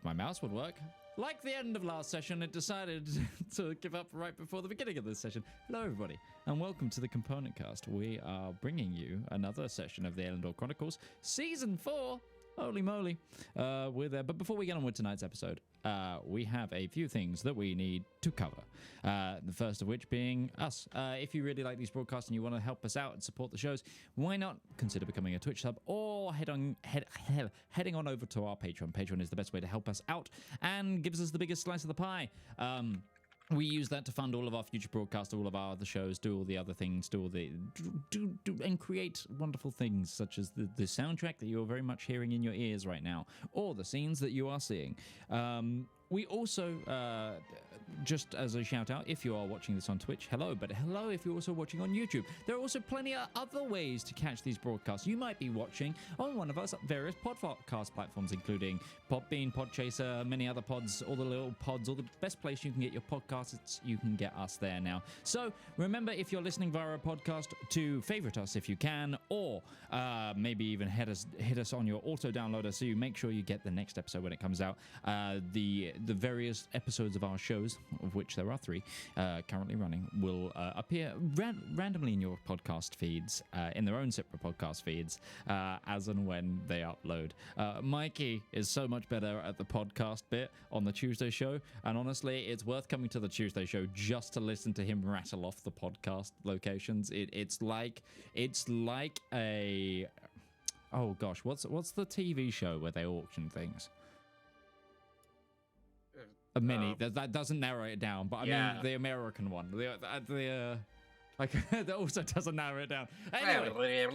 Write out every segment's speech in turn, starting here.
if my mouse would work. Like the end of last session, it decided to give up right before the beginning of this session. Hello, everybody, and welcome to the Component Cast. We are bringing you another session of the Elendor Chronicles, Season 4. Holy moly. We're there. But before we get on with tonight's episode, we have a few things that we need to cover. The first of which being us. If you really like these broadcasts and you want to help us out and support the shows, why not consider becoming a Twitch sub or heading on over to our Patreon. Patreon is the best way to help us out and gives us the biggest slice of the pie. We use that to fund all of our future broadcasts, all of our other shows, do all the other things, and create wonderful things such as the soundtrack that you're very much hearing in your ears right now, or the scenes that you are seeing. We also, just as a shout out, if you are watching this on Twitch, hello, but hello if you're also watching on YouTube. There are also plenty of other ways to catch these broadcasts. You might be watching on one of our various podcast platforms, including Podbean, Podchaser, many other pods, all the little pods, all the best place you can get your podcasts, you can get us there now. So remember, if you're listening via a podcast, to favorite us if you can, or maybe even hit us on your auto downloader so you make sure you get the next episode when it comes out. The various episodes of our shows, of which there are 3 currently running, will appear randomly in your podcast feeds, in their own separate podcast feeds, as and when they upload. Mikey is so much better at the podcast bit on the Tuesday show, and honestly, it's worth coming to the Tuesday show just to listen to him rattle off the podcast locations. It's like a... Oh gosh, what's the TV show where they auction things? A mini. That doesn't narrow it down, but I mean the American one. That also doesn't narrow it down. Anyway,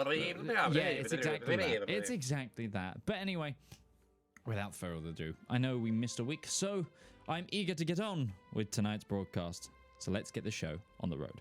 yeah, it's exactly that. It's exactly that. But anyway, without further ado, I know we missed a week, so I'm eager to get on with tonight's broadcast. So let's get the show on the road.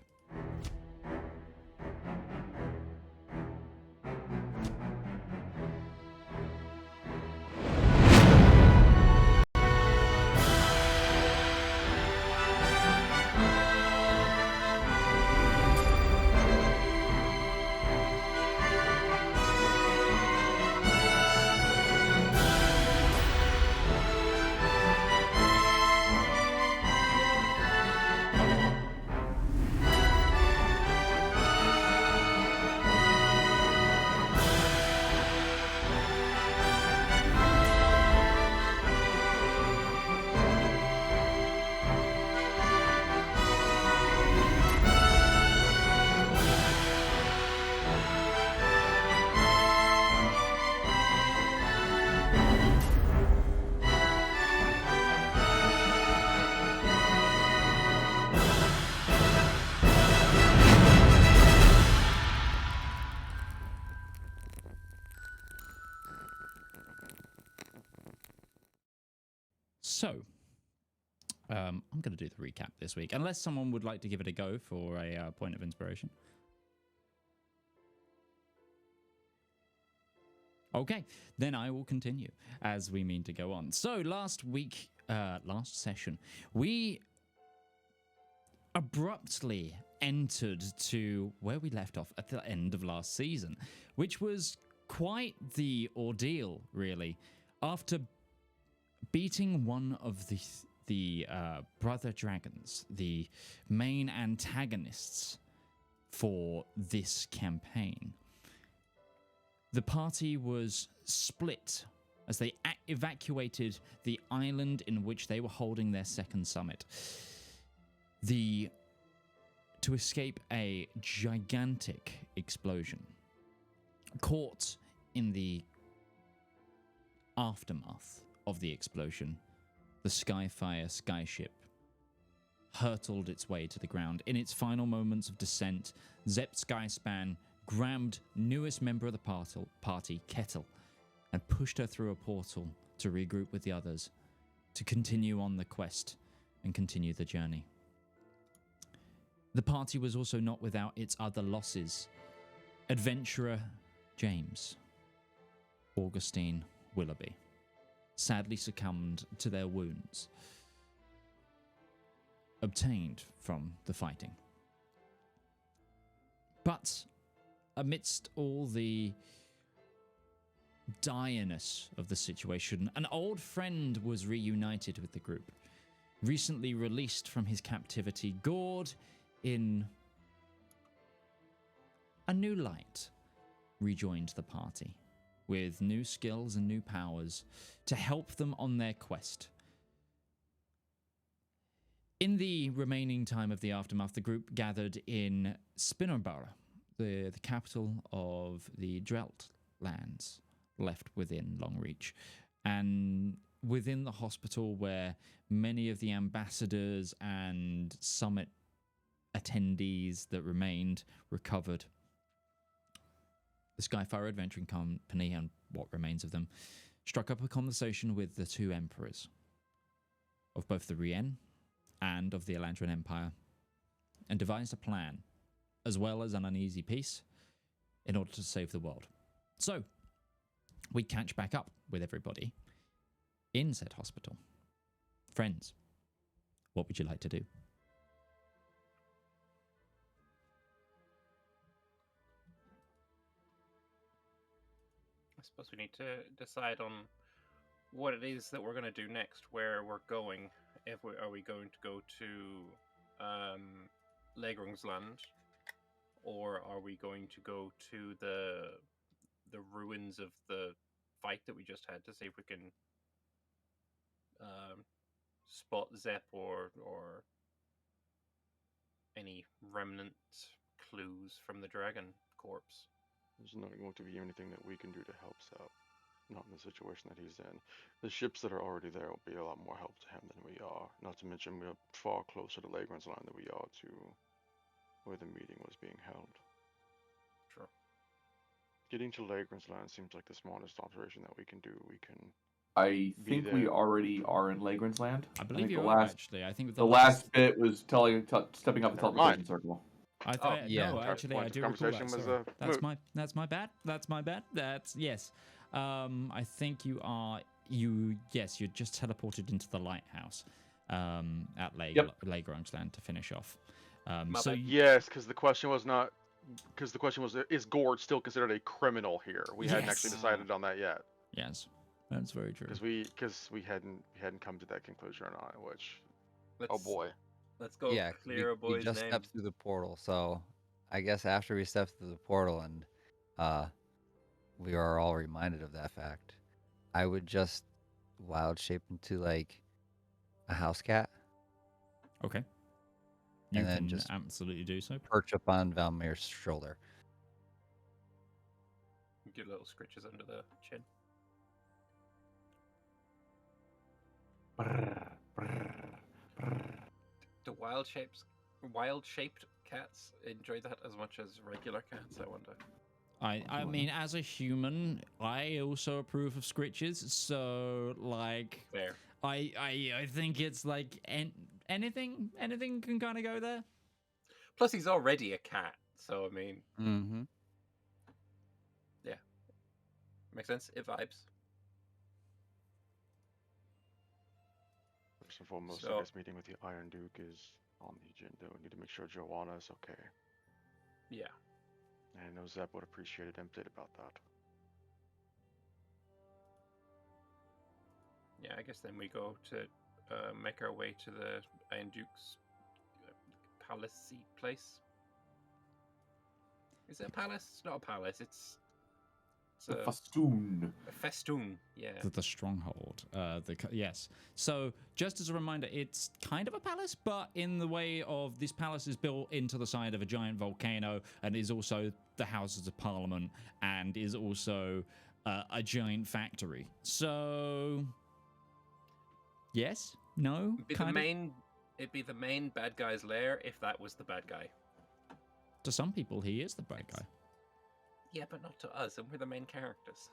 So, I'm going to do the recap this week, unless someone would like to give it a go for a point of inspiration. Okay, then I will continue as we mean to go on. So, last session, we abruptly entered to where we left off at the end of last season, which was quite the ordeal, really. After beating one of the brother dragons, the main antagonists for this campaign, the party was split as they evacuated the island in which they were holding their second summit, to escape a gigantic explosion. Caught in the aftermath of the explosion, the Skyfire skyship hurtled its way to the ground. In its final moments of descent, Zep Skyspan grabbed newest member of the party, Kettle, and pushed her through a portal to regroup with the others, to continue on the quest and continue the journey. The party was also not without its other losses. Adventurer James, Augustine Willoughby, sadly succumbed to their wounds obtained from the fighting. But amidst all the direness of the situation, an old friend was reunited with the group. Recently released from his captivity, Gourd, in a new light, rejoined the party with new skills and new powers to help them on their quest. In the remaining time of the aftermath, the group gathered in Spinnerborough, the capital of the Drelt lands, left within Longreach, and within the hospital where many of the ambassadors and summit attendees that remained recovered. The Skyfire Adventuring Company, and what remains of them, struck up a conversation with the two emperors of both the Rechin and of the Elandrin Empire, and devised a plan, as well as an uneasy peace, in order to save the world. So, we catch back up with everybody in said hospital. Friends, what would you like to do? I suppose we need to decide on what it is that we're going to do next, where we're going. Are we going to go to Legrungsland, or are we going to go to the ruins of the fight that we just had to see if we can spot Zep or any remnant clues from the dragon corpse? There's not going to be anything that we can do to help out. Not in the situation that he's in. The ships that are already there will be a lot more help to him than we are. Not to mention we're far closer to Legrun's line than we are to where the meeting was being held. Sure. Getting to Legrun's line seems like the smartest operation that we can do. I think we already are in Legrun's land. I believe you are, actually. I think the last bit was stepping up the teleportation circle. Yeah. No, actually, I do recall that. Was, that's my bad. That's my bad. That's yes. I think you're just teleported into the lighthouse at Legrun's land to finish off. Yes, because the question was is Gourd still considered a criminal here? We hadn't actually decided on that yet. Yes, that's very true. Because we hadn't come to that conclusion or not. Which, boy. Let's go clear a boy's we just name. stepped through the portal, so I guess after we stepped through the portal and we are all reminded of that fact, I would just wild shape into like a house cat. Okay. You and then can just absolutely do so. Perch up on Valymr's shoulder. Get little scritches under the chin. Do wild-shaped cats enjoy that as much as regular cats, I wonder? I mean, as a human, I also approve of scritches, so, like... Fair. I think it's, like, anything can kind of go there. Plus, he's already a cat, so, I mean... Mm-hmm. Yeah. Makes sense. It vibes. First and foremost, I guess meeting with the Iron Duke is on the agenda. We need to make sure Joanna's okay. Yeah. And I know Zep would appreciate an update about that. Yeah, I guess then we go to make our way to the Iron Duke's palace-y place. Is it a palace? It's not a palace, it's a festoon. A festoon, yeah. The stronghold. Yes. So, just as a reminder, it's kind of a palace, but in the way of this palace is built into the side of a giant volcano and is also the Houses of Parliament and is also a giant factory. So, yes? No? It'd be the main bad guy's lair if that was the bad guy. To some people, he is the bad guy. Yeah, but not to us, and we're the main characters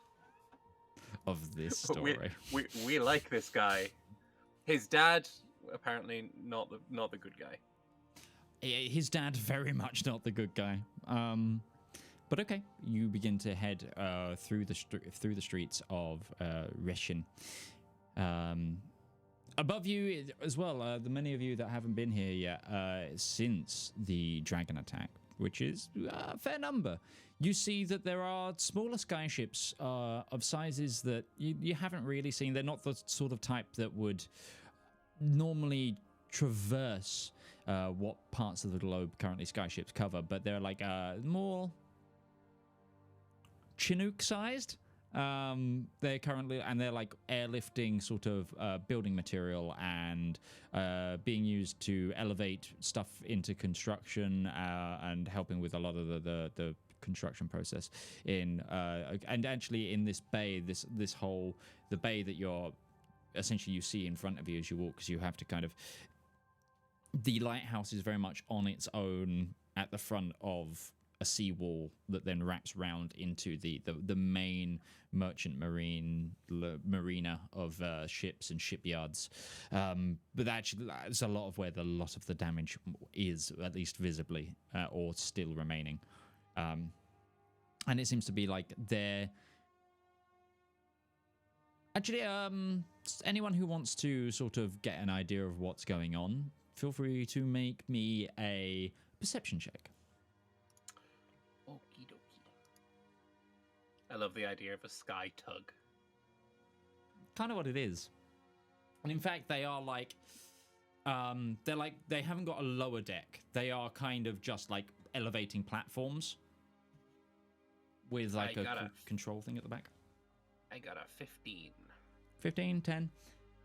of this story. we like this guy. His dad apparently not the good guy. His dad very much not the good guy. But okay, you begin to head through the streets of Rechin. Above you as well, the many of you that haven't been here yet since the dragon attack, which is a fair number. you see that there are smaller skyships of sizes that you haven't really seen. They're not the sort of type that would normally traverse what parts of the globe currently skyships cover, but they're like more Chinook-sized. They're currently, and they're like airlifting sort of building material and being used to elevate stuff into construction and helping with a lot of the construction process and actually in this bay, this whole the bay that you're essentially you see in front of you as you walk, because you have to kind of, the lighthouse is very much on its own at the front of a seawall that then wraps round into the main merchant marina of ships and shipyards. But actually, that's a lot of where a lot of the damage is, at least visibly, or still remaining. And it seems to be like they're... Actually, anyone who wants to sort of get an idea of what's going on, feel free to make me a perception check. Okie dokie. I love the idea of a sky tug. Kind of what it is. And in fact, they are like... they're like... They haven't got a lower deck. They are kind of just like elevating platforms with like a control thing at the back. I got a 15. 15, 10.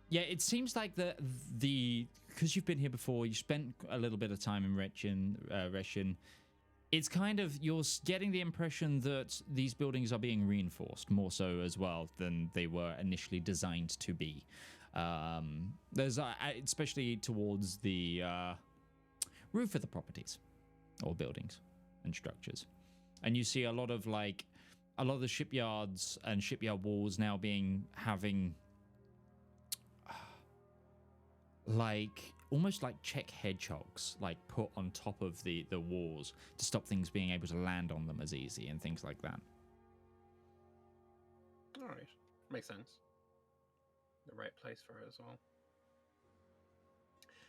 Yeah, it seems like the because you've been here before, you spent a little bit of time in Rechin. It's kind of, you're getting the impression that these buildings are being reinforced more so as well than they were initially designed to be. There's especially towards the roof of the properties or buildings and structures, and you see a lot of the shipyards and shipyard walls now having like almost like Czech hedgehogs like put on top of the walls to stop things being able to land on them as easy and things like that. All right, makes sense. The right place for it as well.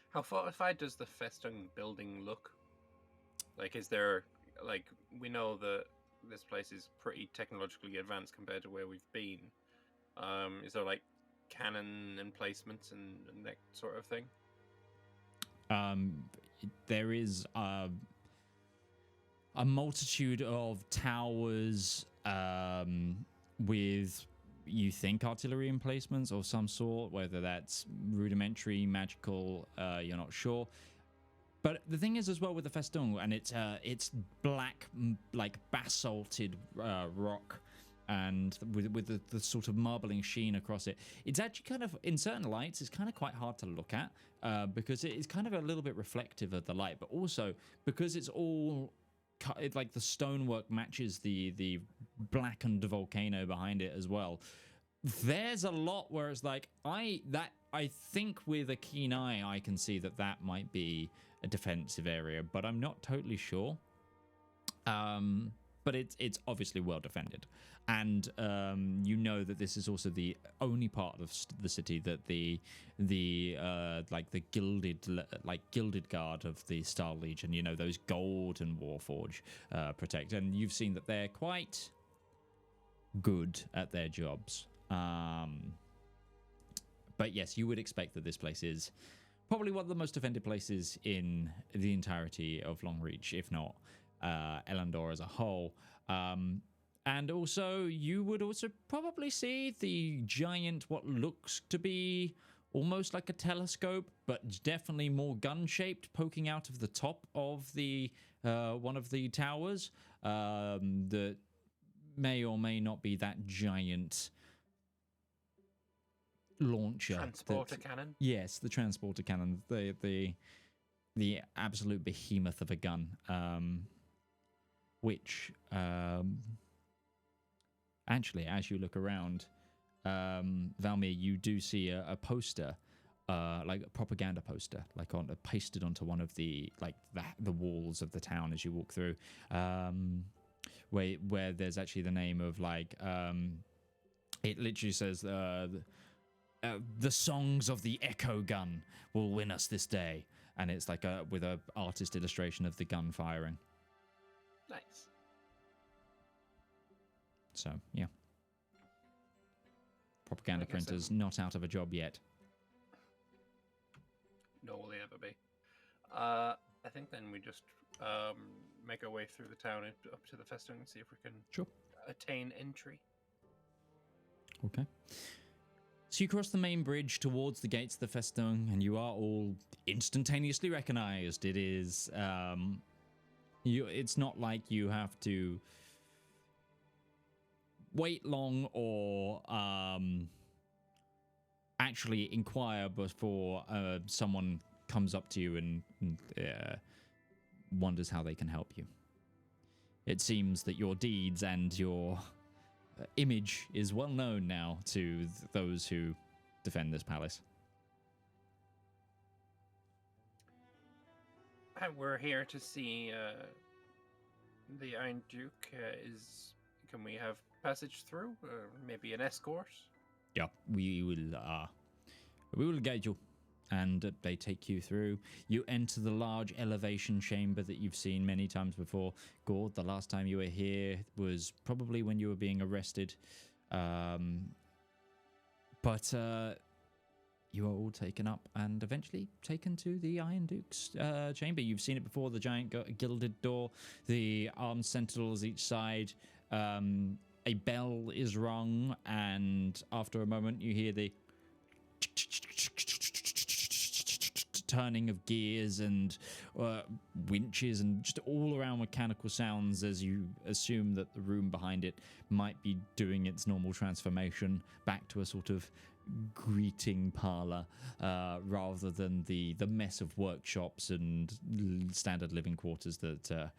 How fortified does the Festung building look? Like, is there, like, we know that this place is pretty technologically advanced compared to where we've been. Is there like cannon emplacements and that sort of thing? There is a multitude of towers with, you think, artillery emplacements of some sort, whether that's rudimentary, magical, you're not sure. But the thing is as well with the Festung, and it's black, like basalted rock, and with the sort of marbling sheen across it. It's actually kind of, in certain lights, it's kind of quite hard to look at because it is kind of a little bit reflective of the light, but also because it's all like the stonework matches the blackened volcano behind it as well. There's a lot where it's like, I think with a keen eye I can see that might be a defensive area, but I'm not totally sure. But it's obviously well defended, and you know that this is also the only part of the city that the gilded guard of the Star Legion, you know, those Gourd and Warforge protect, and you've seen that they're quite good at their jobs. But yes, you would expect that this place is probably one of the most defended places in the entirety of Longreach, if not Elendor as a whole. And also, you would also probably see the giant, what looks to be almost like a telescope, but definitely more gun-shaped, poking out of the top of the one of the towers that may or may not be that giant launcher. Transporter cannon? Yes, the transporter cannon. The absolute behemoth of a gun. Which, actually, as you look around, Valymr, you do see a poster, like a propaganda poster, like pasted onto one of the walls of the town as you walk through, where there's actually the name of it literally says the songs of the echo gun will win us this day, and it's like with a artist illustration of the gun firing. Nice. So, yeah. Propaganda I guess printers not out of a job yet. Nor will they ever be. I think then we just make our way through the town up to the Festung and see if we can Sure. attain entry. Okay. So you cross the main bridge towards the gates of the Festung, and you are all instantaneously recognized. It is, it's not like you have to wait long or actually inquire before someone comes up to you and wonders how they can help you. It seems that your deeds and your image is well known now to those who defend this palace. We're here to see the Iron Duke. Can we have passage through? Maybe an escort? Yeah, we will guide you, and they take you through. You enter the large elevation chamber that you've seen many times before. Gourd, the last time you were here was probably when you were being arrested, but you are all taken up and eventually taken to the Iron Duke's chamber. You've seen it before, the giant gilded door, the armed sentinels each side. A bell is rung, and after a moment you hear the turning of gears and winches and just all around mechanical sounds as you assume that the room behind it might be doing its normal transformation back to a sort of greeting parlor rather than the mess of workshops and standard living quarters that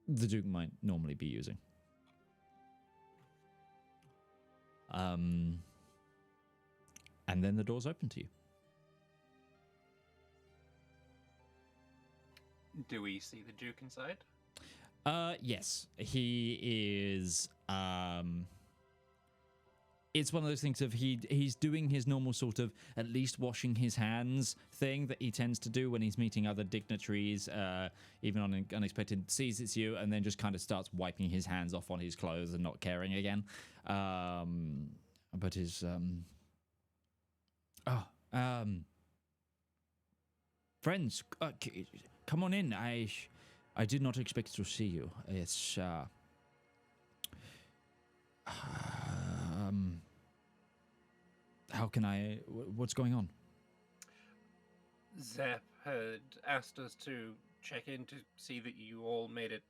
the Duke might normally be using. And then the doors open to you. Do we see the Duke inside? Yes, he is. It's one of those things of he's doing his normal sort of at least washing his hands thing that he tends to do when he's meeting other dignitaries, even on unexpected, sees it's you, and then just kind of starts wiping his hands off on his clothes and not caring again. But his friends, come on in. I did not expect to see you. It's how can I? What's going on? Zep had asked us to check in to see that you all made it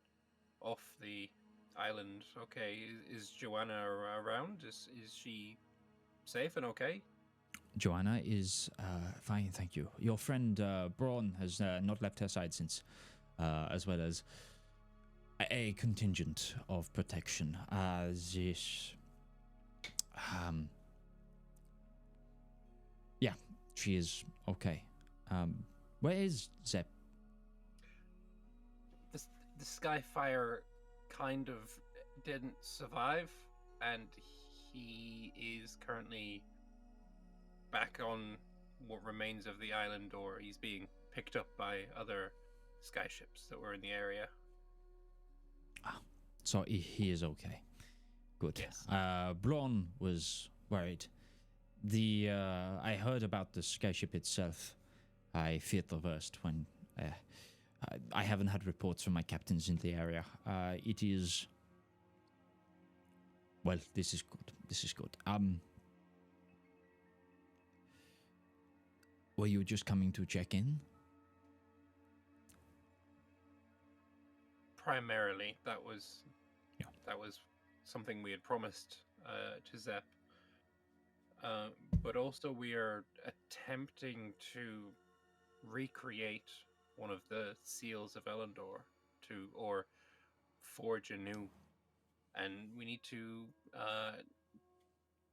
off the island. Okay, is Joanna around? Is she safe and okay? Joanna is fine, thank you. Your friend Braun has not left her side since, as well as a contingent of protection. Yeah, she is okay. Where is Zep? The Skyfire kind of didn't survive, and he is currently back on what remains of the island, or he's being picked up by other skyships that were in the area. So he is okay. Good. Yes. Braun was worried. I heard about the skyship itself. I feared the worst when I haven't had reports from my captains in the area. It is. Well, this is good. This is good. Were you just coming to check in? Primarily, that was something we had promised to Zep. But also we are attempting to recreate one of the seals of Elendor or forge a new, and we need to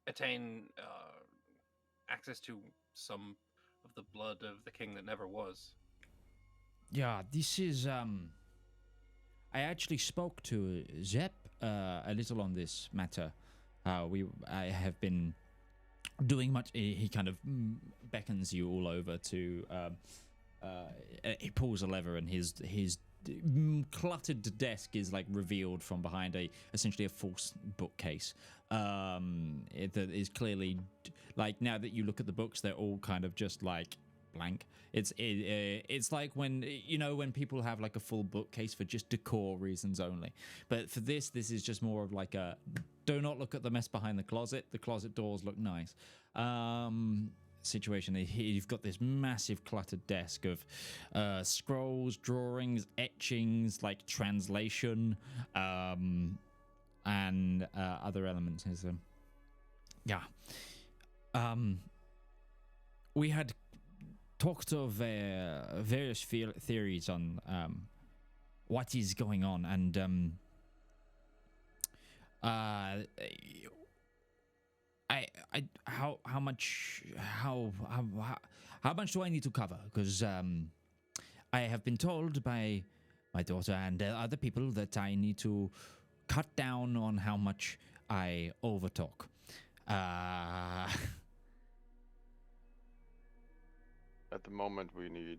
attain access to some of the blood of the king that never was. Yeah, this is I actually spoke to Zep a little on this matter. I have been doing much. He kind of beckons you all over to. He pulls a lever, and his cluttered desk is like revealed from behind essentially a false bookcase. That is clearly like, now that you look at the books, they're all kind of just like blank. It's like when when people have like a full bookcase for just decor reasons only, but for this is just more of like a do not look at the mess behind the closet. The closet doors look nice. Situation. You've got this massive cluttered desk of scrolls, drawings, etchings, like translation, and other elements. We had talked of various theories on what is going on, and how much do I need to cover? Because I have been told by my daughter and other people that I need to cut down on how much I overtalk. At the moment, we need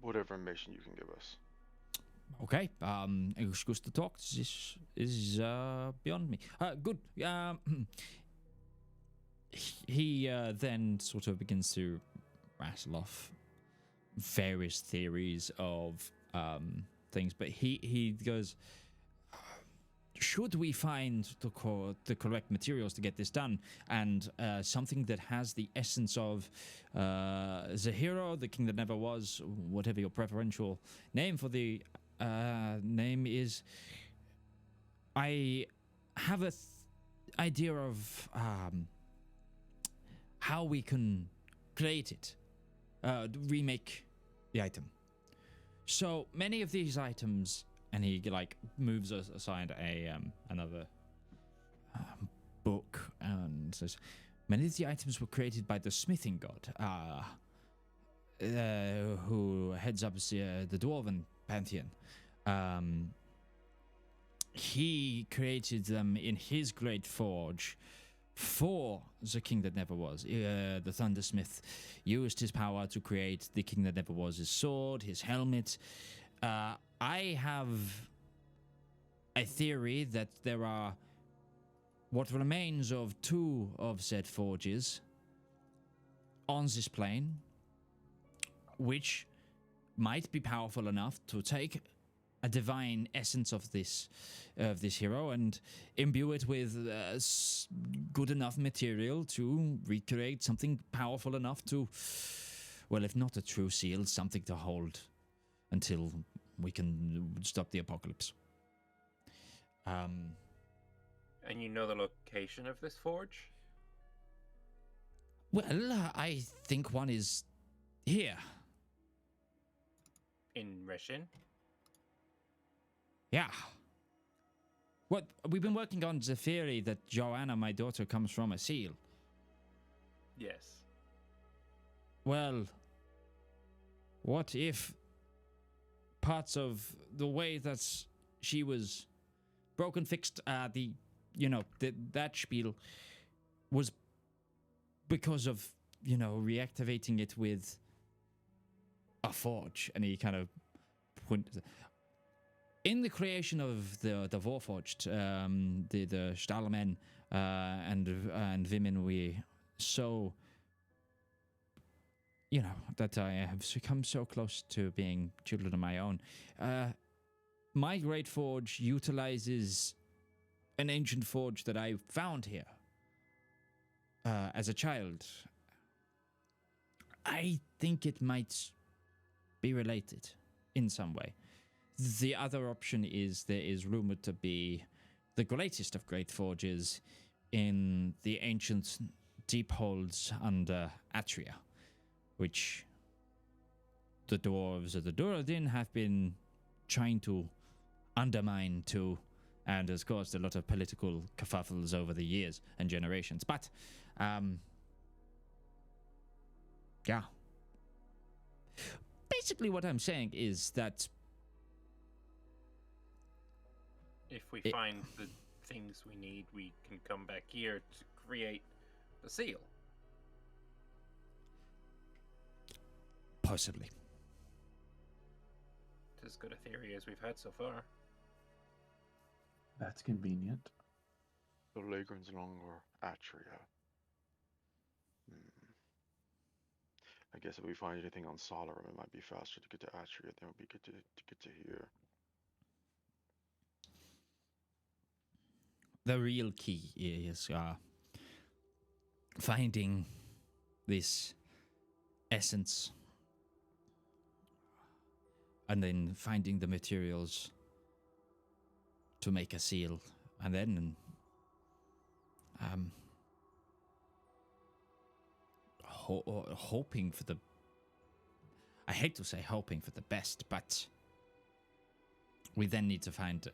whatever information you can give us. Okay, excuse the talk. This is beyond me. Good. He then sort of begins to rattle off various theories of things, but he goes, should we find the correct materials to get this done, and something that has the essence of the hero, the king that never was, whatever your preferential name for the name is, I have a idea of how we can create it, remake the item. So many of these items, and he like moves aside another book and says, many of the items were created by the smithing god, who heads up the dwarven pantheon. He created them in his great forge for the king that never was. The Thundersmith used his power to create the king that never was, his sword, his helmet. I have a theory that there are what remains of two of said forges on this plane, which might be powerful enough to take a divine essence of this hero and imbue it with good enough material to recreate something powerful enough to, well, if not a true seal, something to hold until we can stop the apocalypse. And you know the location of this forge? Well, I think one is here. In Rechin? Yeah. What we've been working on the theory that Joanna, my daughter, comes from a seal. Yes. Well, what if parts of the way that she was broken, fixed, that spiel was because of, reactivating it with a forge? And he kind of pointed. In the creation of the Warforged, the Stahlmen and women, we so, that I have become so close to being children of my own. My great forge utilizes an ancient forge that I found here as a child. I think it might be related in some way. The other option is there is rumored to be the greatest of great forges in the ancient deep holds under Atria, which the dwarves of the Duradin have been trying to undermine too, and has caused a lot of political kerfuffles over the years and generations. But, yeah. Basically what I'm saying is that if we find the things we need, we can come back here to create the seal. Possibly. as good a theory as we've had so far. That's convenient. The Lagrans longer Atria. I guess if we find anything on Solar, it might be faster to get to Atria than it would be to get to here. The real key is finding this essence and then finding the materials to make a seal, and then hoping for the... I hate to say hoping for the best, but we then need to find,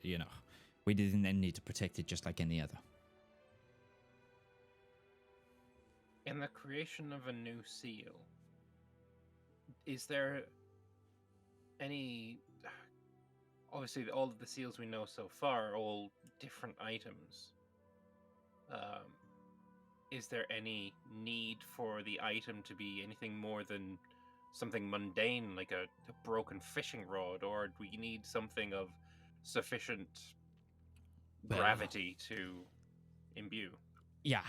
we then need to protect it just like any other. In the creation of a new seal, is there any... Obviously, all of the seals we know so far are all different items. Is there any need for the item to be anything more than something mundane, like a broken fishing rod, or do we need something of sufficient gravity to imbue? Yeah,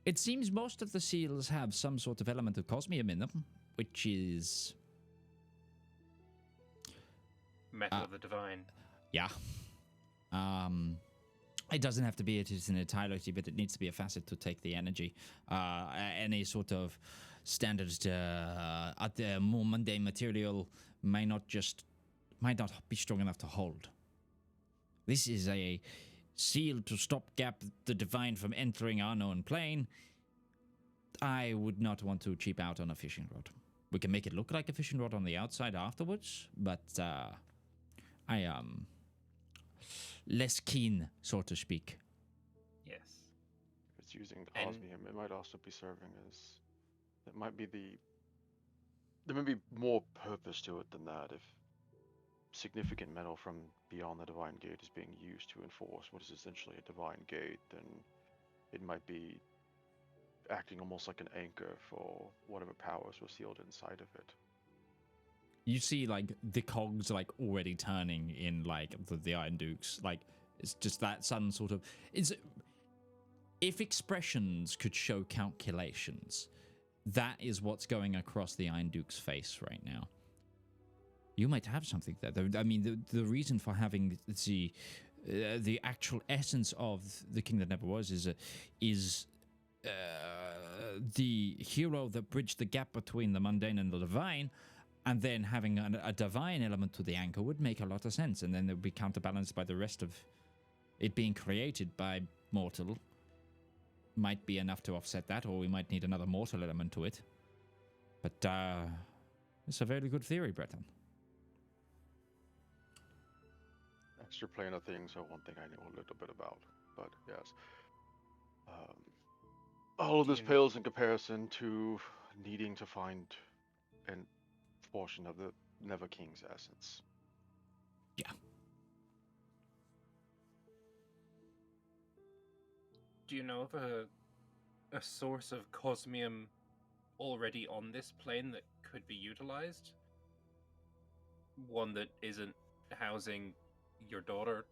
it seems most of the seals have some sort of element of cosmium in them, which is... Metal of the divine. Yeah. It doesn't have to be it in entirety, but it needs to be a facet to take the energy. Any sort of standard more mundane material might not be strong enough to hold. This is a seal to stopgap the divine from entering our known plane. I would not want to cheap out on a fishing rod. We can make it look like a fishing rod on the outside afterwards, but I am less keen, so to speak. Yes. If it's using cosmium, it might also be serving as... There may be more purpose to it than that. If significant metal from beyond the divine gate is being used to enforce what is essentially a divine gate, then it might be acting almost like an anchor for whatever powers were sealed inside of it. You see, the cogs, already turning in, the Iron Dukes. It's just that sudden sort of... If expressions could show calculations, that is what's going across the Iron Duke's face right now. You might have something there. I mean, the reason for having the actual essence of the King That Never Was is the hero that bridged the gap between the mundane and the divine, and then having a divine element to the anchor would make a lot of sense, and then it would be counterbalanced by the rest of it being created by mortal. Might be enough to offset that, or we might need another mortal element to it. But it's a very good theory, Breton. Extra planar things are one thing I know a little bit about, but yes. All of this pales in comparison to needing to find a portion of the Never King's essence. Yeah. Do you know of a source of cosmium already on this plane that could be utilized? One that isn't housing your daughter,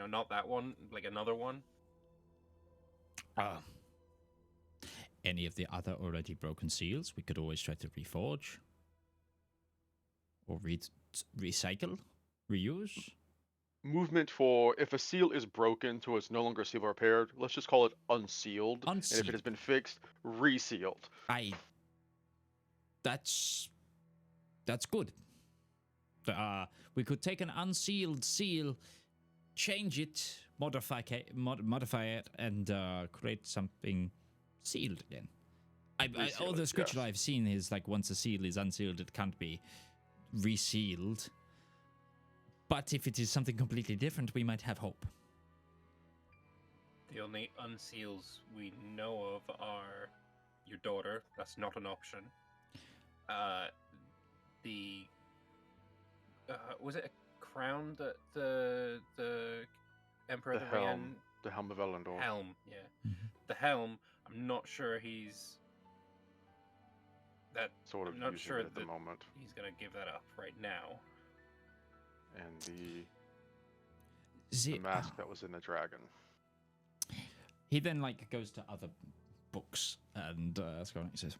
not that one, another one? Any of the other already broken seals, we could always try to reforge. Or recycle? Reuse? Movement for if a seal is broken to it's no longer seal repaired, let's just call it unsealed. And if it has been fixed, resealed. That's good. We could take an unsealed seal, change it, modify it, and create something sealed again. All the scripture I've seen is once a seal is unsealed, it can't be resealed. But if it is something completely different, we might have hope. The only unseals we know of are your daughter. That's not an option. Was it a crown that the Emperor the helm of Elendor. Helm, yeah. Mm-hmm. The helm, I'm not sure he's That sort of I'm not using sure it at the that moment. he's gonna give that up right now. And the mask that was in the dragon. He then like goes to other books and he says,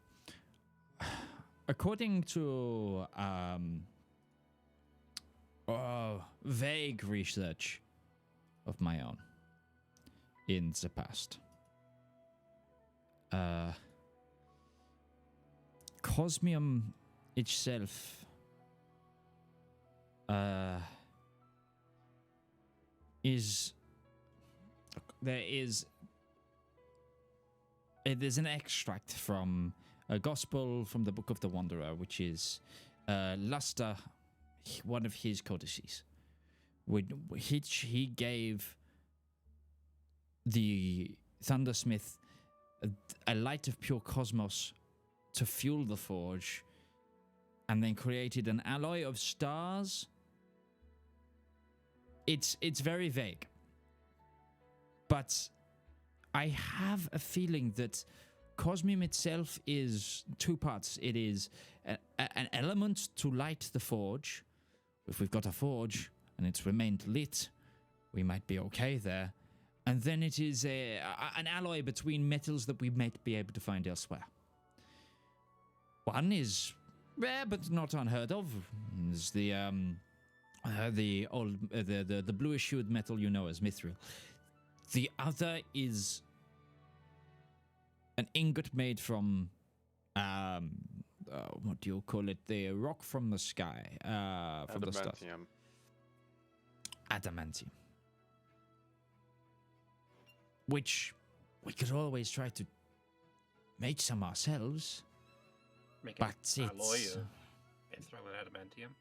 according to vague research of my own in the past, Cosmium itself there's an extract from a gospel from the Book of the Wanderer, which is Luster, one of his codices, which he gave the Thundersmith a light of pure cosmos to fuel the forge, and then created an alloy of stars. It's very vague, but I have a feeling that Cosmium itself is two parts. It is an element to light the forge. If we've got a forge and it's remained lit, we might be okay there. And then it is an alloy between metals that we might be able to find elsewhere. One is rare but not unheard of. It's the bluish hued metal you know as mithril. The other is an ingot made from what do you call it? The rock from the sky, from the stars. Adamantium. Which we could always try to make some ourselves. Make but an alloy it's of mithril and adamantium.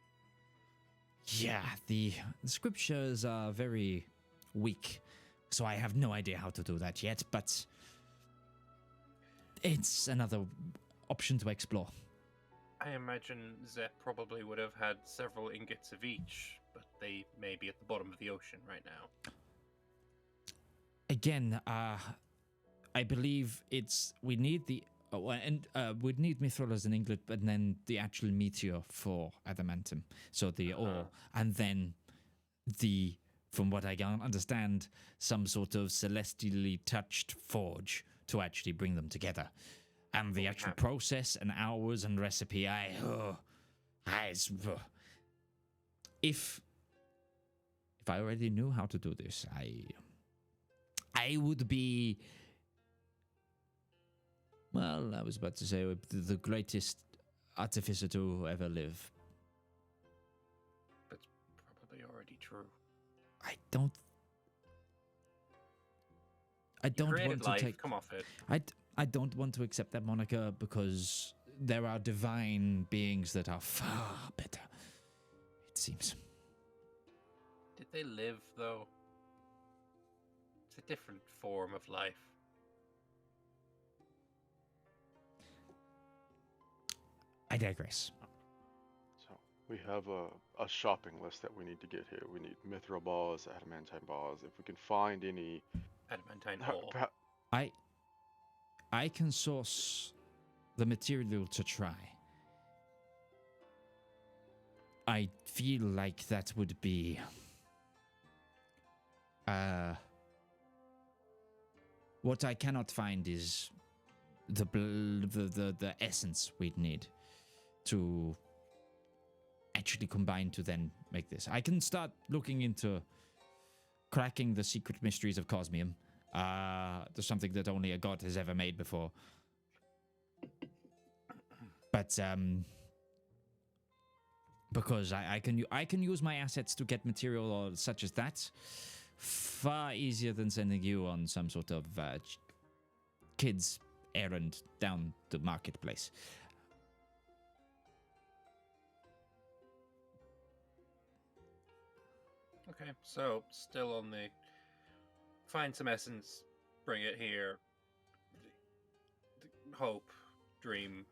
yeah, the scriptures are very weak, so I have no idea how to do that yet, but it's another option to explore. I imagine Zep probably would have had several ingots of each, but they may be at the bottom of the ocean right now. Again, I believe we need the we'd need mithril as an ingot, but then the actual meteor for adamantium. So the ore, and then from what I can understand, some sort of celestially touched forge to actually bring them together. And the actual process and hours and recipe, if I already knew how to do this, I would be, well, I was about to say the greatest artificer to ever live. That's probably already true. I don't want to take. Come off it. I don't want to accept that moniker because there are divine beings that are far better. It seems. Did they live though? It's a different form of life. I digress. So we have a shopping list that we need to get here. We need mithril bars, adamantine bars. If we can find any Adamantine ore. I can source the material to try. I feel like that would be what I cannot find is the essence we'd need to actually combine to then make this. I can start looking into cracking the secret mysteries of Cosmium. There's something that only a god has ever made before. But because I can use my assets to get material or such as that far easier than sending you on some sort of kid's errand down the marketplace. Okay, so still on the find some essence, bring it here. Hope, dream.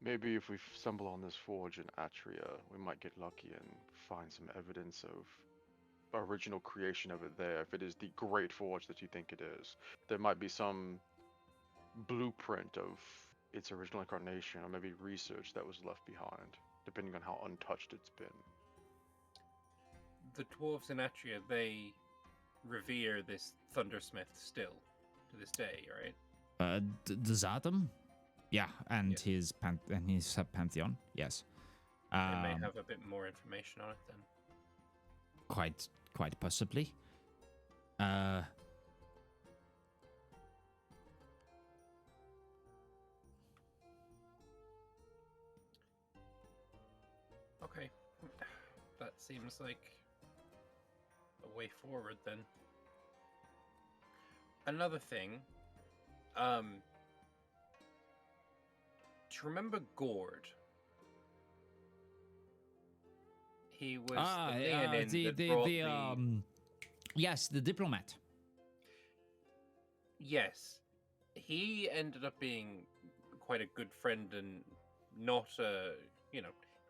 Maybe if we stumble on this forge in Atria, we might get lucky and find some evidence of original creation of it there. If it is the great forge that you think it is, there might be some blueprint of its original incarnation, or maybe research that was left behind, depending on how untouched it's been. The dwarves in Atria, they revere this Thundersmith still to this day, right? The Zadam? Yeah, and Yes. his pantheon, yes. They may have a bit more information on it then. Quite possibly. Okay. That seems like a way forward then. Another thing, do you remember Gourd? He was the Leonin that brought yes, the diplomat. Yes. He ended up being quite a good friend and not he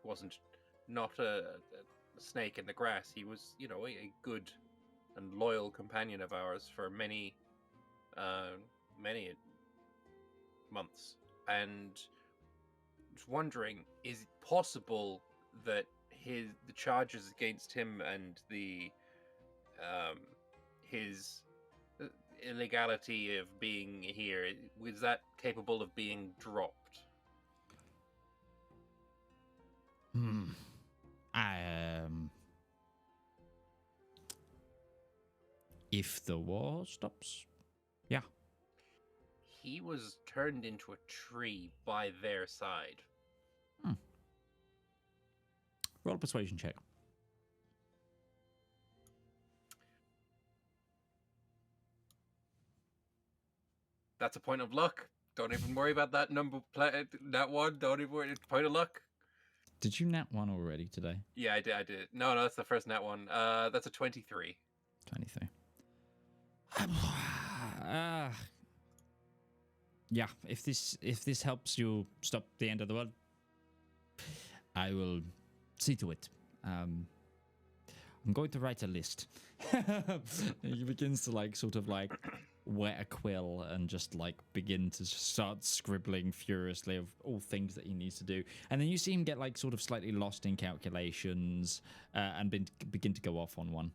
wasn't not a snake in the grass. He was, a good and loyal companion of ours for many months. And just wondering, is it possible that the charges against him and the his illegality of being here, was that capable of being dropped? If the war stops, yeah. He was turned into a tree by their side. Roll a persuasion check. That's a point of luck. Don't even worry about that number. That one. Don't even worry. Point of luck. Did you nat one already today? Yeah, I did. No, that's the first nat one. That's a 23. 23. Yeah, if this helps you stop the end of the world, I will see to it. I'm going to write a list. He begins to sort of wet a quill and just begin to start scribbling furiously of all things that he needs to do. And then you see him get sort of slightly lost in calculations and begin to go off on one.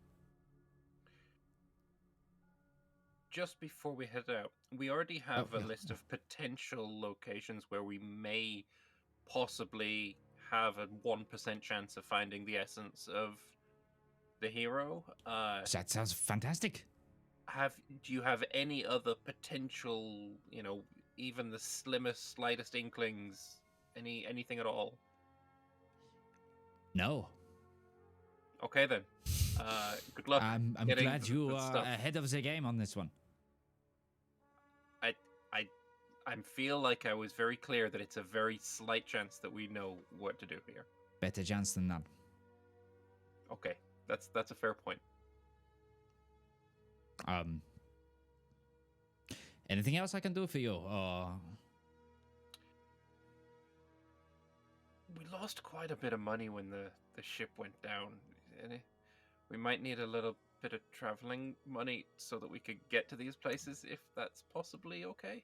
Just before we head out, we already have a list of potential locations where we may possibly have a 1% chance of finding the essence of the hero. That sounds fantastic. Do you have any other potential, even the slightest inklings, anything at all? No. Okay then. Good luck. I'm glad you are ahead of the game on this one. I feel like I was very clear that it's a very slight chance that we know what to do here. Better chance than none. Okay, that's a fair point. Anything else I can do for you? We lost quite a bit of money when the ship went down. We might need a little bit of traveling money so that we could get to these places, if that's possibly okay.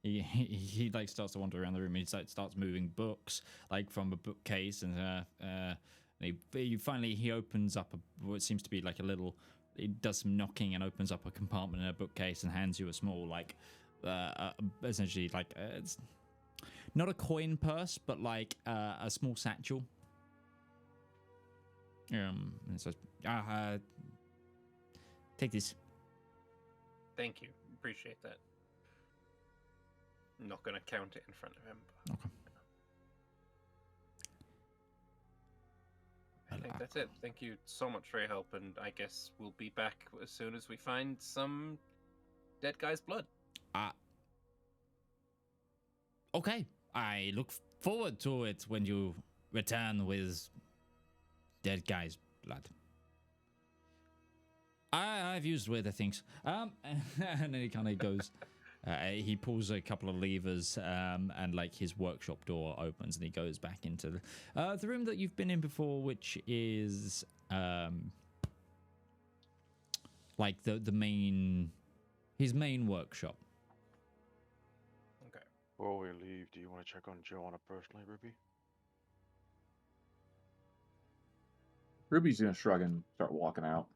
He starts to wander around the room. He starts moving books from a bookcase, and he opens up what seems to be a little. He does some knocking and opens up a compartment in a bookcase and hands you a small essentially it's not a coin purse, but a small satchel. And it says, take this. Thank you. Appreciate that. I'm not going to count it in front of him. But Okay. I think that's it. Thank you so much for your help, and I guess we'll be back as soon as we find some dead guy's blood. Okay. I look forward to it when you return with dead guy's blood. I've used weirder things. And then he kind of goes. He pulls a couple of levers, and his workshop door opens, and he goes back into the room that you've been in before, which is like the main, his main workshop. Okay. Before we leave, do you want to check on Joanna personally, Ruby? Ruby's gonna shrug and start walking out.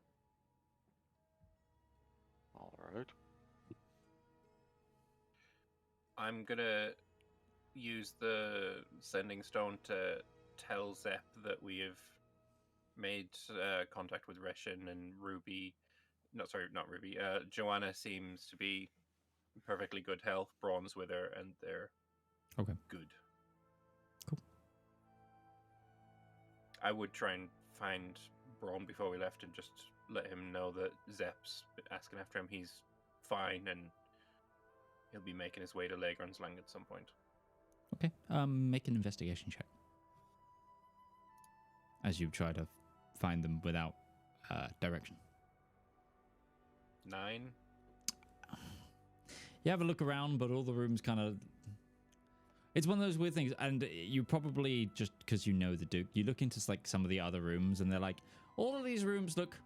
All right. I'm gonna use the sending stone to tell Zep that we have made contact with Rechin and Ruby. No, sorry, not Ruby. Joanna seems to be in perfectly good health. Braun's with her, and they're Okay. good. Cool. I would try and find Braun before we left and just let him know that Zep's asking after him. He's fine, and he'll be making his way to Legrand's Lang at some point. Okay. Make an investigation check as you try to find them without direction. 9. You have a look around, but all the rooms kind of... It's one of those weird things, and you probably, just because you know the Duke, you look into like some of the other rooms, and they're like, all of these rooms look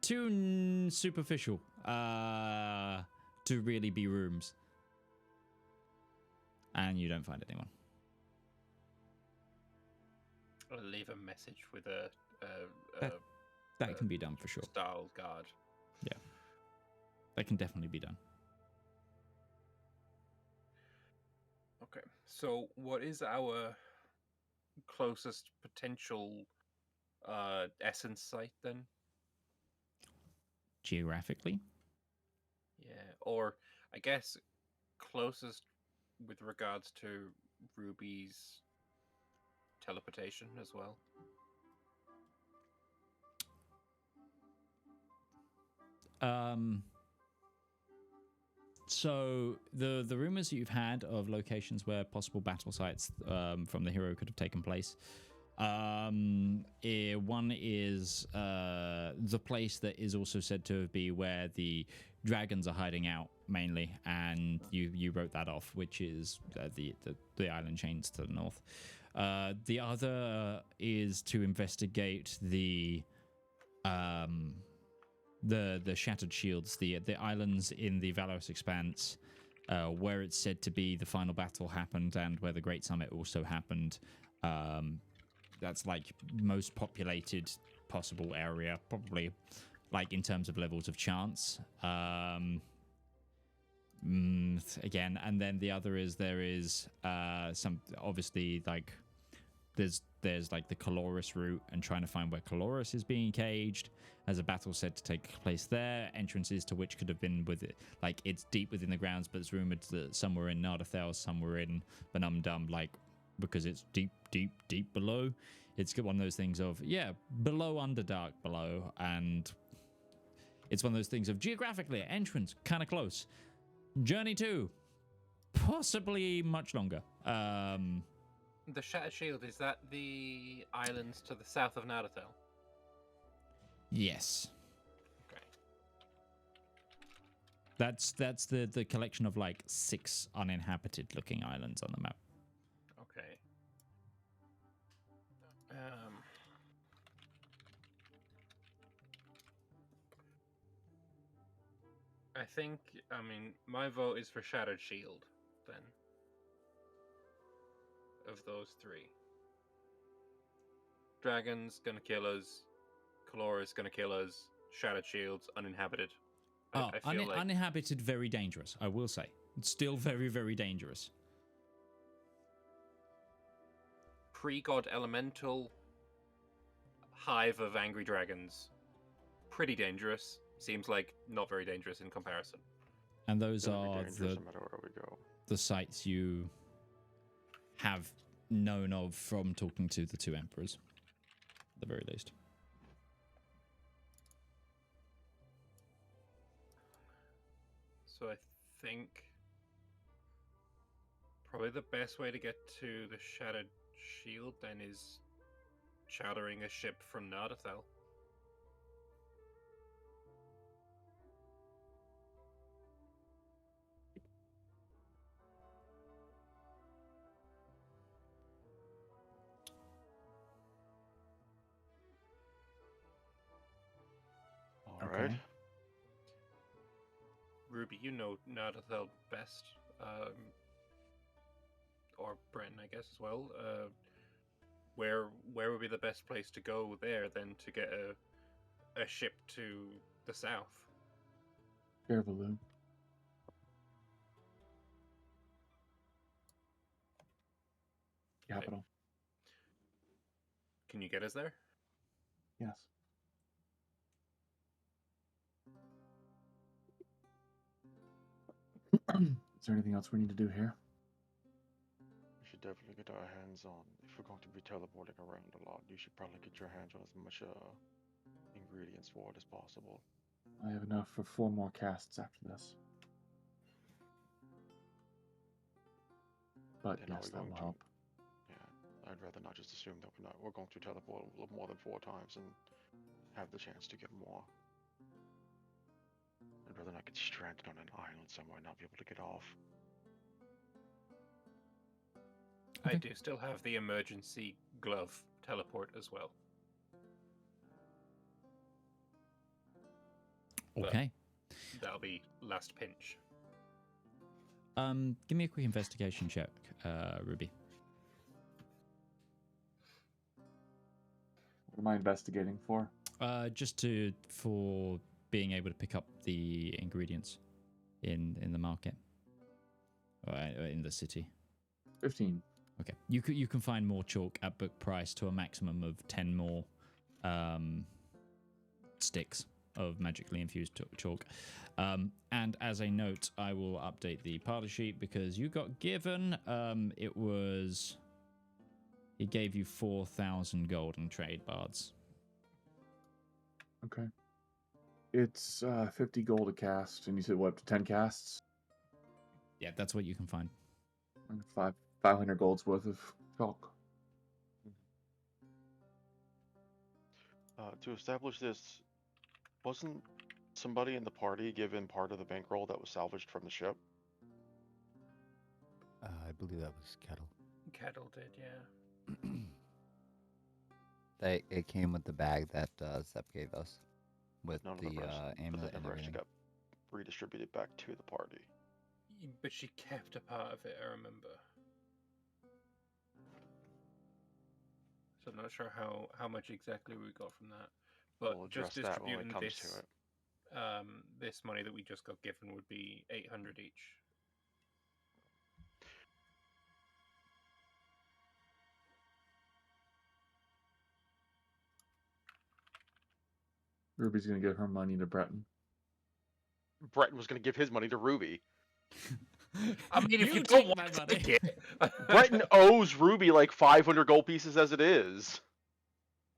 too superficial to really be rooms. And you don't find anyone. I'll leave a message with a That can be done for sure. style guard. Yeah. That can definitely be done. Okay, so what is our closest potential essence site then? Geographically? Yeah, or I guess closest with regards to Ruby's teleportation as well. So the rumors that you've had of locations where possible battle sites from the hero could have taken place. One is the place that is also said to be where the dragons are hiding out mainly, and you wrote that off, which is the island chains to the north. The other is to investigate the Shattered Shields, the islands in the Valorous Expanse, where it's said to be the final battle happened, and where the Great Summit also happened. That's like most populated possible area, probably like in terms of levels of chance. Again, and then the other is there is some obviously like there's like the Colorus route and trying to find where Colorus is being caged as a battle said to take place there, entrances to which could have been with it, like it's deep within the grounds, but it's rumored that some were in Nardathel, some were in Benumdum, like because it's deep below. It's one of those things of below Underdark below, and it's one of those things of geographically entrance kind of close, journey to possibly much longer. The Shattered Shield, is that the islands to the south of Nardathel? Yes. Okay. That's the collection of like 6 uninhabited looking islands on the map. Okay. I mean, my vote is for Shattered Shield, then. Of those 3. Dragons, gonna kill us. Calora's gonna kill us. Shattered Shields, uninhabited. I feel like... Uninhabited, very dangerous, I will say. It's still very, very dangerous. Pre-god elemental hive of angry dragons. Pretty dangerous. Seems like not very dangerous in comparison. And those It'll be are dangerous no matter where we go. the sites you have known of from talking to the 2 emperors, at the very least. So I think probably the best way to get to the Shattered Shield then is chartering a ship from Nardathel. All right. Ruby, you know Nadathel best, or Breton, I guess, as well. Where would be the best place to go there than to get a ship to the south? Valymr. Capital. Can you get us there? Yes. Is there anything else we need to do here? We should definitely get our hands on. If we're going to be teleporting around a lot, you should probably get your hands on as much ingredients for it as possible. I have enough for 4 more casts after this. But Then are yes, we that going will to- help. Yeah, I'd rather not just assume that we're going to teleport a little more than 4 times and have the chance to get more. I'd rather not get stranded on an island somewhere and not be able to get off. I Okay. do still have the emergency glove teleport as well. But- Okay. That'll be last pinch. Give me a quick investigation check, Ruby. What am I investigating for? Just for being able to pick up the ingredients in the market or in the city. 15. Okay, you can find more chalk at book price to a maximum of 10 more sticks of magically infused chalk. And as a note, I will update the party sheet because you got given it gave you 4,000 golden trade bards. Okay. It's 50 gold a cast, and you said what, up to 10 casts? Yeah, that's what you can find. And 500 gold's worth of chalk. To establish this, wasn't somebody in the party given part of the bankroll that was salvaged from the ship? I believe that was Kettle. Kettle did, yeah. It came with the bag that Zep gave us with None of the the rest, but amulet then and the rest everything. got redistributed back to the party. But she kept a part of it, I remember. So I'm not sure how much exactly we got from that. But We'll just address that when it distributing comes to this, it. this money that we just got given would be 800 each. Ruby's gonna give her money to Breton. Breton was going to give his money to Ruby. I mean, if you take don't my want to money. take it. Breton owes Ruby like 500 gold pieces as it is.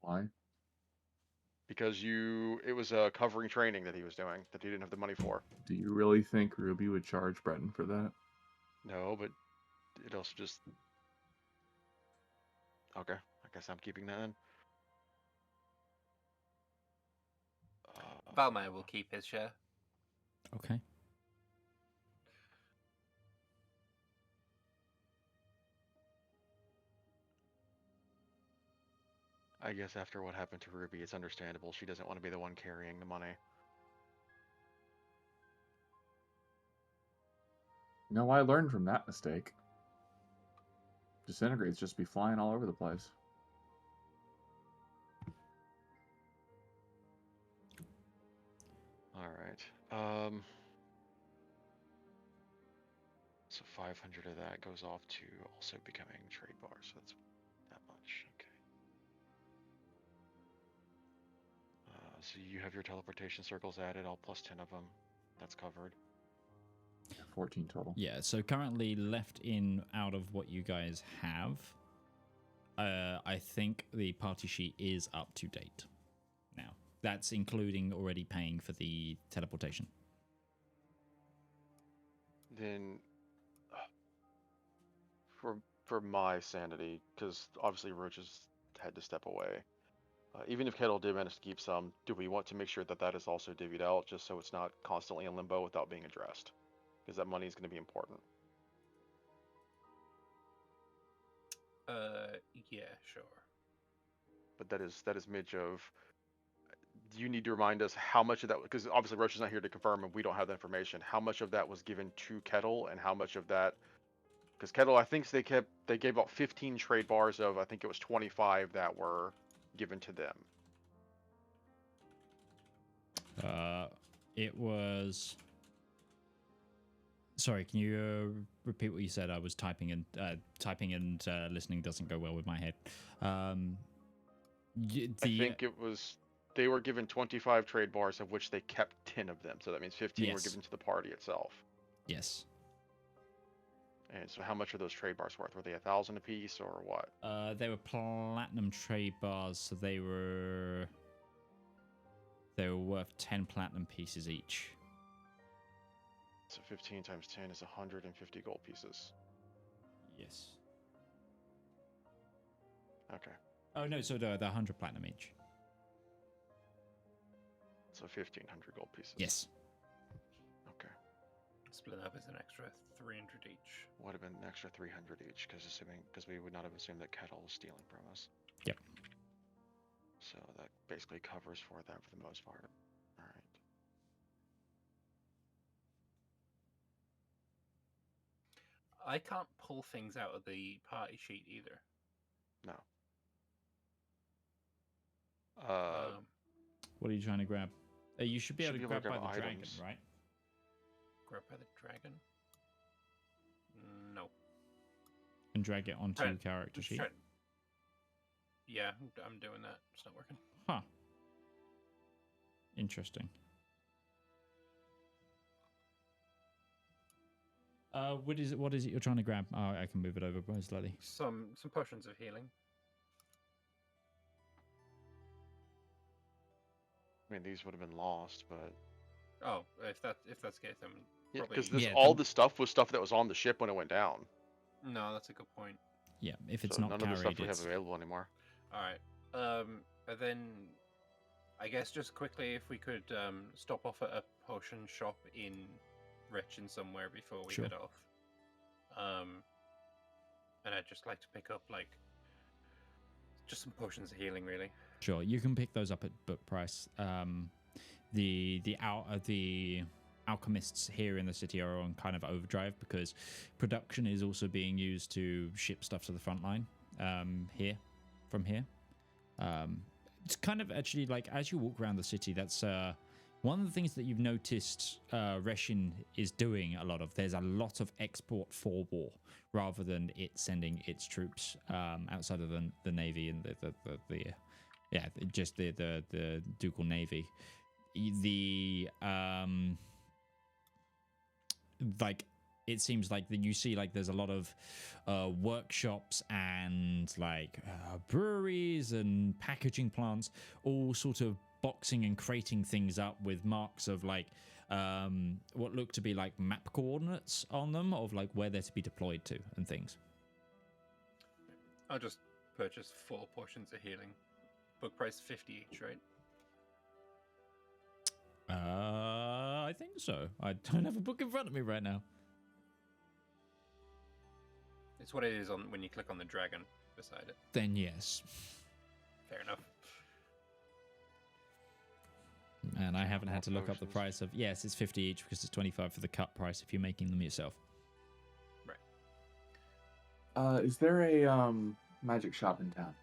Why? Because it was a covering training that he was doing that he didn't have the money for. Do you really think Ruby would charge Breton for that? No, but it also just... Okay, I guess I'm keeping that in. Valymr will keep his share. Okay. I guess after what happened to Ruby, it's understandable she doesn't want to be the one carrying the money. No, I learned from that mistake. Disintegrates just be flying all over the place. Alright. So 500 of that goes off to also becoming trade bar, so that's that much. Okay. So you have your teleportation circles added, all plus 10 of them. That's covered. 14 total. Yeah, so currently left in out of what you guys have, I think the party sheet is up to date now. That's including already paying for the teleportation. Then, for my sanity, because obviously Roach has had to step away. Even if Kettle did manage to keep some, do we want to make sure that that is also divvied out, just so it's not constantly in limbo without being addressed? Because that money is going to be important. Yeah, sure. But that is Midge of... do you need to remind us how much of that? Because obviously Roach is not here to confirm, and we don't have that information. How much of that was given to Kettle, and how much of that? Because Kettle, I think they gave out 15 trade bars of, I think it was 25 that were given to them. It was. Sorry, can you repeat what you said? I was typing and listening doesn't go well with my head. I think it was. They were given 25 trade bars, of which they kept 10 of them. So that means 15 were given to the party itself. Yes. And so, how much are those trade bars worth? Were they 1,000 apiece, or what? They were platinum trade bars, so they were worth 10 platinum pieces each. So 15 times 10 is 150 gold pieces. Yes. Okay. Oh no, so they're 100 platinum each. So 1,500 gold pieces. Yes. Okay. Split up as an extra 300 each. Would have been an extra 300 each, because we would not have assumed that Kettle was stealing from us. Yep. So that basically covers for that for the most part. All right. I can't pull things out of the party sheet either. No. What are you trying to grab? You should be able to grab by the dragon, items. right? Grab by the dragon? No. And drag it onto character sheet. Yeah, I'm doing that. It's not working. Huh. Interesting. What is it you're trying to grab? Oh, I can move it over slightly. Some potions of healing. I mean, these would have been lost, but Oh, if that's the case, then yeah, probably. because all the stuff was stuff that was on the ship when it went down. No, that's a good point. Yeah, if it's So not none carried, of the stuff we have available anymore. All right. And then I guess just quickly, if we could stop off at a potion shop in Rechin somewhere before we head off. And I'd just like to pick up just some potions of healing, really. Sure, you can pick those up at book price. The alchemists here in the city are on kind of overdrive because production is also being used to ship stuff to the front line from here. It's kind of actually like as you walk around the city, that's one of the things that you've noticed Rechin is doing a lot of. There's a lot of export for war rather than it sending its troops outside of the navy and the ducal navy. It seems like that you see there's a lot of workshops and breweries and packaging plants all sort of boxing and crating things up with marks of what look to be map coordinates on them of where they're to be deployed to and things. I'll just purchase 4 potions of healing. Book price 50 each, right? I think so. I don't have a book in front of me right now. It's what it is on when you click on the dragon beside it. Then yes. Fair enough. And I haven't had to look up the price of... Yes, it's 50 each because it's 25 for the cut price if you're making them yourself. Right. Is there a magic shop in town?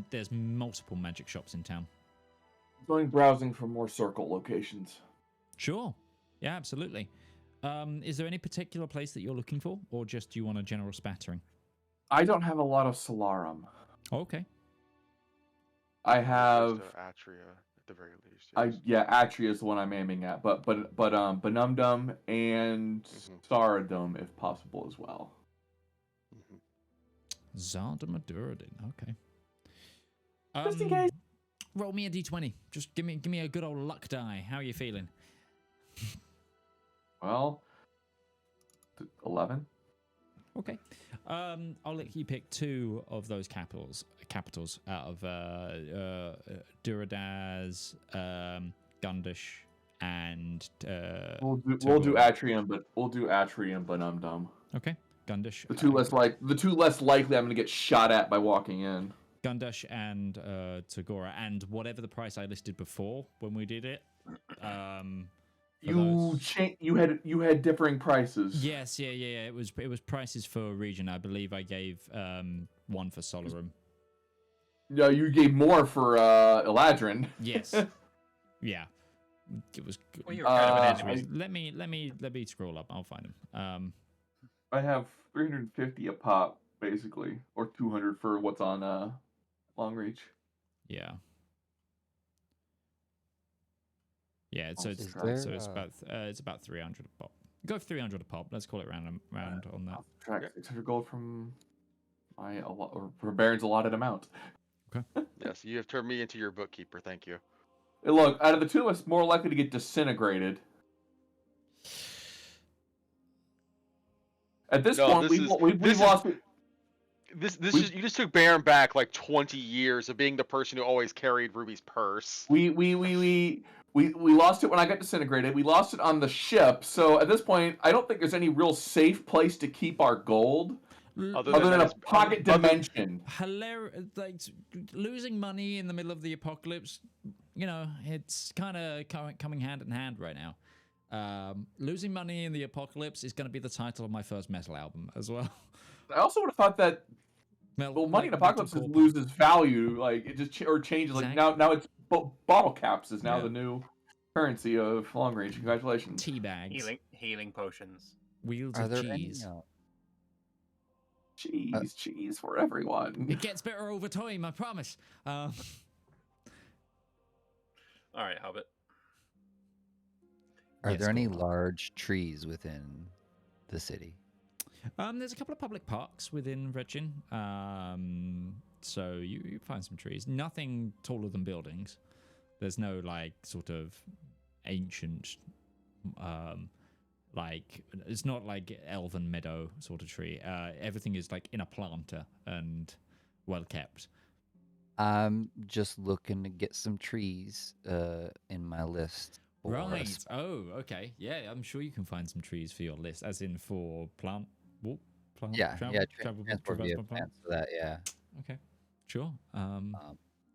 There's multiple magic shops in town. Going browsing for more circle locations. Sure. Yeah, absolutely. Is there any particular place that you're looking for, or just do you want a general spattering? I don't have a lot of Solarum. Oh, okay. I have Atria at the very least. Atria is the one I'm aiming at, but Benumdum and Staradum if possible as well. Zardamadurudin, okay. Just in case. Roll me a d20. Just give me a good old luck die. How are you feeling? Well, 11. Okay. I'll let you pick 2 of those capitals out of Duradaz, Gundish, and we'll do Atrium, but we'll do Atrium Benumdum. Okay, Gundish. The two less likely I'm going to get shot at by walking in. Gundash and Tagora, and whatever the price I listed before when we did it. You had differing prices. Yes, yeah. It was prices for region. I believe I gave one for Solarum. No, you gave more for Eladrin. Yes. Yeah. It was good. Well, you're kind of an enemy. Let me scroll up. I'll find them. I have 350 a pop, basically, or 200 for what's on long reach. Yeah. Yeah, so it's about 300 a pop. Go for 300 a pop. Let's call it round on that. Track 600 gold from Baron's allotted amount. Okay. Yes, you have turned me into your bookkeeper. Thank you. Hey, look, out of the two of us, more likely to get disintegrated. At this point, we've lost. You just took Baron back like 20 years of being the person who always carried Ruby's purse. We lost it when I got disintegrated. We lost it on the ship. So at this point, I don't think there's any real safe place to keep our gold other than a pocket dimension. Hilarious, like losing money in the middle of the apocalypse. You know, it's kind of coming hand in hand right now. Losing money in the apocalypse is going to be the title of my first metal album as well. I also would have thought that money in apocalypse loses value, like it just changes. Like now it's bottle caps is now the new currency of long range. Congratulations. Tea bags, healing potions, wheels of cheese. Cheese for everyone. It gets better over time, I promise. All right, Hobbit. Are there any large trees within the city? There's a couple of public parks within Rechin. So you find some trees. Nothing taller than buildings. There's no like sort of ancient like it's not like elven meadow sort of tree. Everything is like in a planter and well kept. I'm just looking to get some trees in my list. Right. Oh, okay. Yeah, I'm sure you can find some trees for your list, as in for plant. Yeah, transport via plants for that. Yeah. Okay. Sure.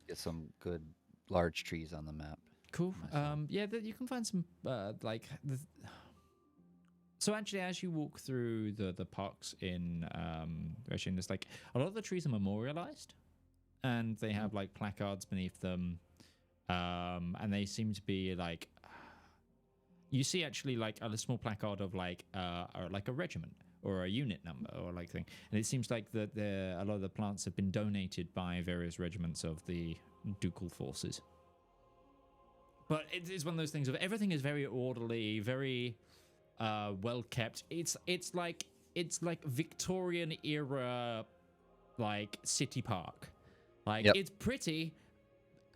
Get some good large trees on the map. Cool. Yeah, you can find some So actually, as you walk through the parks in Rechin, there's like a lot of the trees are memorialized, and they have like placards beneath them, and they seem to be like. You see actually like a small placard of like a regiment or a unit number or like thing, and it seems like that a lot of the plants have been donated by various regiments of the ducal forces. But it is one of those things of everything is very orderly, very well kept. It's like Victorian era like city park. Like it's pretty,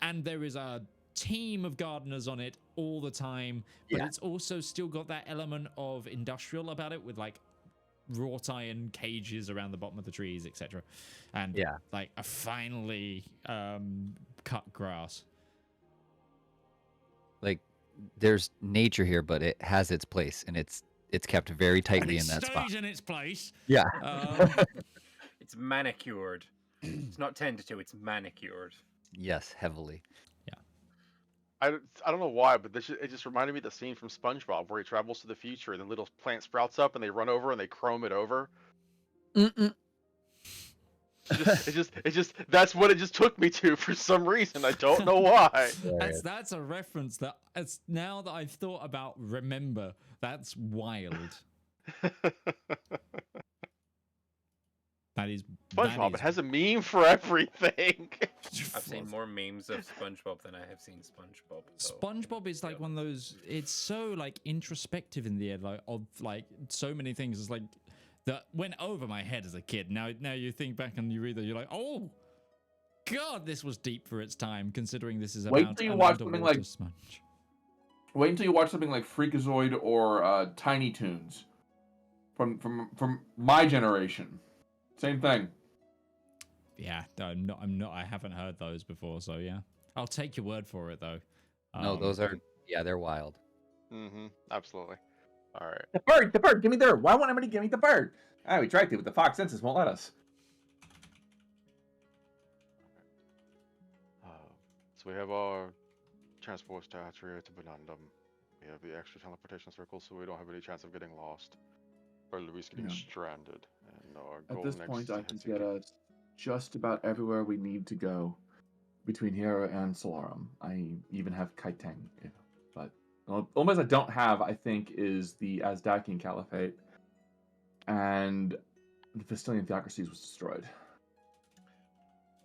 and there is a team of gardeners on it all the time, but it's also still got that element of industrial about it with like wrought iron cages around the bottom of the trees, etc. And like a finely cut grass. Like there's nature here, but it has its place, and it's kept very tightly in that spot. It stays in its place. Yeah. It's manicured. It's not tended to, it's manicured. Yes, heavily. I don't know why, but it just reminded me of the scene from SpongeBob where he travels to the future and the little plant sprouts up and they run over and they chrome it over. Mm-mm. It just that's what it just took me to for some reason. I don't know why. That's a reference that it's now that I've thought about. Remember, that's wild. That is SpongeBob. It has a meme for everything. I've seen more memes of SpongeBob than I have seen SpongeBob. So. SpongeBob is like one of those. It's so like introspective in the end, like of like so many things. It's like that went over my head as a kid. Now you think back and you read that, you're like, oh god, this was deep for its time. Considering this is about wait until you watch something like sponge. Wait until you watch something like Freakazoid or Tiny Toons from my generation. Same thing. Yeah, I'm not. I haven't heard those before, so yeah. I'll take your word for it, though. No, those are, they're wild. Mm-hmm. Absolutely. All right. The bird, give me the bird. Why won't anybody give me the bird? We tried to, but the fox census won't let us. So we have our transports to Atria to Benandum. We have the extra teleportation circle, so we don't have any chance of getting lost. Or at least getting stranded. And our At goal this next point, is I to can hit get the us just about everywhere we need to go between here and Solarum. I even have Kaiteng. But almost I don't have, I think, is the Azdakian Caliphate. And the Vistilian Theocracies was destroyed.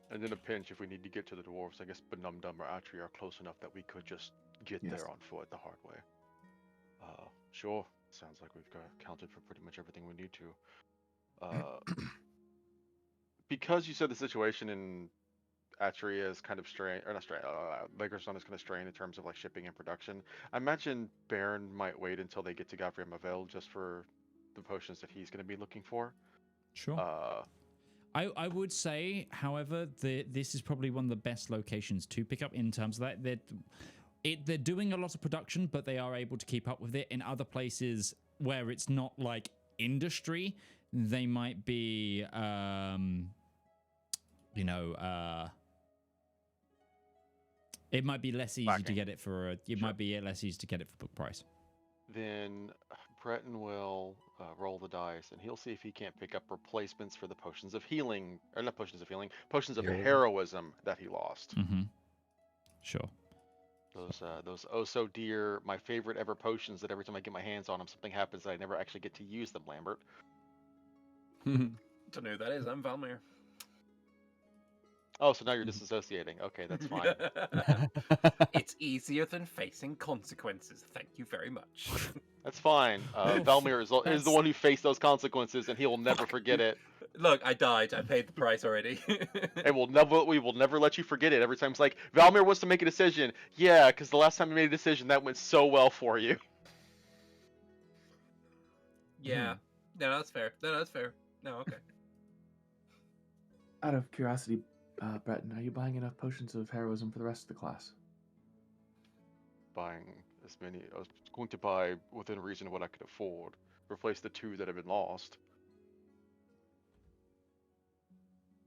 And in a pinch, if we need to get to the dwarves, I guess Benumdum or Atri are close enough that we could just get there on foot the hard way. Sure. Sounds like we've accounted for pretty much everything we need to. Because you said the situation in Atria is kind of strained, or not strained, Lagerstone is kind of strained in terms of like shipping and production. I imagine Baron might wait until they get to Gavriel Mavel just for the potions that he's going to be looking for. Sure. I would say, however, this is probably one of the best locations to pick up in terms of that. They're doing a lot of production, but they are able to keep up with it. In other places where it's not like industry, they might be, it might be less easy to get it for might be less easy to get it for book price. Then Breton will roll the dice, and he'll see if he can't pick up replacements for the potions of healing, or not potions of healing, potions of heroism that he lost. Mm-hmm. Sure. Those oh so dear, my favorite ever potions that every time I get my hands on them, something happens that I never actually get to use them, Lambert. Don't know who that is. I'm Valymr. Oh, so now you're disassociating. Okay, that's fine. It's easier than facing consequences. Thank you very much. That's fine. Valymr is the one who faced those consequences, and he will never forget it. Look, I died. I paid the price already. And we will never let you forget it. Every time it's like, Valymr wants to make a decision. Yeah, because the last time you made a decision, that went so well for you. Yeah. No, that's fair. No, that's fair. No, okay. Out of curiosity, Breton, are you buying enough potions of heroism for the rest of the class? Buying as many. I was going to buy within reason of what I could afford. Replace the 2 that have been lost.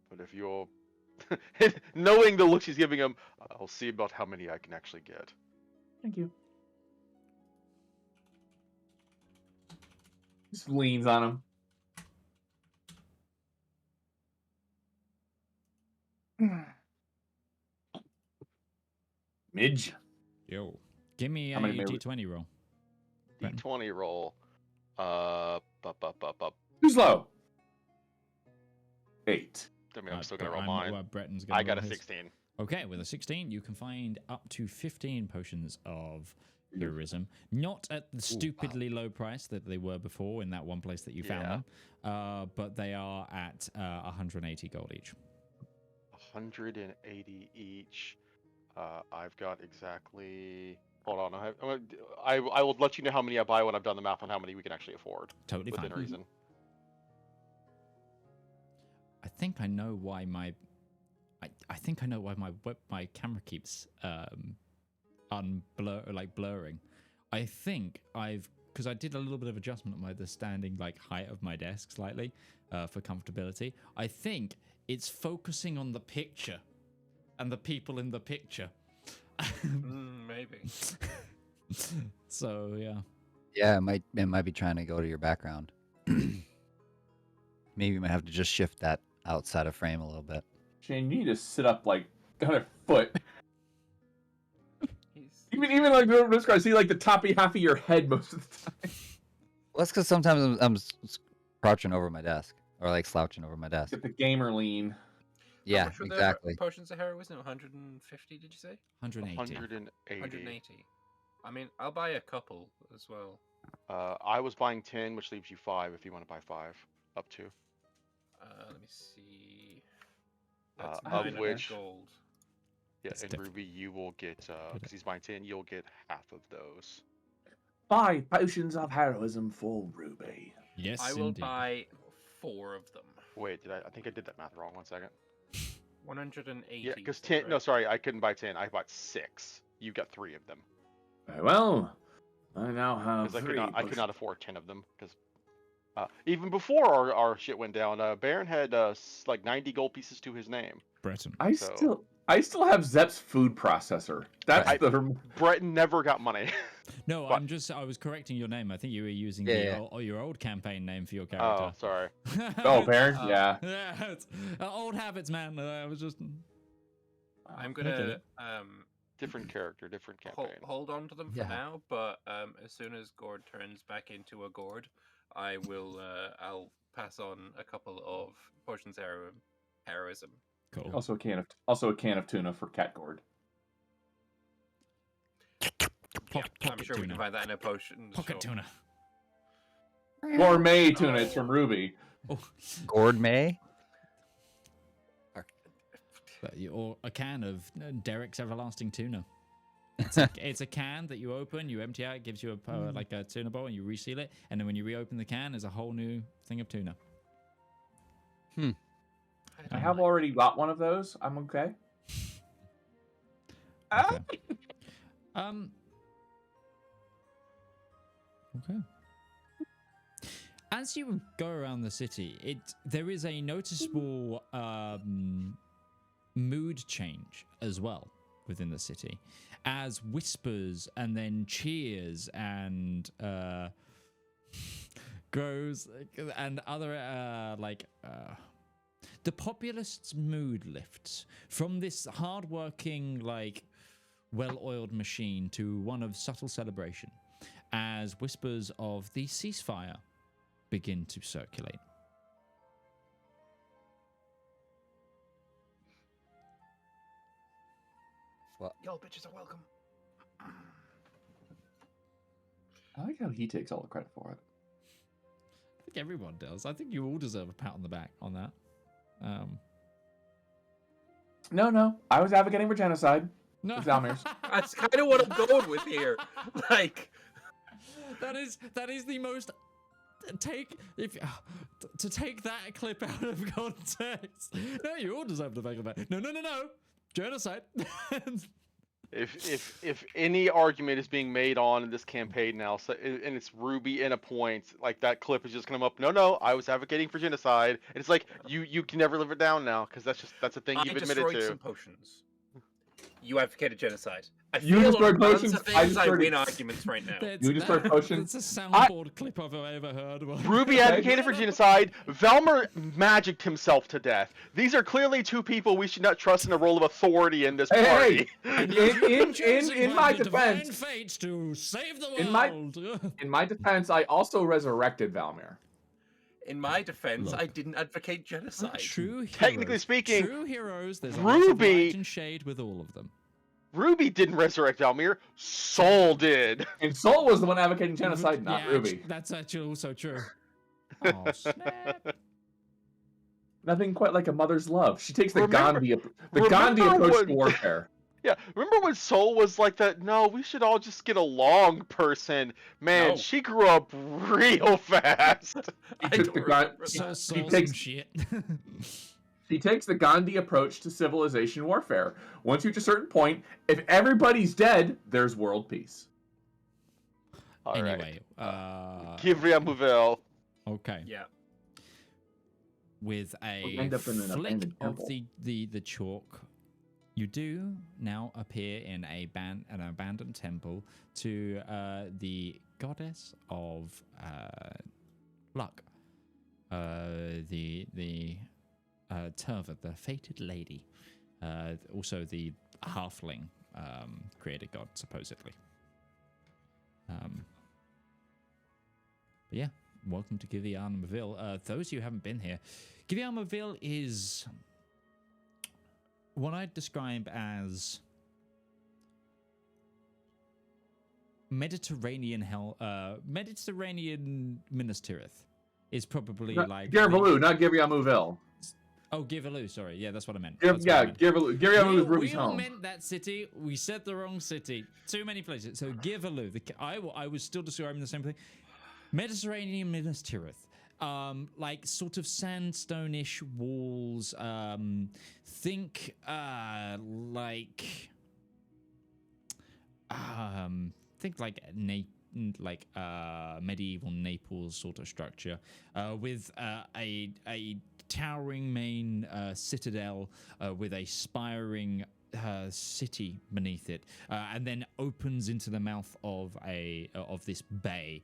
But if you're knowing the look she's giving him, I'll see about how many I can actually get. Thank you. Just leans on him. Midge. Yo. Give me a D20 roll. D20 roll. Too slow. 8. I mean, I'm still gonna roll mine. Breton's gonna I got roll a his. 16. Okay, with a 16, you can find up to 15 potions of heroism. Not at the stupidly low price that they were before in that one place that you found them, but they are at 180 gold each. 180 each. I've got exactly. Hold on. I will let you know how many I buy when I've done the math on how many we can actually afford. Totally within fine. reason. I think I know why my. I think I know why my camera keeps blurring. I think because I did a little bit of adjustment on the standing height of my desk slightly for comfortability. I think it's focusing on the picture and the people in the picture. Maybe. So yeah, it might be trying to go to your background. Maybe you might have to just shift that outside of frame a little bit. Shane, you need to sit up another foot. Even like this guy, see the toppy half of your head most of the time. Well, that's because sometimes I'm crouching over my desk or slouching over my desk. Get the gamer lean. Yeah, How much were exactly. The potions of heroism, 150? Did you say? 180. 180. I mean, I'll buy a couple as well. I was buying 10, which leaves you 5 if you want to buy 5. Up to. Let me see. That's of which gold. Yeah, That's and different. Ruby, you will get because he's buying 10, you'll get half of those. 5 potions of heroism for Ruby. Yes, I will indeed. buy 4 of them. Wait, I think I did that math wrong. 1 second. 180. Yeah, because 10. No, sorry, I couldn't buy 10. I bought 6. You got 3 of them. Very well. I now have Because 3. I could not afford 10 of them. Because even before our shit went down, Baron had 90 gold pieces to his name. Breton. I I still have Zep's food processor. That's Right. the. Breton never got money. No, What? I was correcting your name. I think you were using Yeah, your old campaign name for your Oh, character. sorry. Oh, Baron. Yeah. Yeah, it's, old habits, man. I was just. I'm I get gonna it. Different character, different campaign. hold on to them for Yeah. now, but as soon as Gourd turns back into a Gourd, I will I'll pass on a couple of potions of heroism. Cool. Also a can of tuna for Cat Gourd. Yeah, I'm Pocket sure we tuna. can find that in a potion. Pocket tuna. Gourmet tuna. It's from Ruby. Oh, Gourd May? or a can of Derek's everlasting tuna. It's a can that you open, you empty out, it gives you a like a tuna bowl, and you reseal it, and then when you reopen the can, there's a whole new thing of tuna. I have already got one of those. I'm okay. Okay. Okay. As you go around the city, there is a noticeable mood change as well within the city, as whispers and then cheers and grows and other the populace's mood lifts from this hardworking, like, well-oiled machine to one of subtle celebration as whispers of the ceasefire begin to circulate. Y'all bitches are welcome. I like how he takes all the credit for it. I think everyone does. I think you all deserve a pat on the back on that. No. I was advocating for genocide. No, It's Valymr's. That's kind of what I'm going with here. Like, that is the most take that clip out of context. No, you all deserve to back on that. No, genocide. If any argument is being made on in this campaign now, so, and it's Ruby in a point, like that clip is just gonna come up. No, I was advocating for genocide. And it's like you can never live it down now because that's a thing I you've admitted destroyed to. some potions. You advocated genocide. I You feel destroyed on balance potions, of I things, I destroyed- win arguments right now. You just heard potions. It's a soundboard clip I've ever heard. Ruby advocated for genocide. Valymr magicked himself to death. These are clearly two people we should not trust in a role of authority in this party. In my divine defense, fate to save the world. in my defense, I also resurrected Valymr. In my defense, Look. I didn't advocate genocide. True heroes. Technically speaking, true heroes. There's a lot of Ruby- light and shade with all of them. Ruby didn't resurrect Valymr. Soul did. And Soul was the one advocating genocide, not Yeah, Ruby. That's actually also true. Oh, snap. Nothing quite like a mother's love. She takes the Remember- Gandhi remember approach when- to warfare. Yeah, remember when Soul was like that? No, we should all just get along person. Man, No. she grew up real fast. He I took don't the remember Ga- So that. some takes- shit. She takes the Gandhi approach to civilization warfare. Once you reach a certain point, if everybody's dead, there's world peace. All right. Anyway, Givria Mouvel. okay. Yeah. With We'll a end up in an flick abandoned of temple. the chalk, you do now appear in an abandoned temple to the goddess of luck, the Turva, the fated lady, also the halfling created god supposedly. But yeah, welcome to Givriarmaville. Those of you who haven't been here, Givriarmaville is what I'd describe as Mediterranean Mediterranean Minas Tirith is probably like Garivalou, not Givriamuville. Oh, Givalou, sorry. Yeah, that's what I meant. That's what I Yeah, meant. Garivalou is Ruby's we all home. meant that city. We said the wrong city. Too many places. So Givalou. I was still describing the same thing. Mediterranean Minas Tirith. Like sort of sandstone-ish walls. Think medieval Naples sort of structure, with a towering main citadel with a spiring city beneath it, and then opens into the mouth of this bay,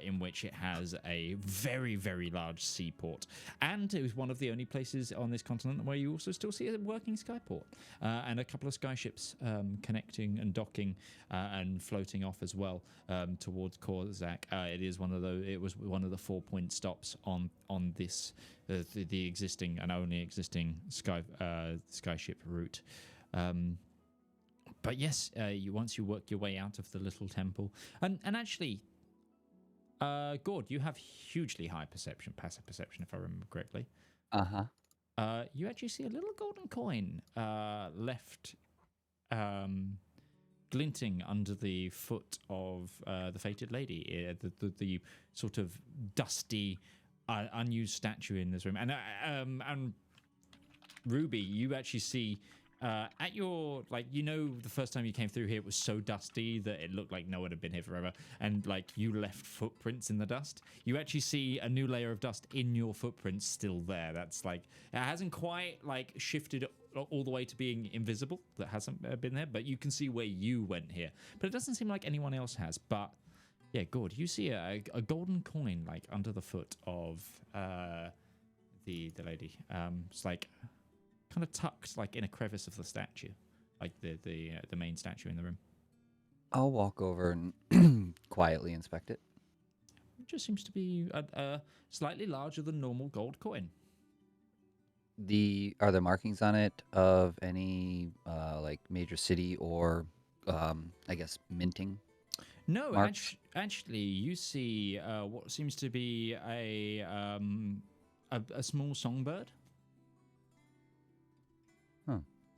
in which it has a very, very large seaport, and it was one of the only places on this continent where you also still see a working skyport, and a couple of skyships connecting and docking and floating off as well towards Kensek. It was one of the 4-point stops on this the existing and only existing skyship route. But yes, once you work your way out of the little temple, and actually, Gourd, you have hugely high passive perception, if I remember correctly. You actually see a little golden coin left, glinting under the foot of the fated lady, the sort of dusty, unused statue in this room, and Ruby, you actually see. At your, the first time you came through here, it was so dusty that it looked like no one had been here forever, and you left footprints in the dust. You actually see a new layer of dust in your footprints still there. That's it hasn't quite shifted all the way to being invisible. That hasn't been there, but you can see where you went here. But it doesn't seem like anyone else has. But yeah, Gourd, you see a golden coin under the foot of the lady. It's kind of tucked in a crevice of the statue, the main statue in the room. I'll walk over and quietly inspect it. It just seems to be a slightly larger than normal gold coin. Are there markings on it of any major city or I guess minting? No, actually, you see what seems to be a small songbird.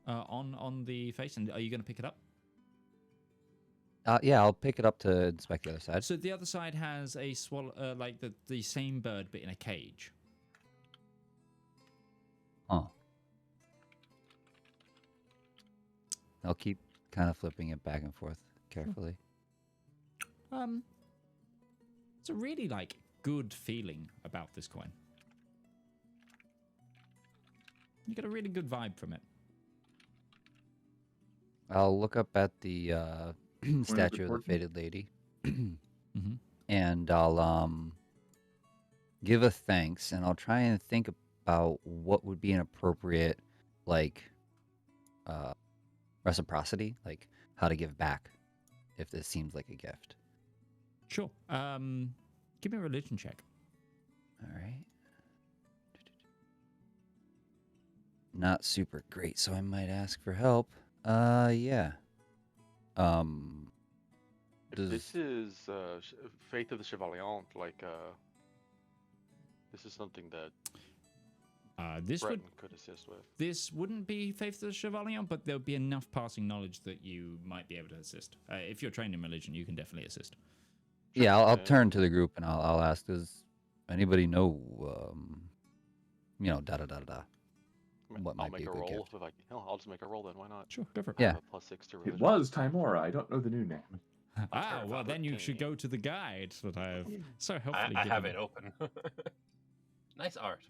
On the face, and are you going to pick it up? Yeah, I'll pick it up to inspect the other side. So the other side has a swallow, the same bird but in a cage. Huh. I'll keep kind of flipping it back and forth carefully. It's a really good feeling about this coin. You get a really good vibe from it. I'll look up at the statue of the fated lady, and I'll give a thanks, and I'll try and think about what would be an appropriate reciprocity, how to give back if this seems like a gift. Sure. Give me a religion check. All right. Not super great, so I might ask for help. Yeah. If this is Faith of the Chevalier, this is something that Breton could assist with. This wouldn't be Faith of the Chevalier, but there would be enough passing knowledge that you might be able to assist. If you're trained in religion, you can definitely assist. Yeah, I'll turn to the group and I'll ask, does anybody know, da da da da. What I'll might make be a a good roll. gift. I'll just make a roll then. Why not? Sure, go for it. Yeah. +6 to It religion. was Timora. I don't know the new name. Well, then you should go to the guide that I have so helpfully I given. have it open. Nice art.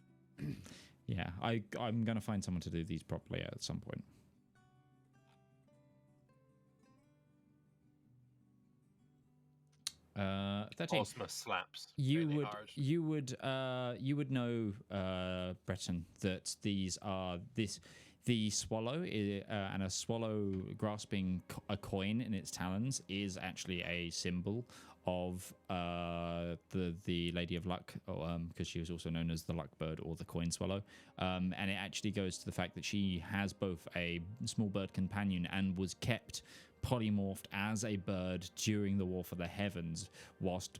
Yeah, I'm going to find someone to do these properly at some point. Uh, 13. Osma slaps. You really would hard. you would know, Breton, that these are the swallow and a swallow grasping a coin in its talons is actually a symbol of the Lady of Luck, because she was also known as the Luck Bird or the Coin Swallow, and it actually goes to the fact that she has both a small bird companion and was kept polymorphed as a bird during the War for the Heavens, whilst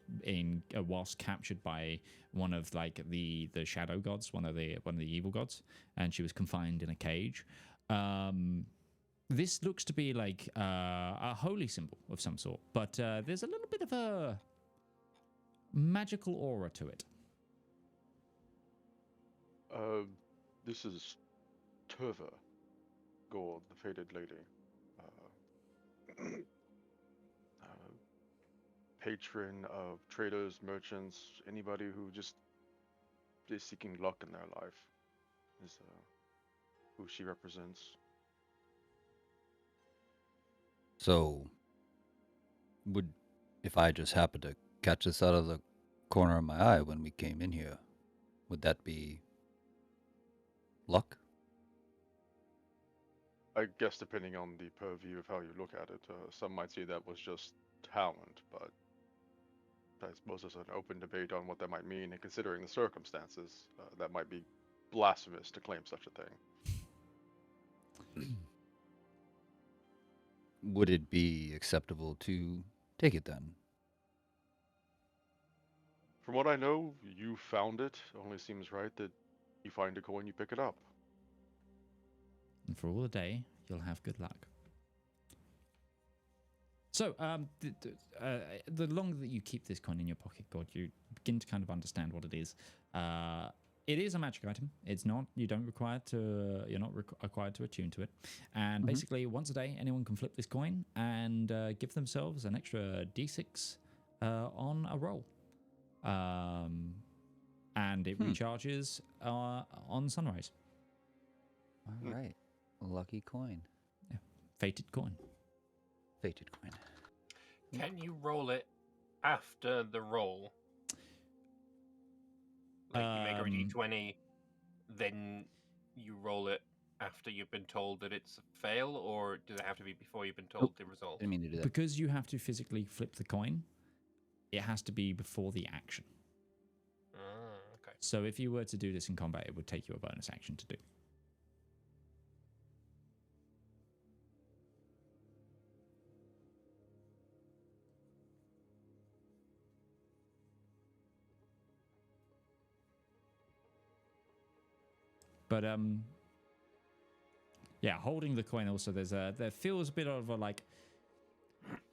captured by one of the shadow gods, one of the evil gods, and she was confined in a cage. This looks to be a holy symbol of some sort, but there's a little bit of a magical aura to it. This is Turva, Gourd, the fated lady. Patron of traders, merchants, anybody who just is seeking luck in their life is who she represents. So, if I just happened to catch this out of the corner of my eye when we came in here, would that be luck? I guess depending on the purview of how you look at it, some might say that was just talent, but I suppose there's an open debate on what that might mean, and considering the circumstances, that might be blasphemous to claim such a thing. Would it be acceptable to take it then? From what I know, you found it. Only seems right that you find a coin, you pick it up. And for all the day, you'll have good luck. So, the longer that you keep this coin in your pocket, Gourd, you begin to kind of understand what it is. It is a magic item. It's not. You don't require to. You're not required to attune to it. And basically, once a day, anyone can flip this coin and give themselves an extra d6 on a roll. And it recharges on sunrise. All right. Lucky coin. Yeah. Fated coin. Fated coin. Can you roll it after the roll? Like you make a d20, then you roll it after you've been told that it's a fail, or does it have to be before you've been told the result? Didn't mean to do that. Because you have to physically flip the coin, it has to be before the action. Okay. So if you were to do this in combat, it would take you a bonus action to do. But yeah, holding the coin also, there feels a bit of a like,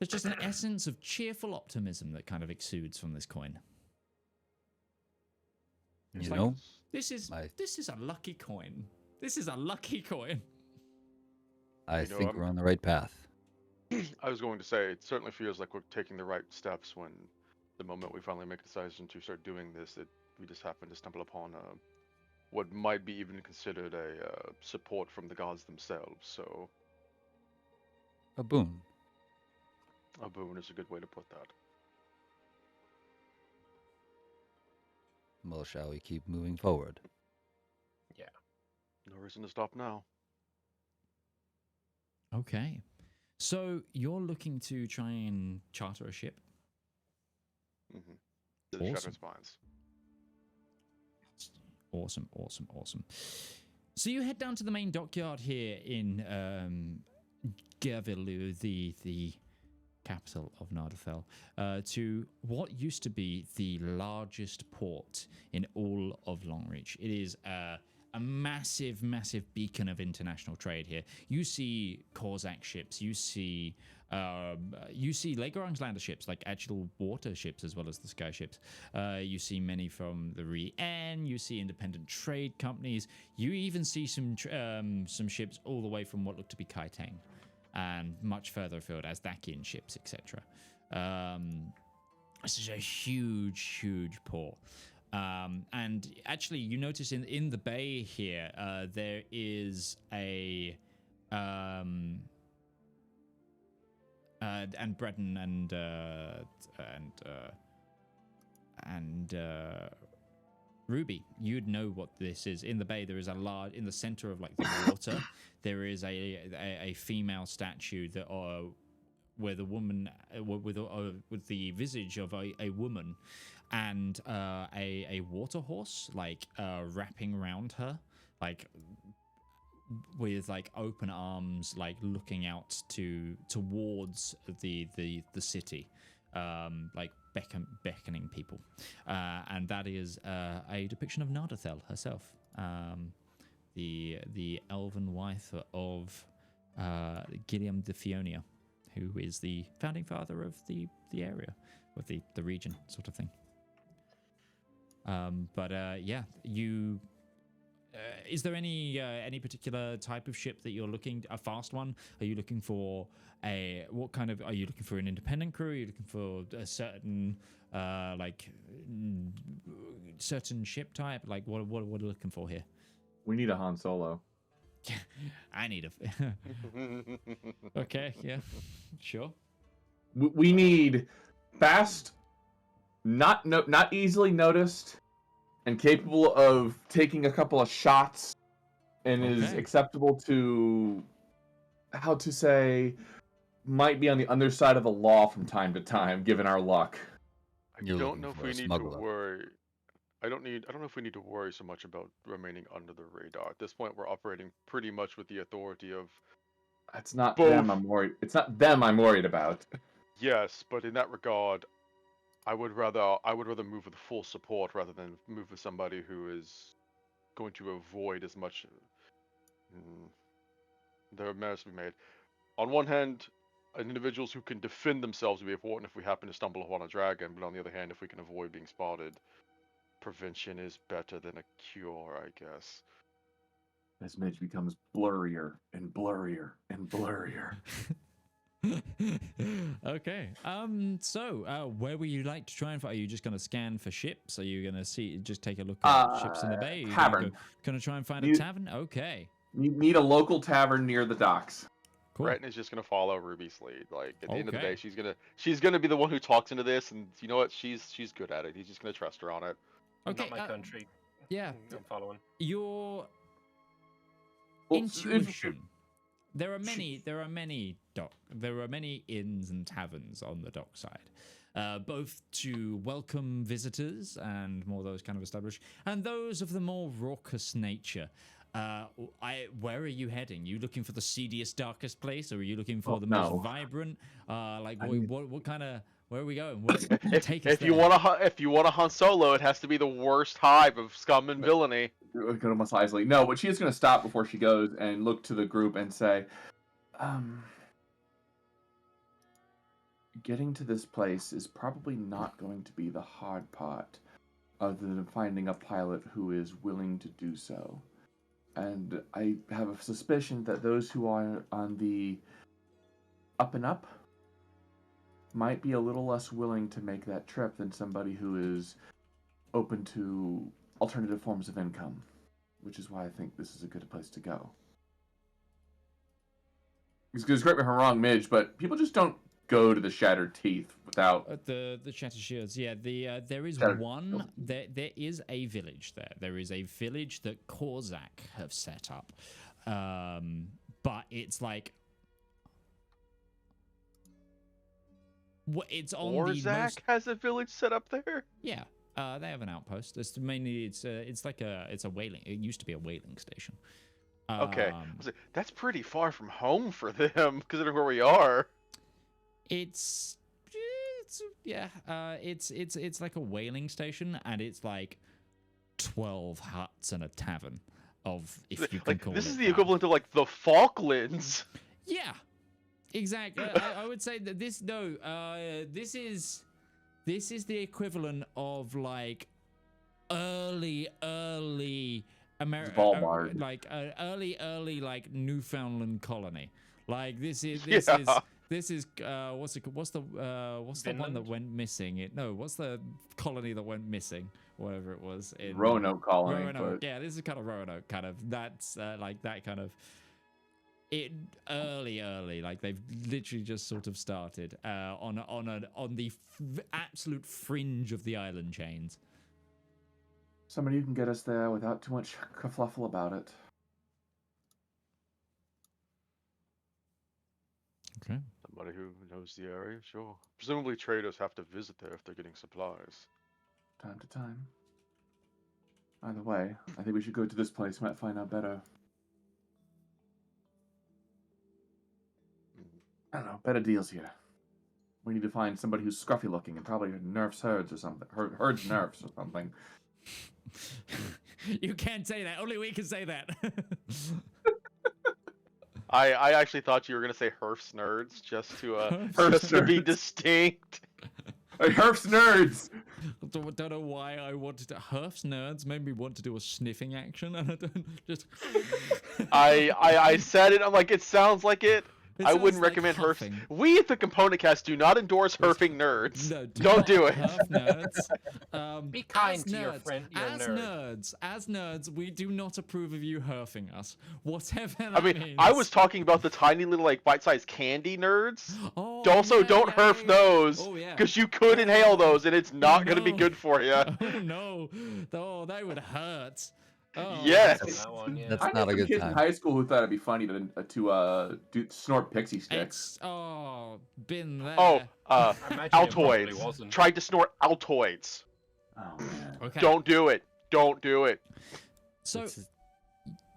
there's just an essence of cheerful optimism that kind of exudes from this coin. You know, This is a lucky coin. This is a lucky coin. I think we're on the right path. I was going to say, it certainly feels like we're taking the right steps when the moment we finally make a decision to start doing this, that we just happen to stumble upon what might be even considered a support from the gods themselves. So A boon. a boon is a good way to put that. Well, shall we keep moving forward? Yeah. No reason to stop now. Okay. So you're looking to try and charter a ship? Mm-hmm. To the Awesome. Shattered Spines. Awesome. So you head down to the main dockyard here in Gavilu, the capital of Nardathel, to what used to be the largest port in all of Longreach. It is a massive beacon of international trade here. You see Korzak ships, you see Legoran's lander ships, like actual water ships as well as the sky ships. You see many from the Rechin, you see independent trade companies. You even see some ships all the way from what look to be Kaiteng and much further afield as Dakian ships, etc. This is a huge port. And actually, you notice in the bay here, there is a and Breton and Ruby, you'd know what this is. In the bay, there is a large, in the center of like the water, there is a female statue that where the woman with the visage of a woman and a water horse like wrapping around her, like with like open arms, like looking out towards the city, like beckoning people, and that is a depiction of Nardathel herself, the elven wife of Gilliam de Fionia, who is the founding father of the area, of the region, sort of thing. Yeah, you. Is there any particular type of ship that you're looking? A fast one? Are you looking for what kind of? Are you looking for an independent crew? Are you looking for a certain certain ship type? Like what are you looking for here? We need a Han Solo. I need a. Okay, yeah, sure. We need fast, not easily noticed, and capable of taking a couple of shots, and is Okay. acceptable to, how to say, might be on the underside of the law from time to time, given our luck. I You're don't looking know if for we a need smuggler. to worry. I don't know if we need to worry so much about remaining under the radar. At this point, we're operating pretty much with the authority of It's not both. them I'm worried. It's not them I'm worried about. Yes, but in that regard, I would rather move with full support rather than move with somebody who is going to avoid as much. There are merits to be made. On one hand, individuals who can defend themselves would be important if we happen to stumble upon a dragon, but on the other hand, if we can avoid being spotted, prevention is better than a cure, I guess. As Midge becomes blurrier and blurrier and blurrier. Okay. So, where would you like to try and find? Are you just going to scan for ships? Are you going to just take a look at ships in the bay? Are you Tavern. Going to try and find a You- tavern? Okay. You need a local tavern near the docks. Cool. Breton is just gonna follow Ruby's lead. Like at the end of the Okay. day, she's gonna be the one who talks into this, and you know what? She's good at it. He's just gonna trust her on it. Okay. Not my country. Yeah. I'm following. Your Well, intuition. There are many inns and taverns on the dockside, both to welcome visitors and more those kind of established, and those of the more raucous nature. Where are you heading? You looking for the seediest, darkest place, or are you looking for the no. most vibrant? Like, I mean- what kind of? Where are we going? Take us If you there. want to hunt solo, it has to be the worst hive of scum and villainy. Go to Mos Eisley. No, but she is going to stop before she goes and look to the group and say, getting to this place is probably not going to be the hard part, other than finding a pilot who is willing to do so. And I have a suspicion that those who are on the up and up might be a little less willing to make that trip than somebody who is open to alternative forms of income, which is why I think this is a good place to go. Because correct me if I'm wrong, Midge, but people just don't go to the Shattered Teeth without... The Shattered Shields, yeah. There is Shattered one. Shields. There is a village there. There is a village that Korzak have set up, but it's like it's on the Orzak most. has a village set up there. Yeah, they have an outpost. It's mainly it's like a whaling. It used to be a whaling station. Okay, I was like, that's pretty far from home for them, considering where we are. It's like a whaling station, and it's like 12 huts and a tavern, if you can call it. This is the that. equivalent of like the Falklands. Yeah, exactly. I would say that this is the equivalent of like early America, Svalbard. like early like Newfoundland colony. Like this is what's the one that Finland? went missing? What's the colony that went missing? Whatever it was in Roanoke colony. Roanoke. But Yeah, this is kind of Roanoke, kind of. That's like that kind of. It early, like they've literally just sort of started on the absolute fringe of the island chains. somebody who can get us there without too much kerfluffle about it. Okay. Somebody who knows the area, sure. Presumably traders have to visit there if they're getting supplies. Time to time. Either way, I think we should go to this place. Might find out better. I don't know, better deals here. We need to find somebody who's scruffy looking and probably nerfs herds or something. Herds nerfs or something. You can't say that. Only we can say that. I actually thought you were gonna say herfs nerds just to Herfs just to be nerds. distinct. Hey, herfs nerds! Don't know why I wanted to. Herf's nerds made me want to do a sniffing action, and I don't just. I said it. I'm like, it sounds like it. It I sounds wouldn't like recommend herf. huffing. We at the Component Cast do not endorse herfing nerds. No, Don't not do it. huff, nerds. Be kind as to your nerds, friend, your nerd. as nerds, we do not approve of you herfing us. Whatever that I mean, means. I was talking about the tiny little like bite-sized candy nerds. Oh, Also, yeah, don't yeah, herf yeah, yeah. those, Oh, yeah. because you could inhale those, and it's not going to be no. good for you. Oh no! Oh, that would hurt. Oh, Yes. That one, yeah. That's I knew not a some good kids time. in high school who thought it'd be funny to snort pixie sticks. Been there. Oh, I imagine it probably Altoids. wasn't. Tried to snort Altoids. Oh man. Okay. Don't do it. Don't do it. So, This is-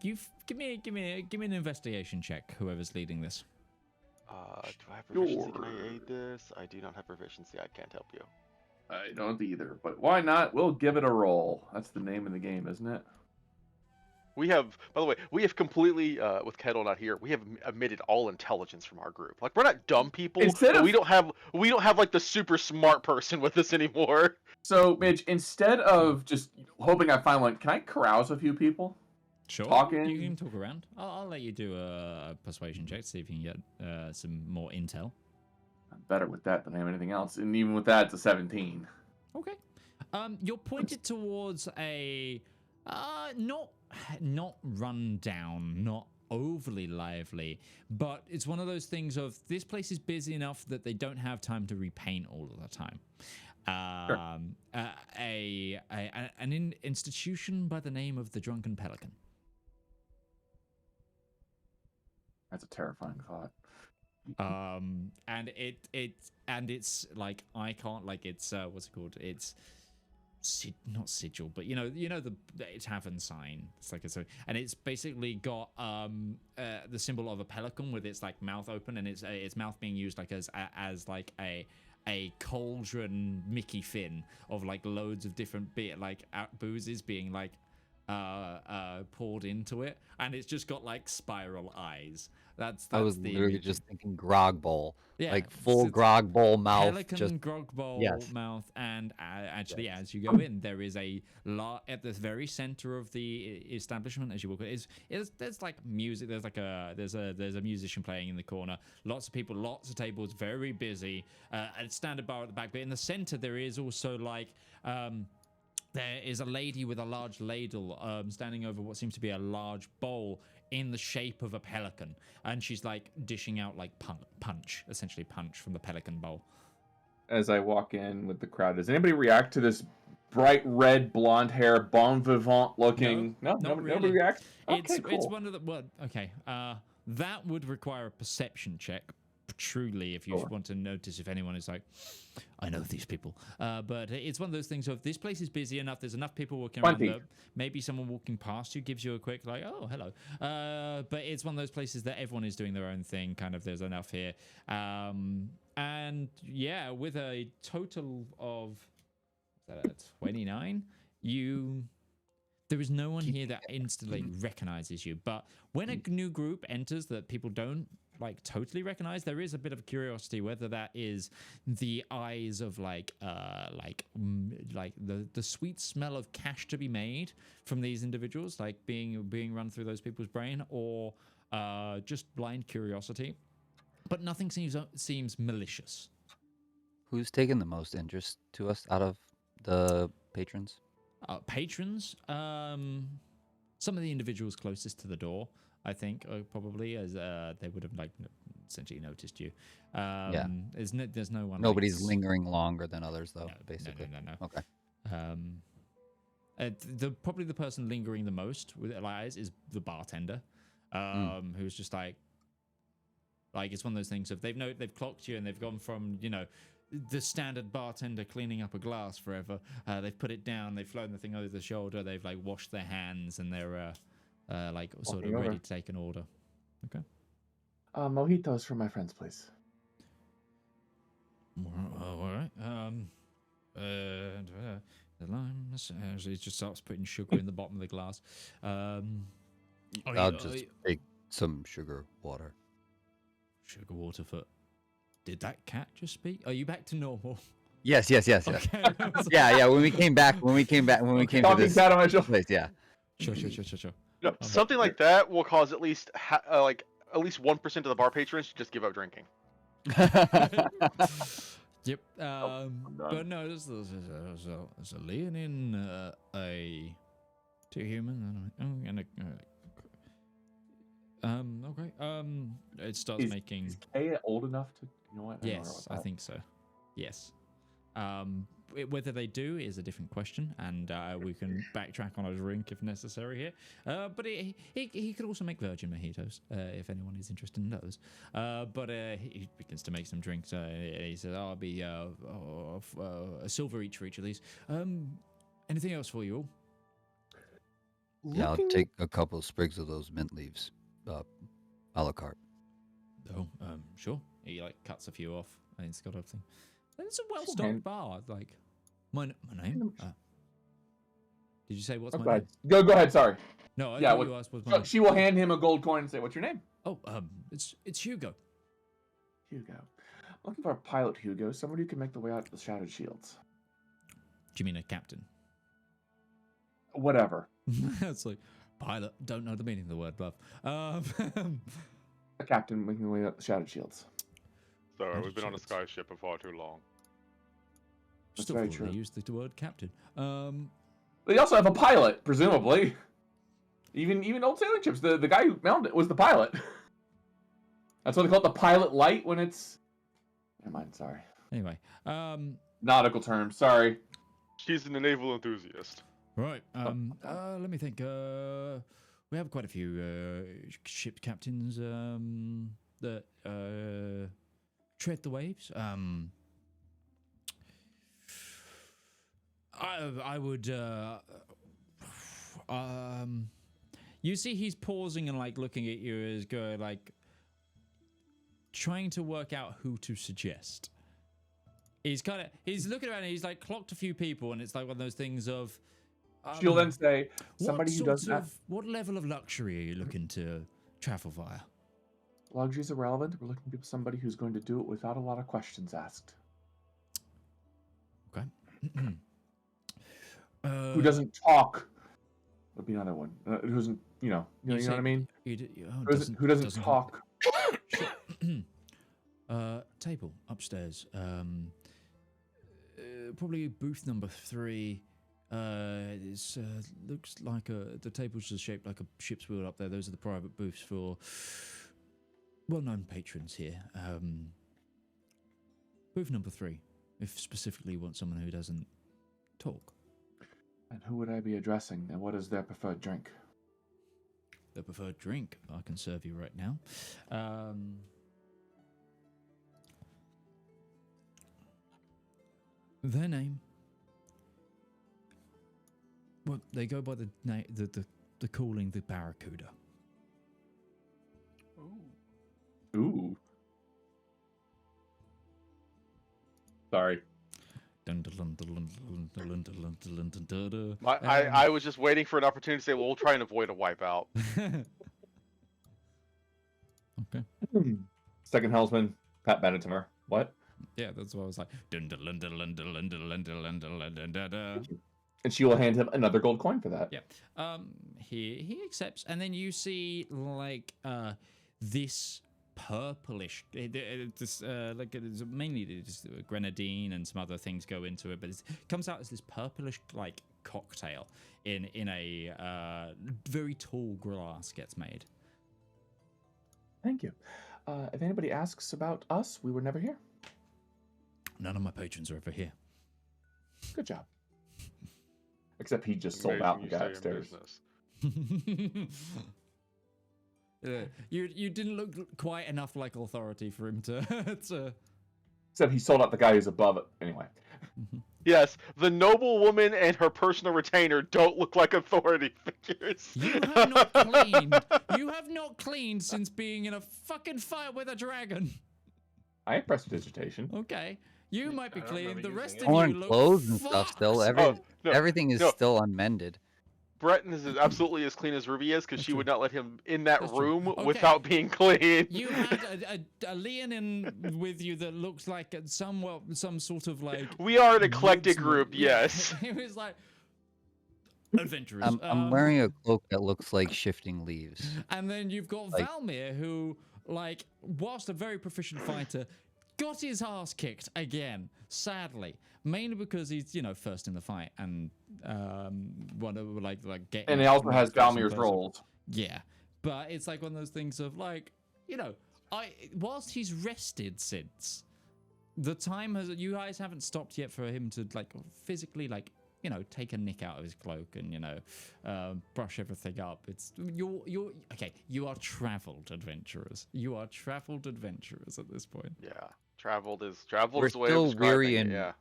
you give me an investigation check. Whoever's leading this. Do I have proficiency? Can Sure. I aid this? I do not have proficiency. I can't help you. I don't either, but why not? We'll give it a roll. That's the name of the game, isn't it? We have, by the way, we have completely, with Kettle not here, we have omitted all intelligence from our group. Like, we're not dumb people, Instead but of- we don't have like the super smart person with us anymore. So, Midge, instead of just hoping I find one, can I carouse a few people? Sure. Talking. You can talk around. I'll let you do a persuasion check, see if you can get some more intel. I'm better with that than I am anything else, and even with that, it's a 17. Okay. You're pointed towards a not run down, not overly lively, but it's one of those things of this place is busy enough that they don't have time to repaint all of the time. An institution by the name of the Drunken Pelican. That's a terrifying thought. And it's like icon, like it's what's it called? It's not sigil, but you know the tavern sign. It's like and it's basically got the symbol of a pelican with its like mouth open, and its mouth being used like as like a cauldron Mickey Finn of like loads of different boozes being like poured into it, and it's just got like spiral eyes. That's I was the literally image. just thinking grog bowl, Yeah, like full it's grog bowl mouth. Pelican Just grog bowl yes. mouth, and actually, as you go in, there is at the very center of the establishment. As you walk, there's like music. There's like there's a musician playing in the corner. Lots of people, lots of tables, very busy. A standard bar at the back, but in the center there is also like. There is a lady with a large ladle standing over what seems to be a large bowl in the shape of a pelican. And she's like dishing out like punch from the pelican bowl. As I walk in with the crowd, does anybody react to this bright red blonde hair, bon vivant looking? No, nobody reacts. Okay, cool. It's one of the okay. That would require a perception check. Truly, if you want to notice if anyone is like, I know these people, but it's one of those things of this place is busy enough. There's enough people walking around. Maybe someone walking past you gives you a quick like, oh, hello. But it's one of those places that everyone is doing their own thing. Kind of, there's enough here, and yeah, with a total of 29, there is no one here that instantly recognizes you. But when a new group enters that people don't like totally recognize, there is a bit of curiosity whether that is the eyes of like the sweet smell of cash to be made from these individuals, like being run through those people's brain, or just blind curiosity. But nothing seems malicious. Who's taken the most interest to us out of the patrons? Patrons, some of the individuals closest to the door, I think, probably, as they would have like essentially noticed you. Yeah. There's no one. Nobody's lingering longer than others, though. No, basically. No. Okay. Probably the person lingering the most with eyes is the bartender, who's just like it's one of those things of they've clocked you and they've gone from the standard bartender cleaning up a glass forever. They've put it down, they've flown the thing over the shoulder, they've like washed their hands, and they're sort of ready to take an order. Okay. Mojitos for my friends, please. All right. The lime. He just starts putting sugar in the bottom of the glass. I'll just take some sugar water. Sugar water for. Did that cat just speak? Are you back to normal? Yes. Okay. Yeah. When we came back to Talking this cat on my shoulder. place, yeah. Sure. No, something like that will cause at least at least 1% of the bar patrons should just give up drinking. Yep. I'm done. But no, there's a leonin, a two human, and a. Okay. It starts Is making. Kay old enough to? You know what? Yes, I think so. Yes. Whether they do is a different question, and we can backtrack on a drink if necessary here. But he could also make virgin mojitos if anyone is interested in those. But he begins to make some drinks. He says, "I'll be a silver each for each of these." Anything else for you all? Yeah, I'll take a couple sprigs of those mint leaves, a la carte. Oh, sure. He like cuts a few off, and it's got everything. It's a Okay. well-stocked bar. Like my name. Did you say what's Oh, my go name? ahead. Go ahead. Sorry. No, I Yeah, thought what- you asked what's my So name. she will hand him a gold coin and say, "What's your name?" Oh, it's Hugo. Hugo. I'm looking for a pilot, Hugo. Somebody who can make the way out of the shattered shields. Do you mean a captain? Whatever. It's like pilot. Don't know the meaning of the word, buff. A captain making the way out the shattered shields. Sorry, we've been on a Shit. sky ship for far too long. That's Still very probably true. use the word captain. They also have a pilot, presumably. Even old sailing ships. The guy who mounted it was the pilot. That's why they call it the pilot light when it's. Never mind. Sorry. Anyway, Nautical term. Sorry. She's a naval enthusiast. right. Let me think. We have quite a few ship captains that tread the waves. I would. You see, he's pausing and like looking at you as going like trying to work out who to suggest. He's looking around and he's like clocked a few people, and it's like one of those things of. She'll then say, What "Somebody who sort does not." what level of luxury are you looking to travel via? Luxury is irrelevant. We're looking for somebody who's going to do it without a lot of questions asked. Okay. Who doesn't talk? Would be another one. Who doesn't, you know what I mean? Who doesn't talk? Sure. Table upstairs. Probably booth number 3. It looks like the table's just shaped like a ship's wheel up there. Those are the private booths for well-known patrons here. Booth number 3, if specifically you want someone who doesn't talk. And who would I be addressing? And what is their preferred drink? Their preferred drink, I can serve you right now. Their name. Well, they go by the calling the Barracuda. Ooh. Sorry. I was just waiting for an opportunity to say, well, we'll try and avoid a wipeout. Okay. Second helmsman, Pat Benatar. What? Yeah, that's what I was like. And she will hand him another gold coin for that. Yeah. He accepts, and then you see like this purplish. This like it's mainly just grenadine and some other things go into it, but it comes out as this purplish like cocktail in a very tall glass gets made. Thank you. If anybody asks about us, we were never here. None of my patrons are ever here. Good job. Except he just sold out and got upstairs. You didn't look quite enough like authority for him to. Except he sold out the guy who's above it. Anyway. Yes, the noble woman and her personal retainer don't look like authority figures. You have not cleaned. You have not cleaned since being in a fucking fight with a dragon. I have prestidigitation. Okay. You might be I don't clean. remember The using rest it. of you Torn look clothes and stuff still. fucked. Everything is no. still unmended. Breton is absolutely as clean as Ruby is because That's she true. would not let him in that That's true. room Okay. without being clean. You had a Leonin with you that looks like some sort of like. We are an eclectic woodsman. group, Yeah. yes. He was like, adventurers. I'm wearing a cloak that looks like shifting leaves. And then you've got Like- Valymr, who, like, whilst a very proficient fighter, got his ass kicked again, sadly. Mainly because he's, first in the fight and one of getting. And he also has first in Valmyr's person. rolls. Yeah, but it's like one of those things of like, whilst he's rested since the time has, you guys haven't stopped yet for him to like physically take a nick out of his cloak and brush everything up. It's you're okay. You are traveled adventurers. You are traveled adventurers at this point. Yeah, traveled We're is the way of still describing weary it, and yeah.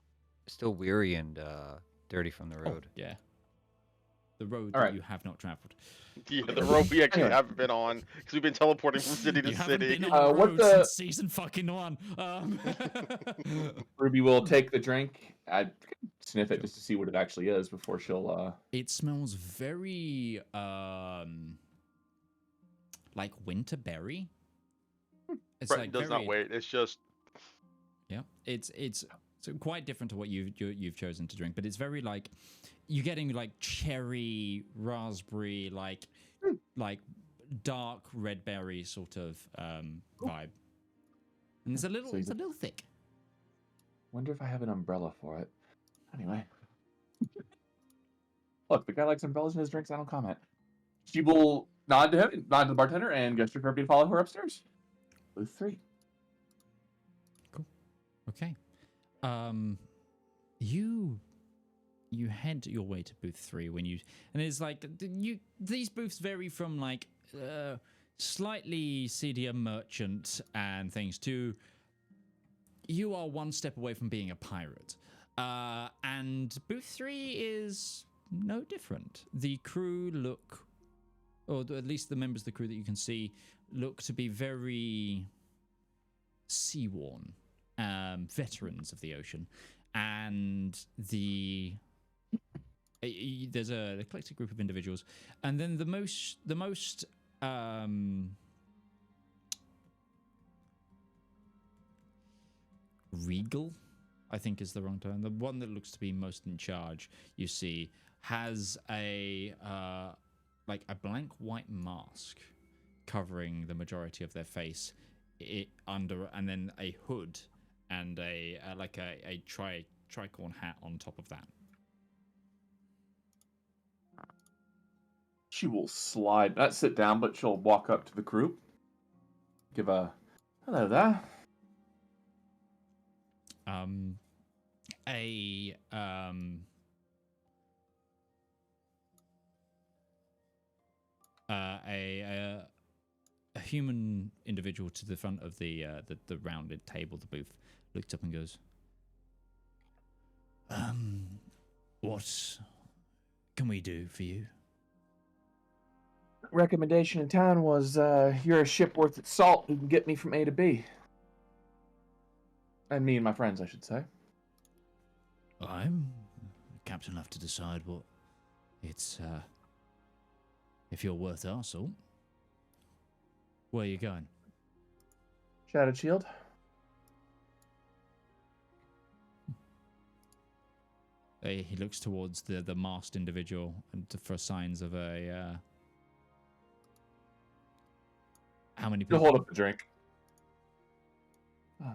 still weary and dirty from the road. Yeah, the road All that right. you have not traveled. Yeah, the road we actually Anyway. haven't been on because we've been teleporting from city to You haven't city. been on the what road the- since season fucking 1. Ruby will take the drink, sniff it just to see what it actually is before she'll. It smells very like winter berry. It's Breton like does not wait. It's just Yeah, it's quite different to what you've chosen to drink, but it's very like you're getting like cherry, raspberry, like dark red berry sort of vibe, and it's a little So you- it's a little thick. Wonder if I have an umbrella for it. Anyway. Look, the guy likes umbrellas in his drinks. I don't comment. She will nod to him, nod to the bartender, and gesture for everybody to follow her upstairs. Booth 3. Okay, you head your way to booth 3 when you, and it's like these booths vary from like slightly seedier merchant and things to you are one step away from being a pirate, and booth 3 is no different. The crew look, or at least the members of the crew that you can see, look to be very sea-worn, veterans of the ocean, and there's a eclectic group of individuals, and then the most regal, I think is the wrong term. The one that looks to be most in charge, you see, has a like a blank white mask covering the majority of their face, and then a hood and a tricorn hat on top of that. She will slide, not sit down, but she'll walk up to the group. Give a hello there. A human individual to the front of the rounded table, the booth, looked up and goes, what can we do for you? Recommendation in town was you're a ship worth its salt who can get me from A to B. And me and my friends, I should say. I'm captain. Will have to decide what it's if you're worth our salt. Where are you going? Shattered Shield. He looks towards the masked individual and for signs of a. How many You'll people? hold up the drink.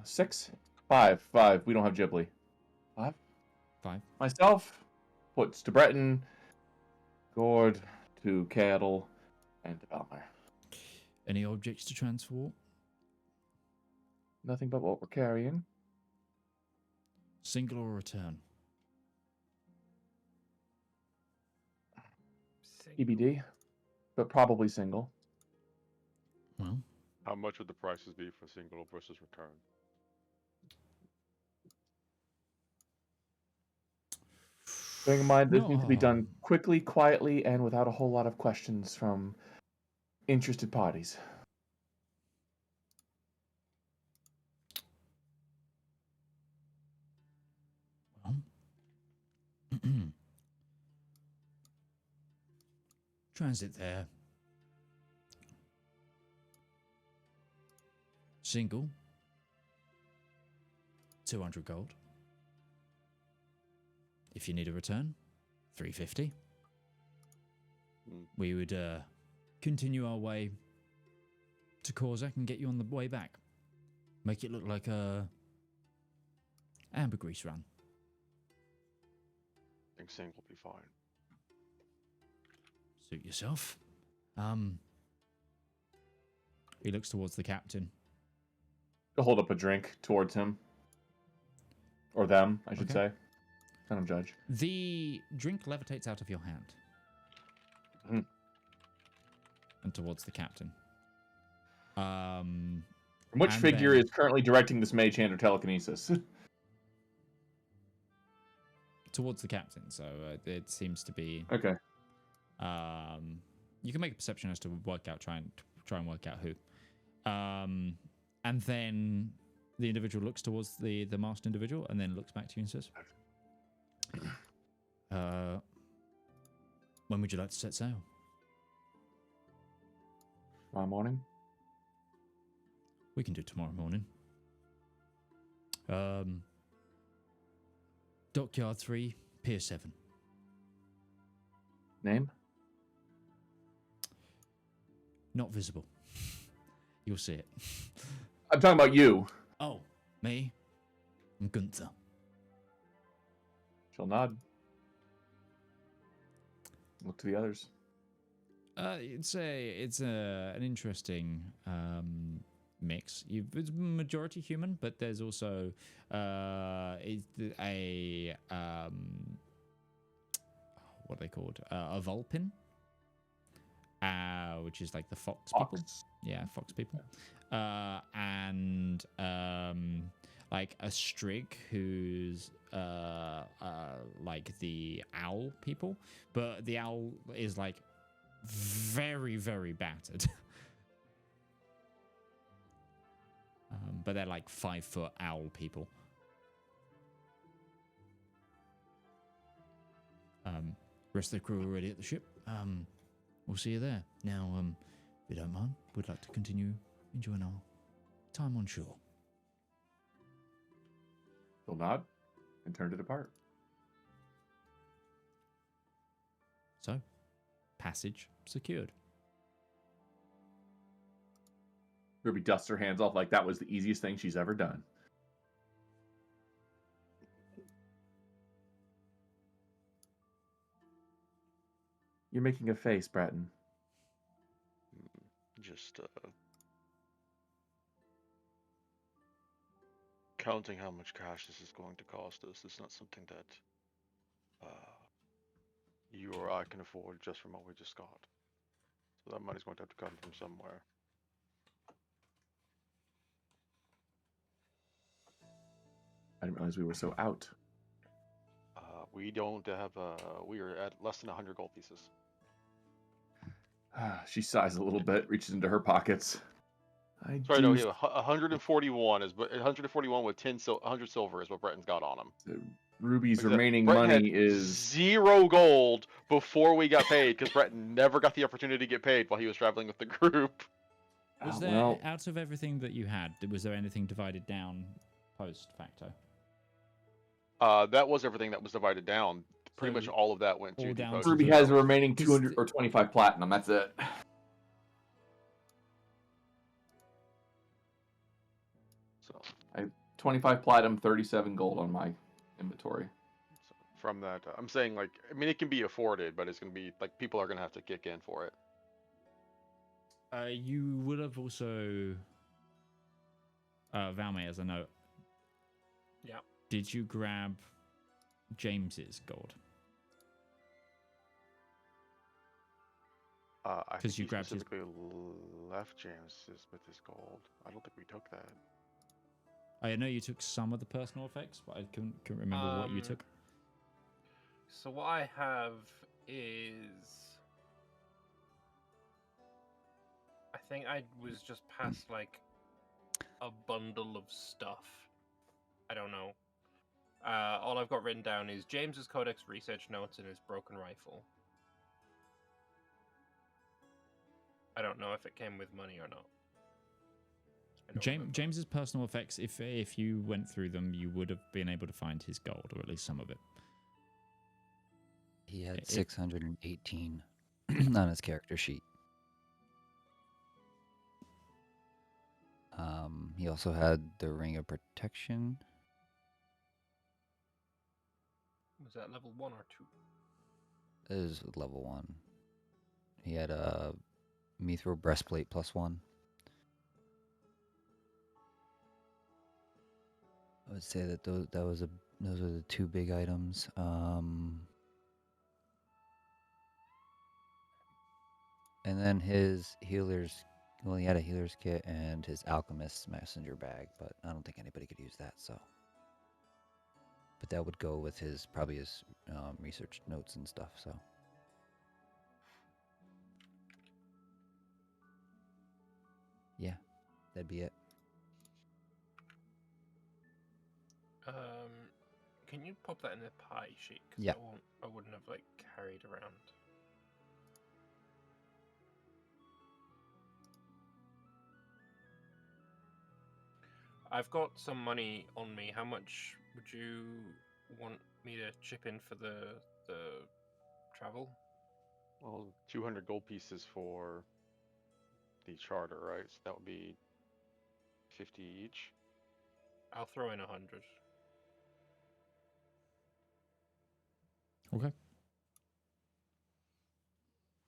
6? 5. 5. We don't have Ghibli. 5? 5. Myself puts to Breton, Gourd, to Cattle, and to Valymr. Any objects to transport? Nothing but what we're carrying. Single or return? TBD, but probably single. Well, how much would the prices be for single versus return? Bearing in mind, this needs to be No. done quickly, quietly, and without a whole lot of questions from interested parties. well. Transit there. Single. 200 gold. If you need a return, 350. we would continue our way to Korzak and get you on the way back. Make it look like a ambergris run. I think Sing will be fine. Suit yourself. He looks towards the captain. I'll hold up a drink towards him. Or them, I should say. I don't judge. The drink levitates out of your hand. Mhm. And towards the captain. Which and figure then- is currently directing this mage hand or telekinesis? Towards the captain, so it seems to be... Okay. You can make a perception as to work out, try and work out who. And then the individual looks towards the masked individual and then looks back to you and says, when would you like to set sail? Tomorrow morning? We can do tomorrow morning. Dockyard 3, Pier 7. Name? Not visible. You'll see it. I'm talking about you. Oh, me? I'm Gunther. She'll nod. Look to the others. It's an interesting mix. It's majority human, but there's also what are they called? A Vulpin, which is like the fox people. Yeah, fox people. And like a Strig, who's like the owl people, but the owl is like very, very battered. But they're like 5-foot owl people. Rest of the crew already at the ship. We'll see you there. Now, if you don't mind, we'd like to continue enjoying our time on shore. She'll nod and turn to depart. So, passage secured. Ruby dusts her hands off like that was the easiest thing she's ever done. You're making a face, Breton. Just counting how much cash this is going to cost us. It's not something that you or I can afford just from what we just got. So that money's going to have to come from somewhere. I didn't realize we were so out. We don't have. We are at less than 100 gold pieces. She sighs a little bit, reaches into her pockets. Sorry, no, 141 is, but 141 with 100 silver is what Breton's got on him. Ruby's Because remaining Breton had money is 0 gold before we got paid because Breton never got the opportunity to get paid while he was traveling with the group. Was there, out of everything that you had, was there anything divided down post facto? That was everything that was divided down. Pretty much all of that went to all the down post. to Ruby the- has a remaining Is 200 the- or 25 platinum. That's it. So, 25 platinum, 37 gold on my inventory. so from that, I'm saying like, I mean, it can be afforded, but it's gonna be like people are gonna have to kick in for it. You would have also, Valymr, as a note. Yeah. Did you grab James's gold? I think 'Cause you he grabbed his- specifically left James with his gold. I don't think we took that. I know you took some of the personal effects, but I couldn't remember what you took. So what I have is, I think I was just passed like a bundle of stuff. I don't know. All I've got written down is James's Codex research notes and his broken rifle. I don't know if it came with money or not. I don't remember. James's personal effects, if you went through them, you would have been able to find his gold, or at least some of it. He had It- 618 on his character sheet. He also had the Ring of Protection. Was that level 1 or 2? It is level 1. He had a Mithril Breastplate +1. I would say that those are the two big items. And then his healer's, well, he had a healer's kit and his alchemist's messenger bag, but I don't think anybody could use that. So, but that would go with his probably his research notes and stuff. So, yeah, that'd be it. Can you pop that in the pie sheet? 'Cause Yeah. I wouldn't have like carried around. I've got some money on me. How much would you want me to chip in for the travel? Well, 200 gold pieces for the charter, right? So that would be 50 each. I'll throw in 100. Okay.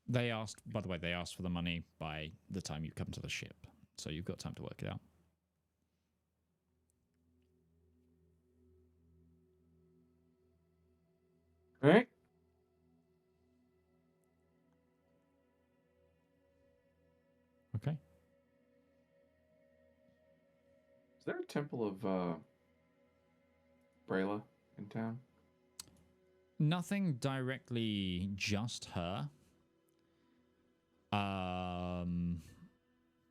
They asked, by the way, they asked for the money by the time you come to the ship. So you've got time to work it out. All right. Okay. Is there a temple of Brayla in town? Nothing directly just her.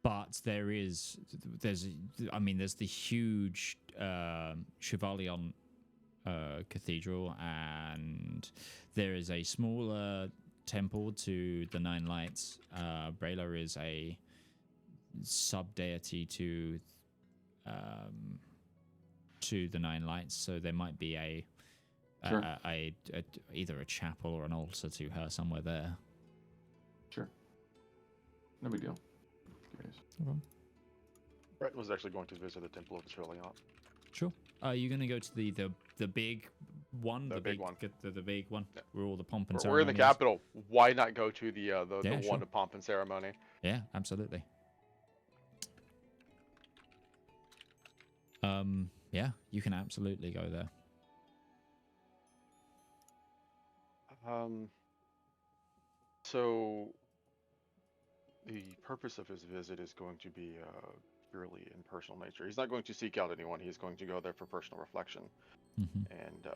But there's the huge Chevalion cathedral, and there is a smaller temple to the Nine Lights. Brayla is a sub-deity to the Nine Lights, so there might be Sure. either a chapel or an altar to her somewhere there. Sure. No big deal. Curious. Brett was actually going to visit the Temple of the Trilliant. Sure. Are you going to go to the big one? The big one. The big one? Yeah. Where all the pomp and We're ceremony in the is? capital. Why not go to the Yeah, one sure. of pomp and ceremony? Yeah, absolutely. Yeah, you can absolutely go there. So the purpose of his visit is going to be purely in personal nature. He's not going to seek out anyone. He's going to go there for personal reflection, Mm-hmm. and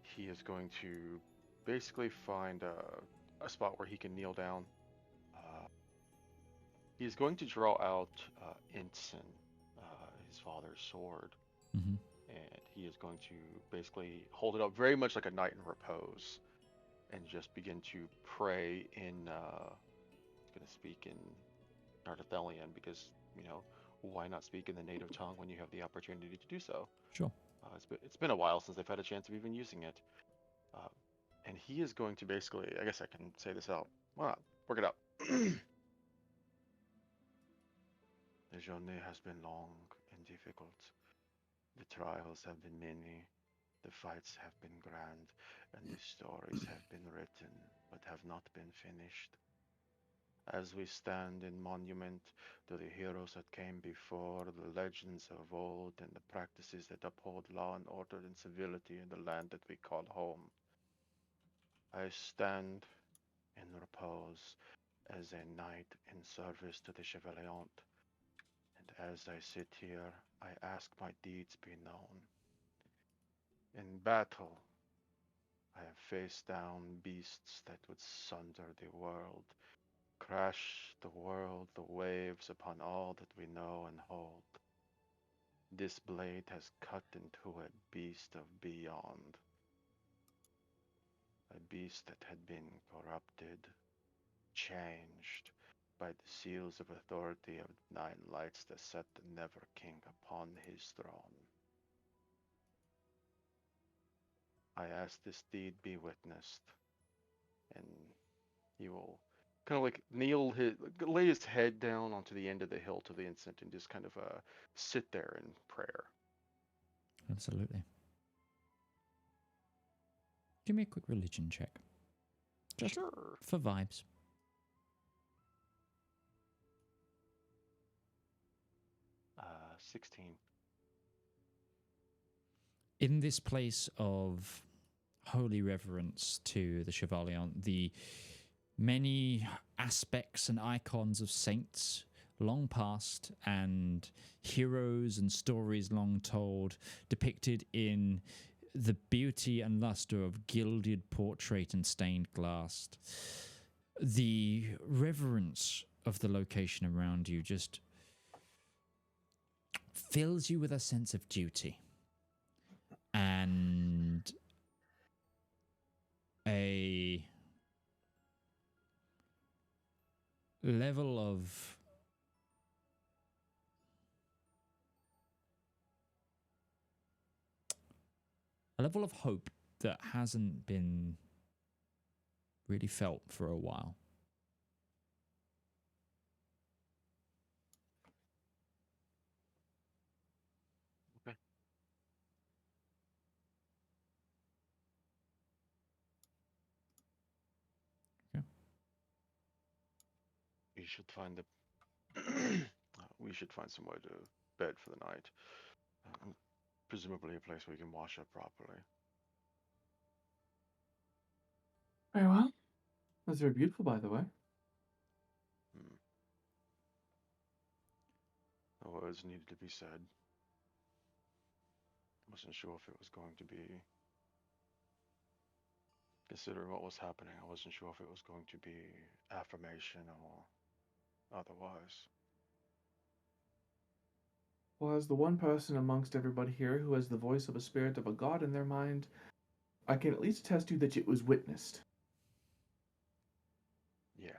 he is going to basically find a spot where he can kneel down. He's going to draw out Ensign, his father's sword, Mm-hmm. and he is going to basically hold it up very much like a knight in repose, and just begin to pray in. He's going to speak in Nardathelian because, why not speak in the native tongue when you have the opportunity to do so? Sure. It's been a while since they've had a chance of even using it, and he is going to basically. I guess I can say this out. Why not? Work it out. The journey has been long and difficult. The trials have been many, the fights have been grand, and the stories have been written, but have not been finished. As we stand in monument to the heroes that came before, the legends of old, and the practices that uphold law and order and civility in the land that we call home, I stand in repose as a knight in service to the Chevaliant. And as I sit here, I ask my deeds be known. In battle, I have faced down beasts that would sunder the world, crash the world, the waves upon all that we know and hold. This blade has cut into a beast of beyond, a beast that had been corrupted, changed by the seals of authority of the Nine Lights that set the Never King upon his throne. I ask this deed be witnessed, and He will kind of like lay his head down onto the end of the hilt of the incense and just kind of sit there in prayer. Absolutely. Give me a quick religion check. Just Sure. for vibes. 16. In this place of holy reverence to the Chevalier, the many aspects and icons of saints long past and heroes and stories long told depicted in the beauty and luster of gilded portrait and stained glass. The reverence of the location around you just fills you with a sense of duty and a level of hope that hasn't been really felt for a while. Okay. Okay. We should find we should find somewhere to bed for the night. Presumably a place where we can wash up properly. Very well. That's very beautiful, by the way. No words needed to be said. I wasn't sure if it was going to be, considering what was happening, I wasn't sure if it was going to be affirmation or otherwise. Well, as the one person amongst everybody here who has the voice of a spirit of a god in their mind, I can at least attest to you that it was witnessed. Yeah.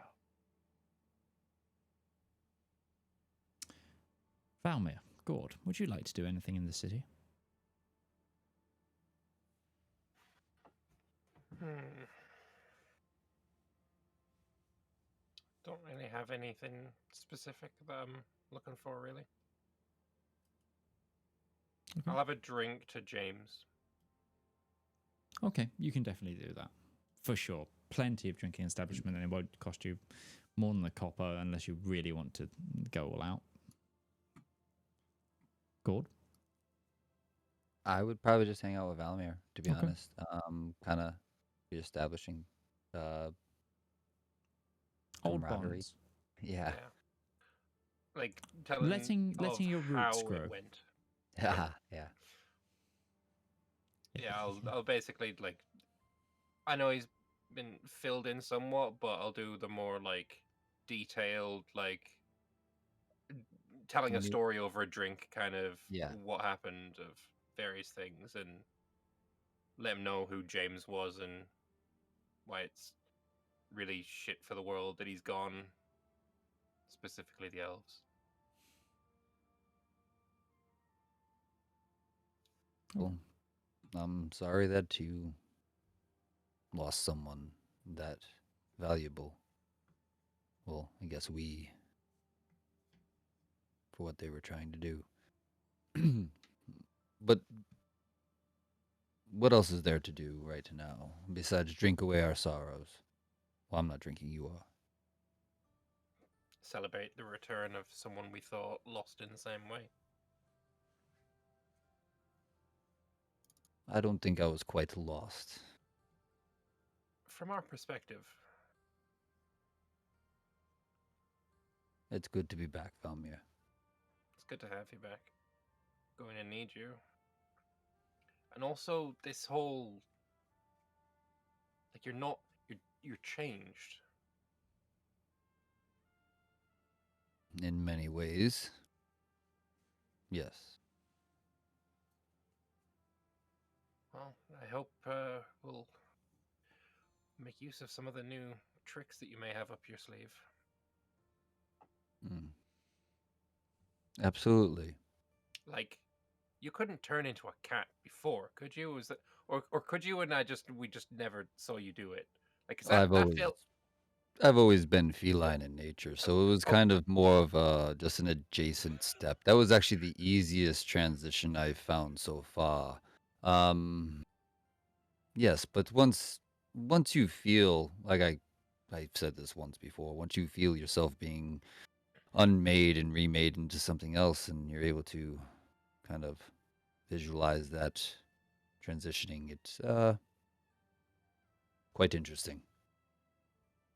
Valymr, Gourd, would you like to do anything in the city? Don't really have anything specific that I'm looking for, really. Okay. I'll have a drink to James. Okay, you can definitely do that. For sure. Plenty of drinking establishment, and it won't cost you more than the copper unless you really want to go all out. Gourd? I would probably just hang out with Valymr, to be Okay. honest. Kind of reestablishing Old camaraderie. bonds. Yeah. Like telling Letting your roots how grow. it went. Yeah. Yeah, I'll basically like. I know he's been filled in somewhat, but I'll do the more like detailed, like telling a story over a drink, kind of what happened of various things, and let him know who James was and why it's really shit for the world that he's gone, specifically the elves. Well, I'm sorry that you lost someone that valuable. Well, I guess for what they were trying to do. But what else is there to do right now besides drink away our sorrows? Well, I'm not drinking, you are. Celebrate the return of someone we thought lost in the same way. I don't think I was quite lost. From our perspective. It's good to be back, Valymr. It's good to have you back. Going to need you. And also this whole like you're changed. In many ways. Yes. Well, I hope we'll make use of some of the new tricks that you may have up your sleeve. Absolutely. Like, you couldn't turn into a cat before, could you? Or could you? And we just never saw you do it. Like, 'cause I've that always felt I've always been feline in nature, so it was kind of more of just an adjacent step. That was actually the easiest transition I've found so far. Yes, but once you feel like I've said this once before, once you feel yourself being unmade and remade into something else, and you're able to kind of visualize that transitioning, it's quite interesting.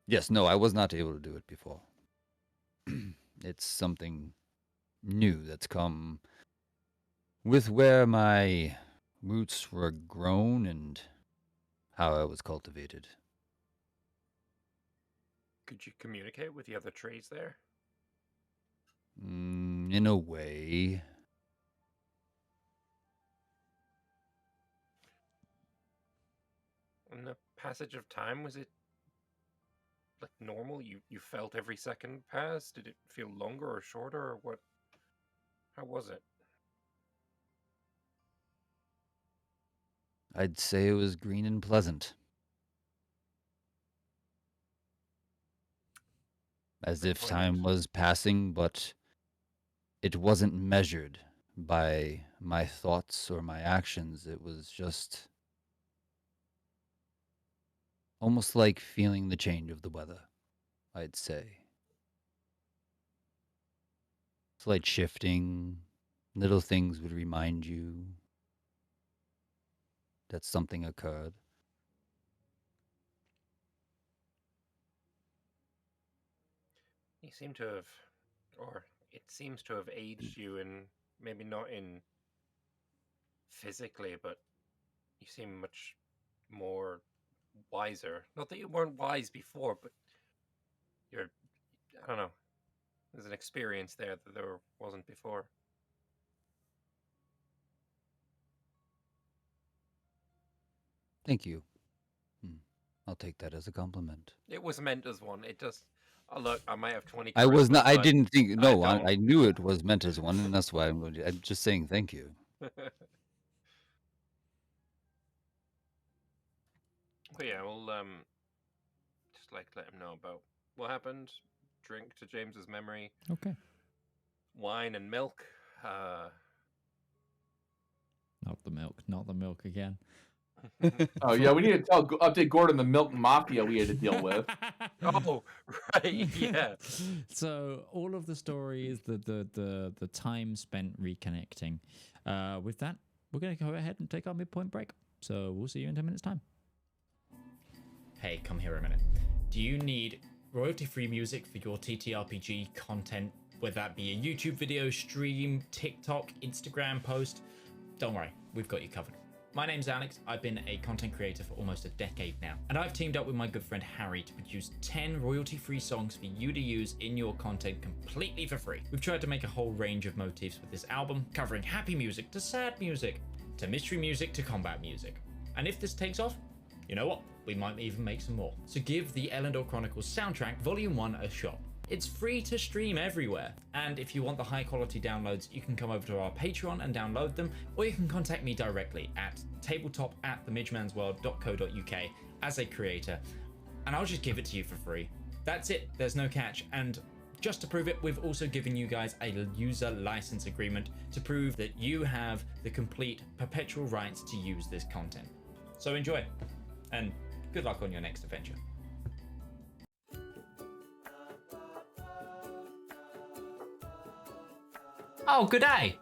Yes, no, I was not able to do it before. It's something new that's come with where my roots were grown and how I was cultivated. Could you communicate with the other trees there? In a way. In the passage of time, was it like normal? You felt every second pass? Did it feel longer or shorter, or what? How was it? I'd say it was green and pleasant. As if time was passing, but it wasn't measured by my thoughts or my actions. It was just almost like feeling the change of the weather, I'd say. Slight shifting, little things would remind you that something occurred. You seem to have, or it seems to have aged you in, maybe not in physically, but you seem much more wiser. Not that you weren't wise before, but you're, I don't know, there's an experience there that there wasn't before. Thank you. I'll take that as a compliment. It was meant as one. It just, oh look, I might have 20. I was not. I but didn't think. No, don't. I knew it was meant as one, and that's why I'm just saying thank you. But yeah, we'll just like let him know about what happened. Drink to James's memory. Okay. Wine and milk. Not the milk again. Oh yeah, we need to update Gourd on the milk mafia we had to deal with. Oh, right, yeah. So all of the story is the time spent reconnecting. With that, we're going to go ahead and take our midpoint break. So we'll see you in 10 minutes' time. Hey, come here a minute. Do you need royalty-free music for your TTRPG content, whether that be a YouTube video, stream, TikTok, Instagram post? Don't worry, we've got you covered. My name's Alex, I've been a content creator for almost a decade now, and I've teamed up with my good friend Harry to produce 10 royalty-free songs for you to use in your content completely for free. We've tried to make a whole range of motifs with this album, covering happy music to sad music, to mystery music to combat music. And if this takes off, you know what? We might even make some more. So give the Elendor Chronicles soundtrack Volume 1 a shot. It's free to stream everywhere. And if you want the high quality downloads, you can come over to our Patreon and download them, or you can contact me directly at tabletop@themidgemansworld.co.uk as a creator, and I'll just give it to you for free. That's it, there's no catch. And just to prove it, we've also given you guys a user license agreement to prove that you have the complete perpetual rights to use this content. So enjoy, and good luck on your next adventure. Oh, good day.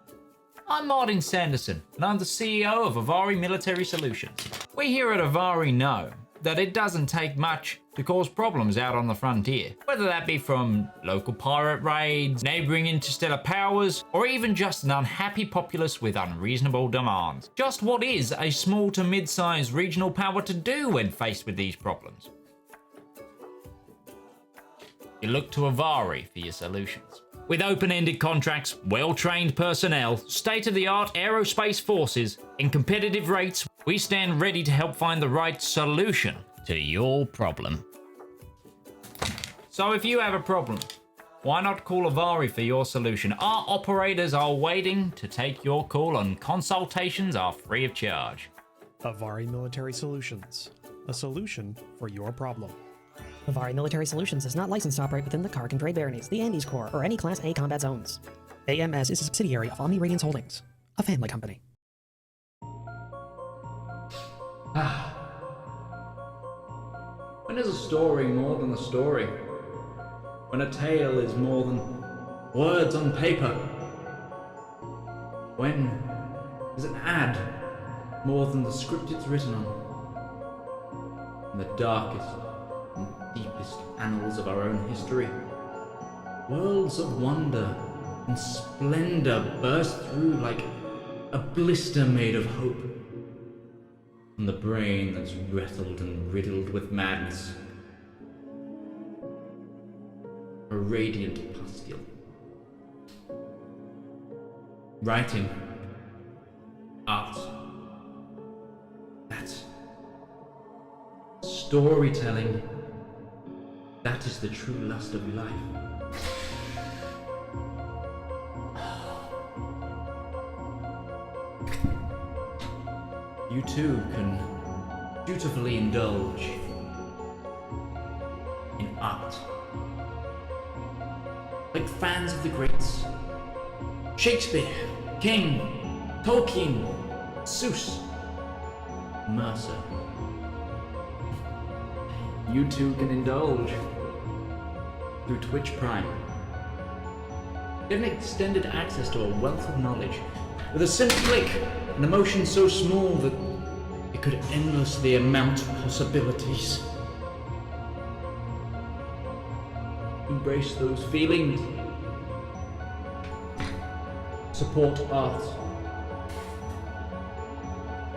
I'm Martin Sanderson, and I'm the CEO of Avari Military Solutions. We here at Avari know that it doesn't take much to cause problems out on the frontier, whether that be from local pirate raids, neighboring interstellar powers, or even just an unhappy populace with unreasonable demands. Just what is a small to mid-sized regional power to do when faced with these problems? You look to Avari for your solutions. With open-ended contracts, well-trained personnel, state-of-the-art aerospace forces, and competitive rates, we stand ready to help find the right solution to your problem. So if you have a problem, why not call Avari for your solution? Our operators are waiting to take your call, and consultations are free of charge. Avari Military Solutions, a solution for your problem. Avari Military Solutions is not licensed to operate within the Kark and Trade Baronies, the Andes Corps, or any Class A combat zones. AMS is a subsidiary of Omni Radiance Holdings, a family company. When is a story more than a story? When a tale is more than words on paper? When is an ad more than the script it's written on? In the darkest and deepest annals of our own history, worlds of wonder and splendor burst through like a blister made of hope. From the brain that's rattled and riddled with madness, a radiant pustule. Writing, art, that's storytelling. That is the true lust of life. You too can dutifully indulge in art. Like fans of the greats. Shakespeare, King, Tolkien, Seuss, Mercer. You too can indulge through Twitch Prime. Get an extended access to a wealth of knowledge with a simple click, an emotion so small that it could endlessly amount possibilities. Embrace those feelings. Support art.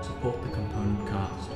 Support the component cast.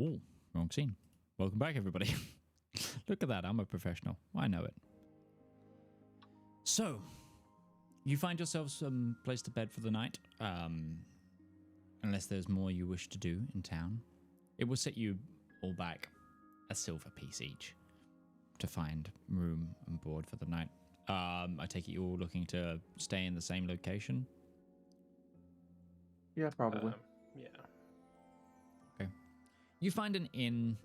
Ooh, wrong scene. Welcome back, everybody. Look at that. I'm a professional. I know it. So, you find yourself some place to bed for the night. Unless there's more you wish to do in town. It will set you all back a silver piece each to find room and board for the night. I take it you're all looking to stay in the same location? Yeah, probably. Yeah. Okay. You find an inn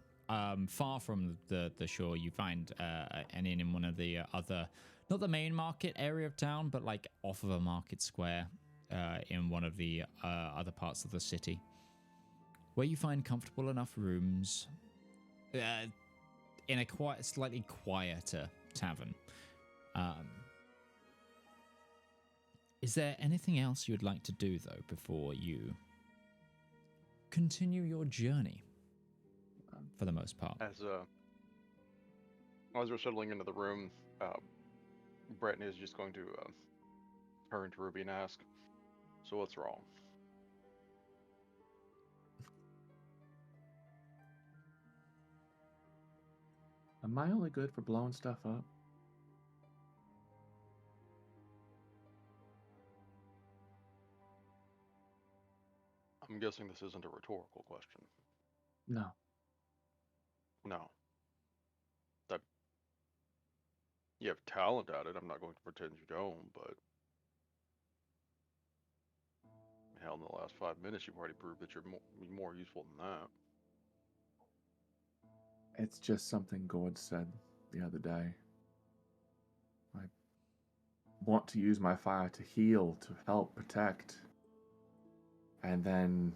far from the shore. You find an inn in one of the other, not the main market area of town, but like off of a market square in one of the other parts of the city, where you find comfortable enough rooms in a slightly quieter tavern. Is there anything else you'd like to do, though, before you continue your journey, for the most part? As we're settling into the room, Bethany is just going to turn to Ruby and ask, "So what's wrong?" Am I only good for blowing stuff up? I'm guessing this isn't a rhetorical question. No. No. That you have talent at it. I'm not going to pretend you don't, but hell, in the last 5 minutes, you've already proved that you're more useful than that. It's just something Gourd said the other day. I want to use my fire to heal, to help, protect. And then,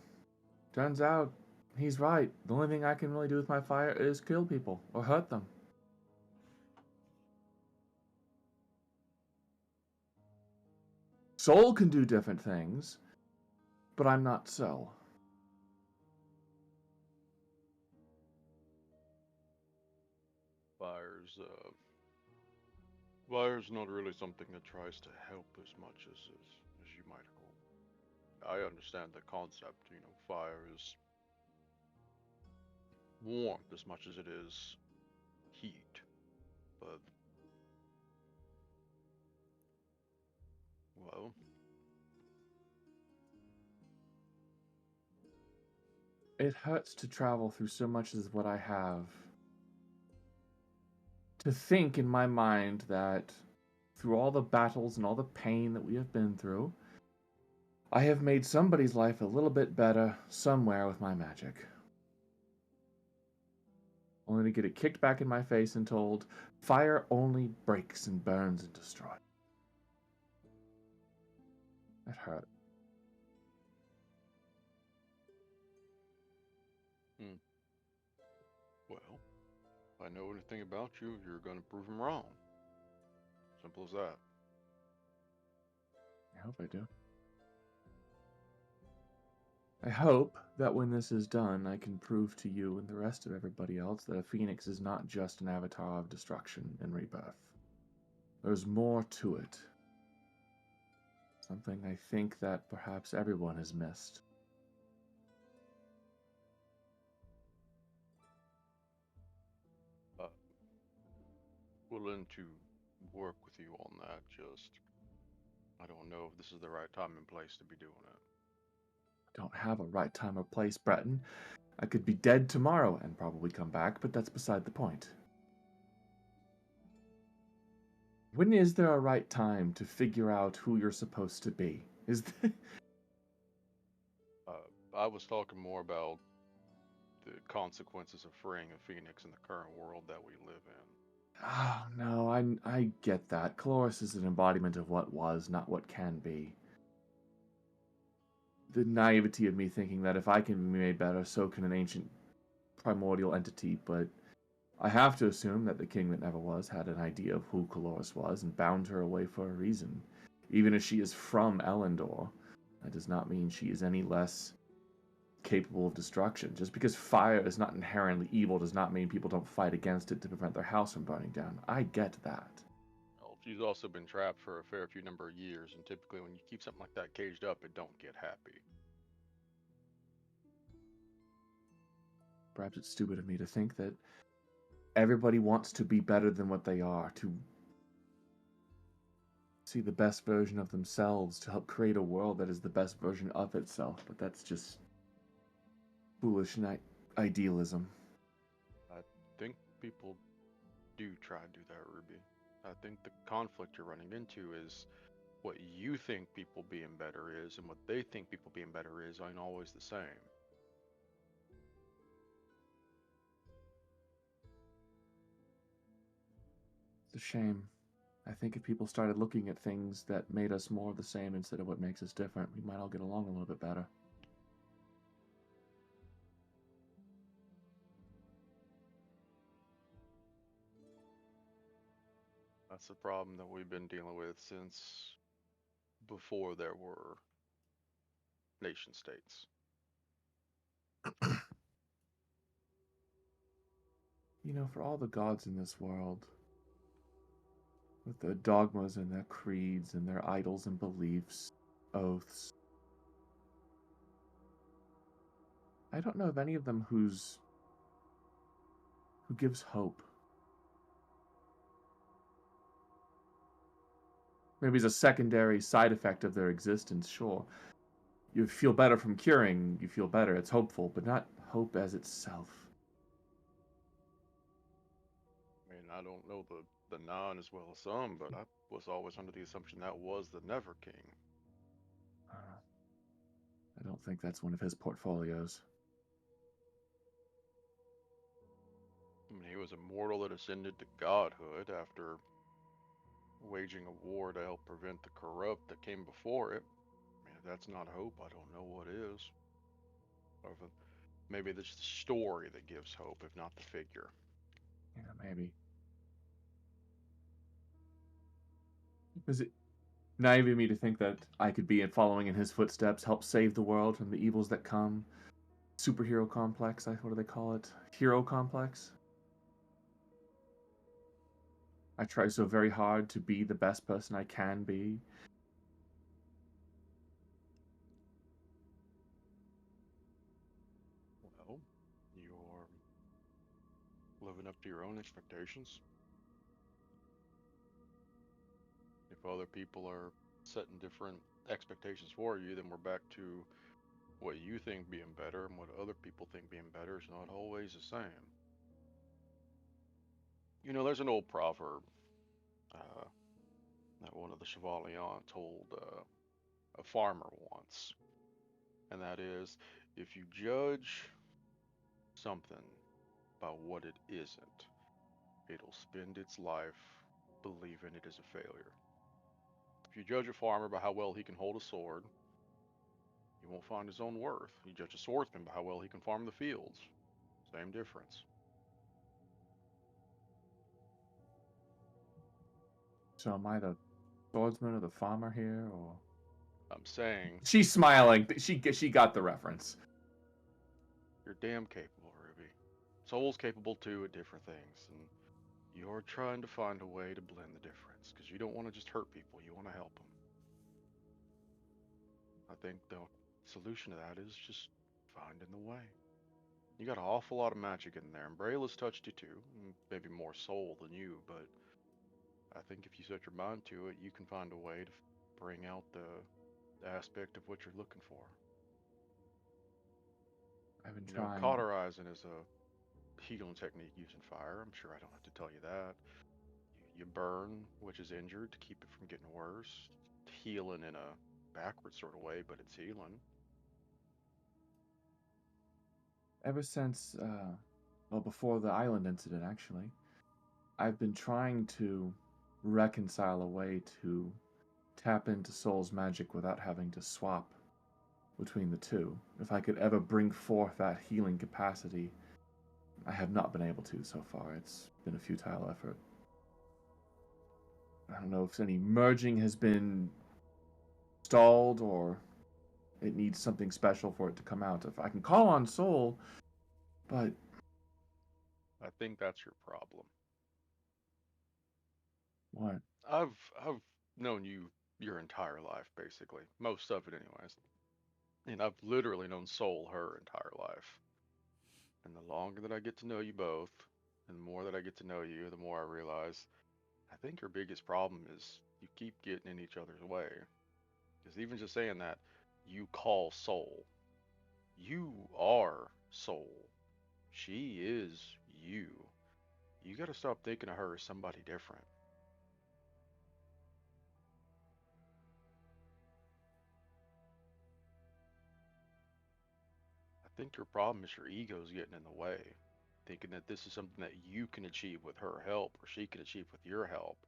turns out, he's right. The only thing I can really do with my fire is kill people or hurt them. Soul can do different things, but I'm not so. Fire's not really something that tries to help as much as you might hope. I understand the concept, fire is warmth as much as it is heat, but, well, It hurts to travel through so much as what I have. To think in my mind that through all the battles and all the pain that we have been through, I have made somebody's life a little bit better somewhere with my magic. Only to get it kicked back in my face and told, fire only breaks and burns and destroys. That hurt. Well, if I know anything about you, you're gonna prove him wrong. Simple as that. I hope I do. I hope that when this is done, I can prove to you and the rest of everybody else that a phoenix is not just an avatar of destruction and rebirth. There's more to it. Something I think that perhaps everyone has missed. Willing to work with you on that, just I don't know if this is the right time and place to be doing it. I don't have a right time or place, Breton. I could be dead tomorrow and probably come back, but that's beside the point. When is there a right time to figure out who you're supposed to be? I was talking more about the consequences of freeing a phoenix in the current world that we live in. Oh, no, I get that. Chloris is an embodiment of what was, not what can be. The naivety of me thinking that if I can be made better, so can an ancient primordial entity, but I have to assume that the king that never was had an idea of who Chloris was and bound her away for a reason. Even if she is from Elendor, that does not mean she is any less capable of destruction. Just because fire is not inherently evil does not mean people don't fight against it to prevent their house from burning down. I get that. Well, she's also been trapped for a fair few number of years, and typically when you keep something like that caged up, it don't get happy. perhaps it's stupid of me to think that everybody wants to be better than what they are, to see the best version of themselves, to help create a world that is the best version of itself. But that's just foolish idealism. I think people do try and do that, Ruby. I think the conflict you're running into is what you think people being better is and what they think people being better is ain't always the same. It's a shame. I think if people started looking at things that made us more of the same instead of what makes us different, we might all get along a little bit better. That's the problem that we've been dealing with since before there were nation states. You know, for all the gods in this world, with their dogmas and their creeds and their idols and beliefs, oaths, I don't know of any of them who gives hope. Maybe it's a secondary side effect of their existence, sure. You feel better from curing, you feel better, it's hopeful, but not hope as itself. I mean, I don't know the non as well as some, but I was always under the assumption that was the Never King. I don't think that's one of his portfolios. I mean, he was a mortal that ascended to godhood after waging a war to help prevent the corrupt that came before it. I mean, if that's not hope, I don't know what is. Or maybe it's the story that gives hope, if not the figure. Yeah, maybe. Is it naive of me to think that I could be following in his footsteps, help save the world from the evils that come? Superhero complex, what do they call it? Hero complex? I try so very hard to be the best person I can be. Well, you're living up to your own expectations. If other people are setting different expectations for you, then we're back to what you think being better and what other people think being better is not always the same. You know, there's an old proverb that one of the Chevalier told a farmer once, and that is, if you judge something by what it isn't, it'll spend its life believing it is a failure. If you judge a farmer by how well he can hold a sword, he won't find his own worth. You judge a swordsman by how well he can farm the fields. Same difference. So am I the swordsman or the farmer here, or? I'm saying She's smiling. She got the reference. you're damn capable, Ruby. Soul's capable too at different things, and you're trying to find a way to blend the difference, because you don't want to just hurt people, you want to help them. I think the solution to that is just finding the way. You got an awful lot of magic in there, and Brayla's touched you too, maybe more soul than you, but I think if you set your mind to it, you can find a way to bring out the aspect of what you're looking for. I've been You know, trying. cauterizing is a healing technique using fire. I'm sure I don't have to tell you that. You burn, which is injured, to keep it from getting worse. Healing in a backward sort of way, but it's healing. Ever since, well, before the island incident, actually, I've been trying to reconcile a way to tap into Soul's magic without having to swap between the two. If I could ever bring forth that healing capacity, I have not been able to so far. It's been a futile effort. I don't know if any merging has been stalled or it needs something special for it to come out. If I can call on Soul, but I think that's your problem. what? I've known you your entire life, basically. Most of it anyways. And I've literally known Soul her entire life. And the longer that I get to know you both, and the more that I get to know you, the more I realize I think your biggest problem is you keep getting in each other's way. Because even just saying that, you call Soul. You are Soul. She is you. You gotta stop thinking of her as somebody different. I think your problem is your ego's getting in the way. Thinking that this is something that you can achieve with her help or she can achieve with your help.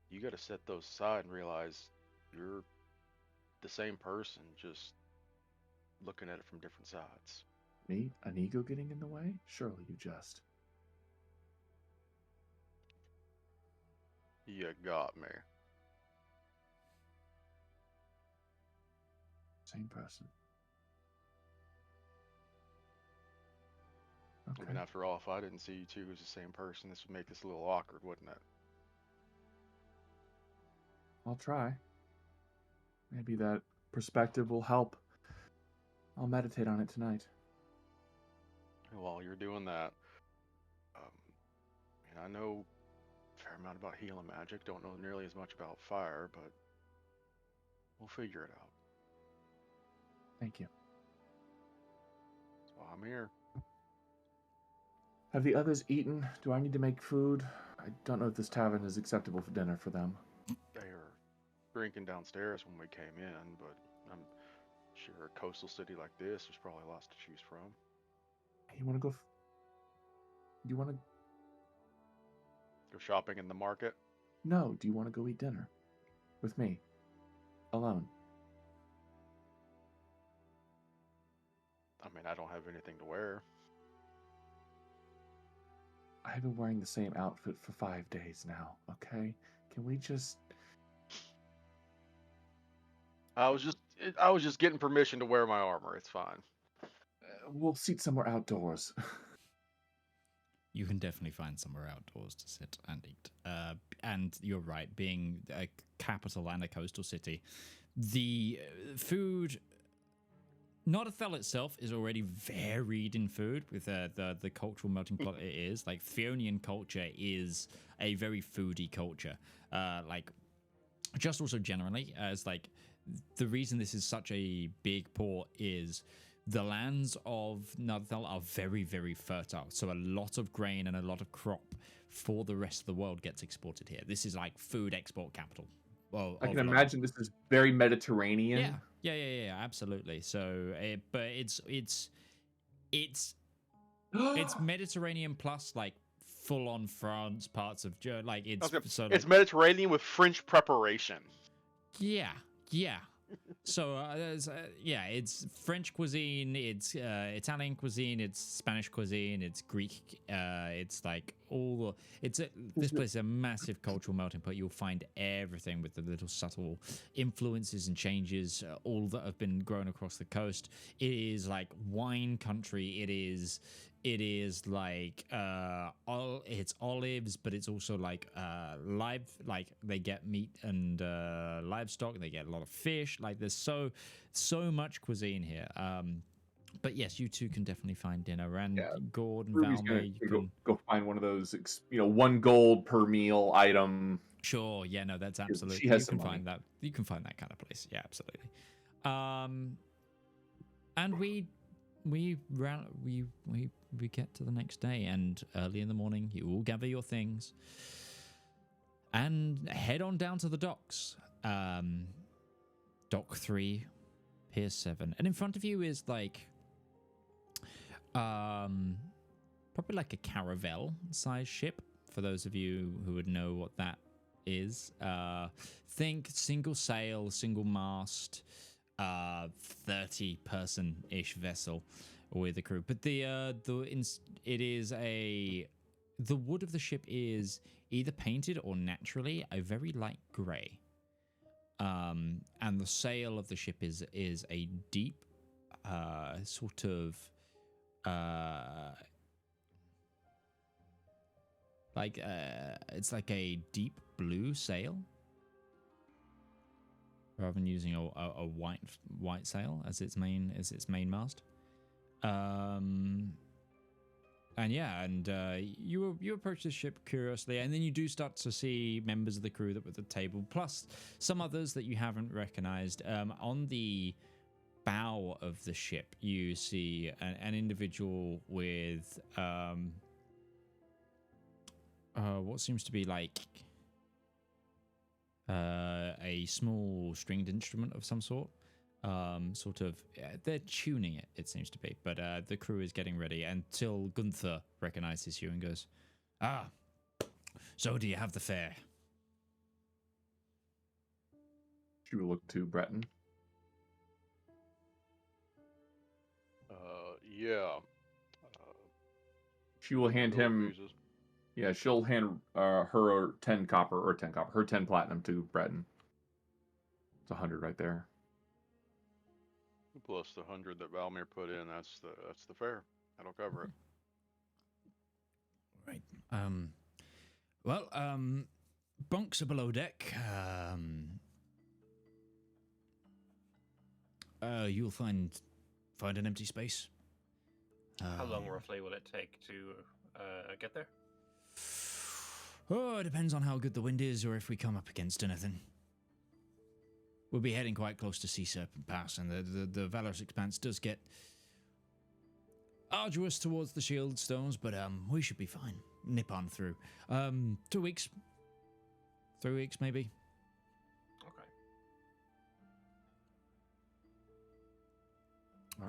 You gotta set those aside and realize you're the same person, just looking at it from different sides. Me? An ego getting in the way? Surely you just. You got me. Same person. Even Okay. after all, if I didn't see you two as the same person, this would make this a little awkward, wouldn't it? I'll try. Maybe that perspective will help. I'll meditate on it tonight. While you're doing that, I know a fair amount about healing magic. Don't know nearly as much about fire, but we'll figure it out. Thank you. That's why I'm here. Have the others eaten? Do I need to make food? I don't know if this tavern is acceptable for dinner for them. They were drinking downstairs when we came in, but I'm sure a coastal city like this, there's probably lots to choose from. You want to go? You want to? Go shopping in the market? No. Do you want to go eat dinner with me? Alone. I mean, I don't have anything to wear. I've been wearing the same outfit for 5 days now. Okay. Can we just? I was just getting permission to wear my armor. It's fine. We'll seat somewhere outdoors. You can definitely find somewhere outdoors to sit and eat. And you're right, being a capital and a coastal city, the food. Notathel itself is already varied in food with the cultural melting pot it is. Like, Fionian culture is a very foodie culture. Like, just also generally, as like, the reason this is such a big port is the lands of Notathel are very, very fertile. So a lot of grain and a lot of crop for the rest of the world gets exported here. This is like food export capital. Well, I can imagine this is very Mediterranean. Yeah, absolutely. So, but it's Mediterranean plus like full on France parts of like it's so it's Mediterranean with French preparation. Yeah. So it's French cuisine, it's Italian cuisine, it's Spanish cuisine, it's Greek. It's like this place is a massive cultural melting pot. You'll find everything with the little subtle influences and changes, all that have been grown across the coast. It is like wine country. It is like it's olives, but it's also like live, like they get meat and livestock. They get a lot of fish. Like there's so much cuisine here. But yes, you two can definitely find dinner, and Gourd and Valymr, you can go find one of those, 1 gold per meal item. Sure, yeah, no, that's absolutely. She has you some can money. find that. You can find that kind of place. Yeah, absolutely. And we get to the next day, and early in the morning, you all gather your things and head on down to the docks. Dock 3, Pier 7, and in front of you is like probably like a caravel size ship, for those of you who would know what that is. Think single sail, single mast, 30 person ish vessel with a crew. But the wood of the ship is either painted or naturally a very light grey. And the sail of the ship is a deep sort of it's like a deep blue sail, rather than using a white sail as its main mast. you approach the ship curiously, and then you do start to see members of the crew that were at the table, plus some others that you haven't recognized. On the bow of the ship, you see an individual with what seems to be like a small stringed instrument of some sort. They're tuning it, it seems to be, but the crew is getting ready until Gunther recognizes you and goes, "Ah, so do you have the fare?" She will look to Breton. Yeah. She will hand him. Uses. Yeah, she'll hand her 10 platinum to Breton. It's 100 right there. Plus the 100 that Valymr put in, that's the fare. That'll cover it. Right. Bunks are below deck. You'll find an empty space. How long roughly will it take to get there? Oh, it depends on how good the wind is or if we come up against anything. We'll be heading quite close to Sea Serpent Pass, and the Valorous Expanse does get arduous towards the shield stones, but we should be fine. Nip on through. 2 weeks. 3 weeks, maybe. Okay.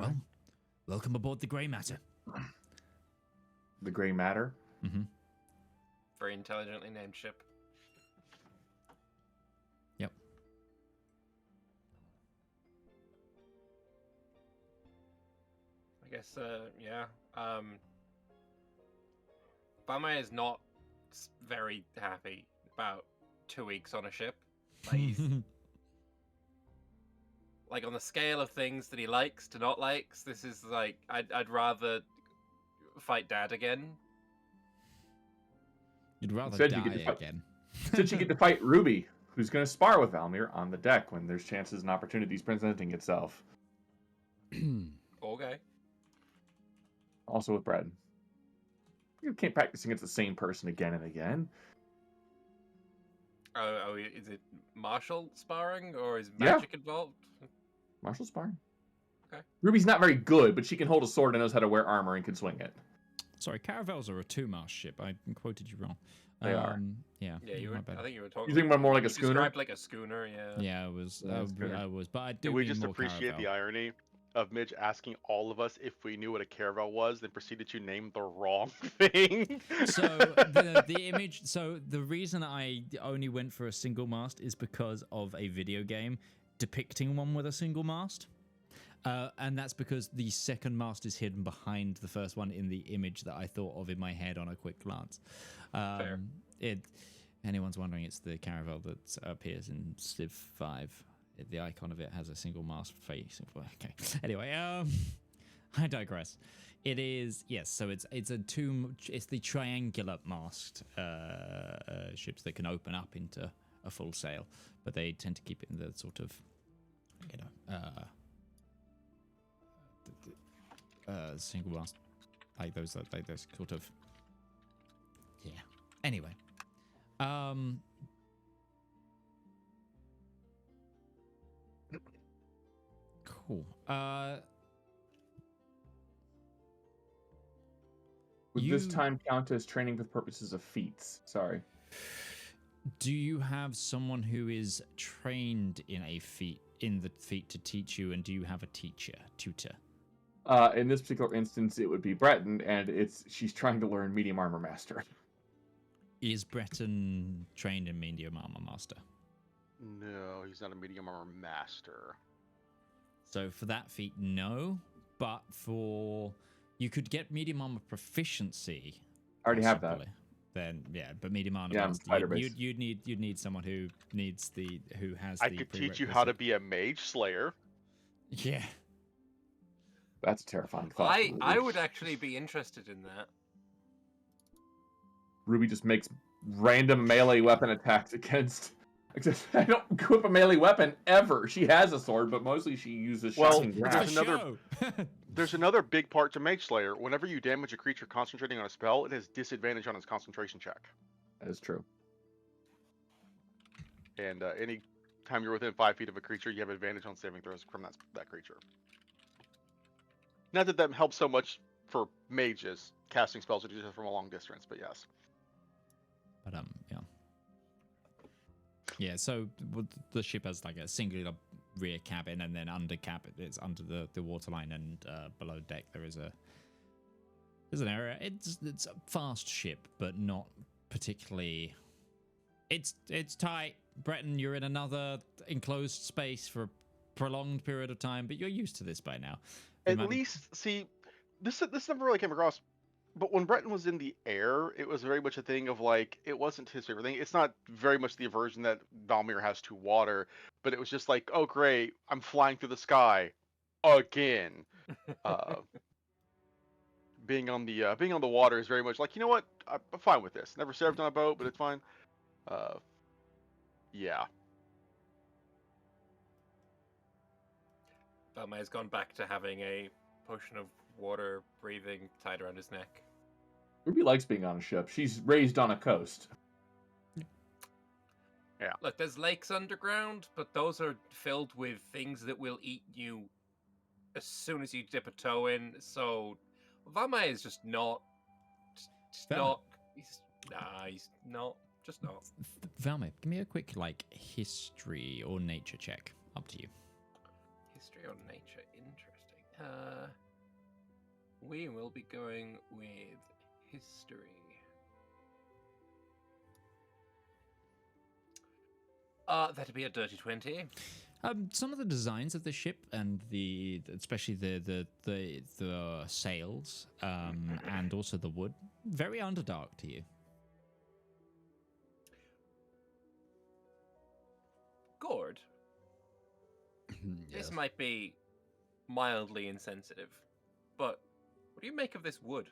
Well, welcome aboard the Grey Matter. The Grey Matter? Mm-hmm. Very intelligently named ship. Yep. I guess, yeah. Valymr is not very happy about 2 weeks on a ship. Like, he's, like, on the scale of things that he likes to not likes, this is like, I'd rather fight Dad again. You'd rather Instead, die you get to fight- again. Since you get to fight Ruby, who's going to spar with Valymr on the deck when there's chances and opportunities presenting itself. Okay. Also with Breton. You can't practice against the same person again and again. Oh, is it martial sparring or is magic involved? Martial sparring. Okay. Ruby's not very good, but she can hold a sword and knows how to wear armor and can swing it. Sorry, caravels are a 2-mast ship. I quoted you wrong. They are. Yeah. Yeah, you were. I think you were talking. You think more like a you schooner? described like a schooner, yeah. Yeah, I was. Yeah, it's good. I was, but I do. And we mean just more appreciate caravel. the irony of Midge asking all of us if we knew what a caravel was, then proceeded to name the wrong thing. So the image. So the reason I only went for a single mast is because of a video game depicting one with a single mast. And that's because the second mast is hidden behind the first one in the image that I thought of in my head on a quick glance. Fair. Anyone's wondering, it's the caravel that appears in Civ 5. The icon of it has a single mast face. Okay. Anyway, I digress. It is, yes. So it's the triangular mast ships that can open up into a full sail, but they tend to keep it in the sort of, single mast, like those sort of, yeah. Anyway, cool. Would this time count as training for purposes of feats? Sorry. Do you have someone who is trained in the feat to teach you, and do you have a tutor? In this particular instance, it would be Breton, and she's trying to learn medium armor master. Is Breton trained in medium armor master? No, he's not a medium armor master. So for that feat, no. But you could get medium armor proficiency. I already have that. Then yeah, but medium armor Yeah, master, you'd need someone who has. I could teach you how to be a mage slayer. Yeah. That's a terrifying thought. I would actually be interested in that. Ruby just makes random melee weapon attacks against. I don't equip a melee weapon ever. She has a sword, but mostly she uses shotgun grab. there's There's another big part to Mage Slayer. Whenever you damage a creature concentrating on a spell, it has disadvantage on its concentration check. That is true. And any time you're within 5 feet of a creature, you have advantage on saving throws from that creature. Not that that helps so much for mages casting spells from a long distance, but yes. But yeah. Yeah, so the ship has like a singular rear cabin, and then under cabin it's under the waterline, and below deck there's an area. It's a fast ship, but not particularly. It's tight. Breton, you're in another enclosed space for a prolonged period of time, but you're used to this by now. At least, see, this never really came across. But when Breton was in the air, it was very much a thing of like, it wasn't his favorite thing. It's not very much the aversion that Valymr has to water, but it was just like, oh great, I'm flying through the sky again. Being on the water is very much like, you know what, I'm fine with this. Never served on a boat, but it's fine. Yeah. Valymr has gone back to having a potion of water breathing tied around his neck. Ruby likes being on a ship. She's raised on a coast. Yeah. Look, there's lakes underground, but those are filled with things that will eat you as soon as you dip a toe in. So Valymr is just not. He's not. Just not. Valymr, give me a quick history or nature check. Up to you. History or nature, interesting. We will be going with history. That'd be a dirty 20. Some of the designs of the ship and especially the sails and also the wood, very Underdark to you. Gourd. Yes. This might be mildly insensitive, but what do you make of this wood?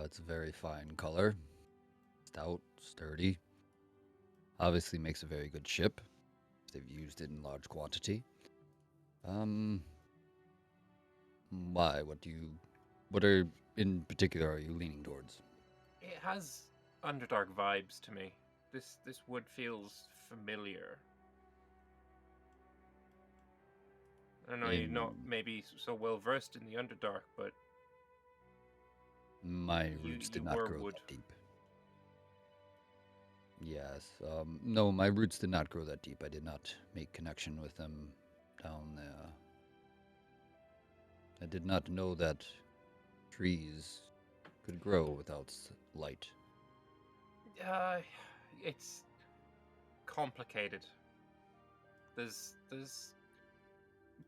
It's a very fine color. Stout, sturdy. Obviously makes a very good ship. They've used it in large quantity. Why? What in particular are you leaning towards? It has Underdark vibes to me. This wood feels familiar. I know you're not maybe so well versed in the Underdark, but My roots did you not were grow wood. that deep. Yes. No, my roots did not grow that deep. I did not make connection with them down there. I did not know that trees could grow without light. It's complicated. There's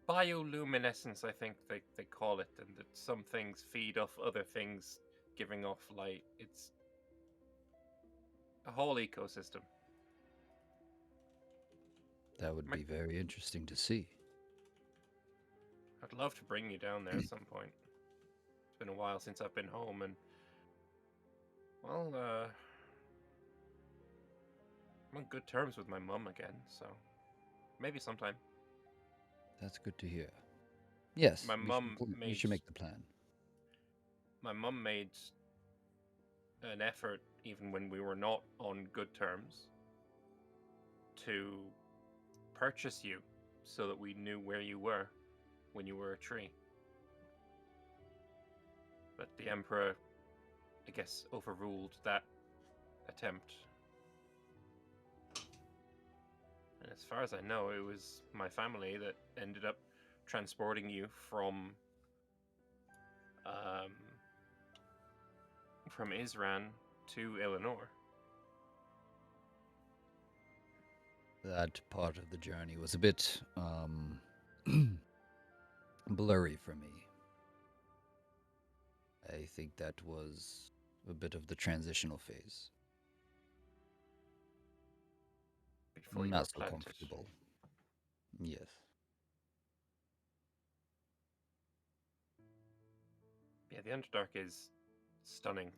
bioluminescence, I think they call it, and that some things feed off other things giving off light. It's a whole ecosystem. That would be very interesting to see. I'd love to bring you down there at some point. It's been a while since I've been home, and well, I'm on good terms with my mum again, so maybe sometime. That's good to hear. Yes, My mum we should make the plan. My mum made an effort, even when we were not on good terms, to purchase you so that we knew where you were when you were a tree. But the Emperor, I guess, overruled that attempt. And as far as I know, it was my family that ended up transporting you from Isran to Elendor. That part of the journey was a bit blurry for me. I think that was a bit of the transitional phase. Before you Not were so planted. comfortable. Yes. Yeah, the Underdark is stunning.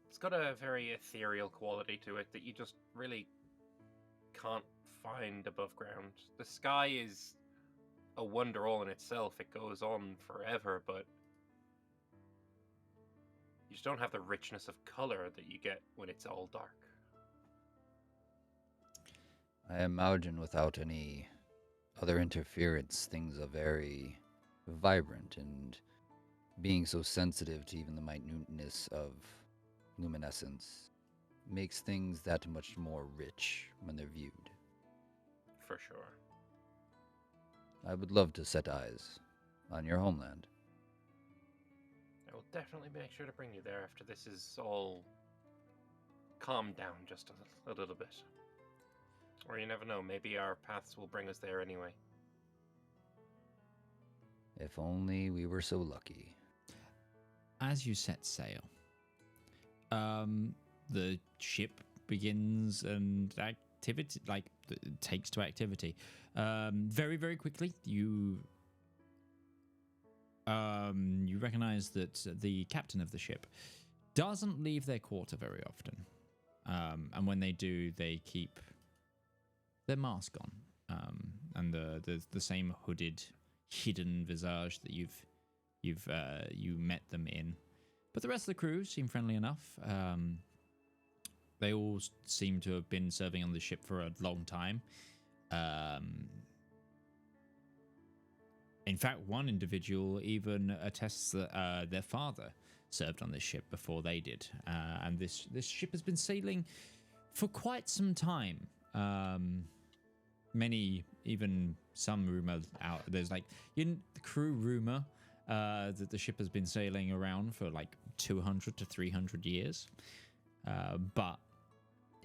It's got a very ethereal quality to it that you just really can't find above ground. The sky is a wonder all in itself. It goes on forever, but you just don't have the richness of color that you get when it's all dark. I imagine without any other interference, things are very vibrant, and being so sensitive to even the minuteness of luminescence makes things that much more rich when they're viewed. For sure. I would love to set eyes on your homeland. I will definitely make sure to bring you there after this is all calmed down just a little bit. Or you never know, maybe our paths will bring us there anyway. If only we were so lucky. As you set sail, the ship begins and activity, takes to activity. Very, very quickly, you recognize that the captain of the ship doesn't leave their quarter very often. And when they do, they keep their mask on, and the same hooded, hidden visage that you met them in. But the rest of the crew seem friendly enough. They all seem to have been serving on the ship for a long time. In fact, one individual even attests that their father served on this ship before they did, and this ship has been sailing for quite some time. Many, even some rumor out. There's the crew rumor that the ship has been sailing around for 200 to 300 years. But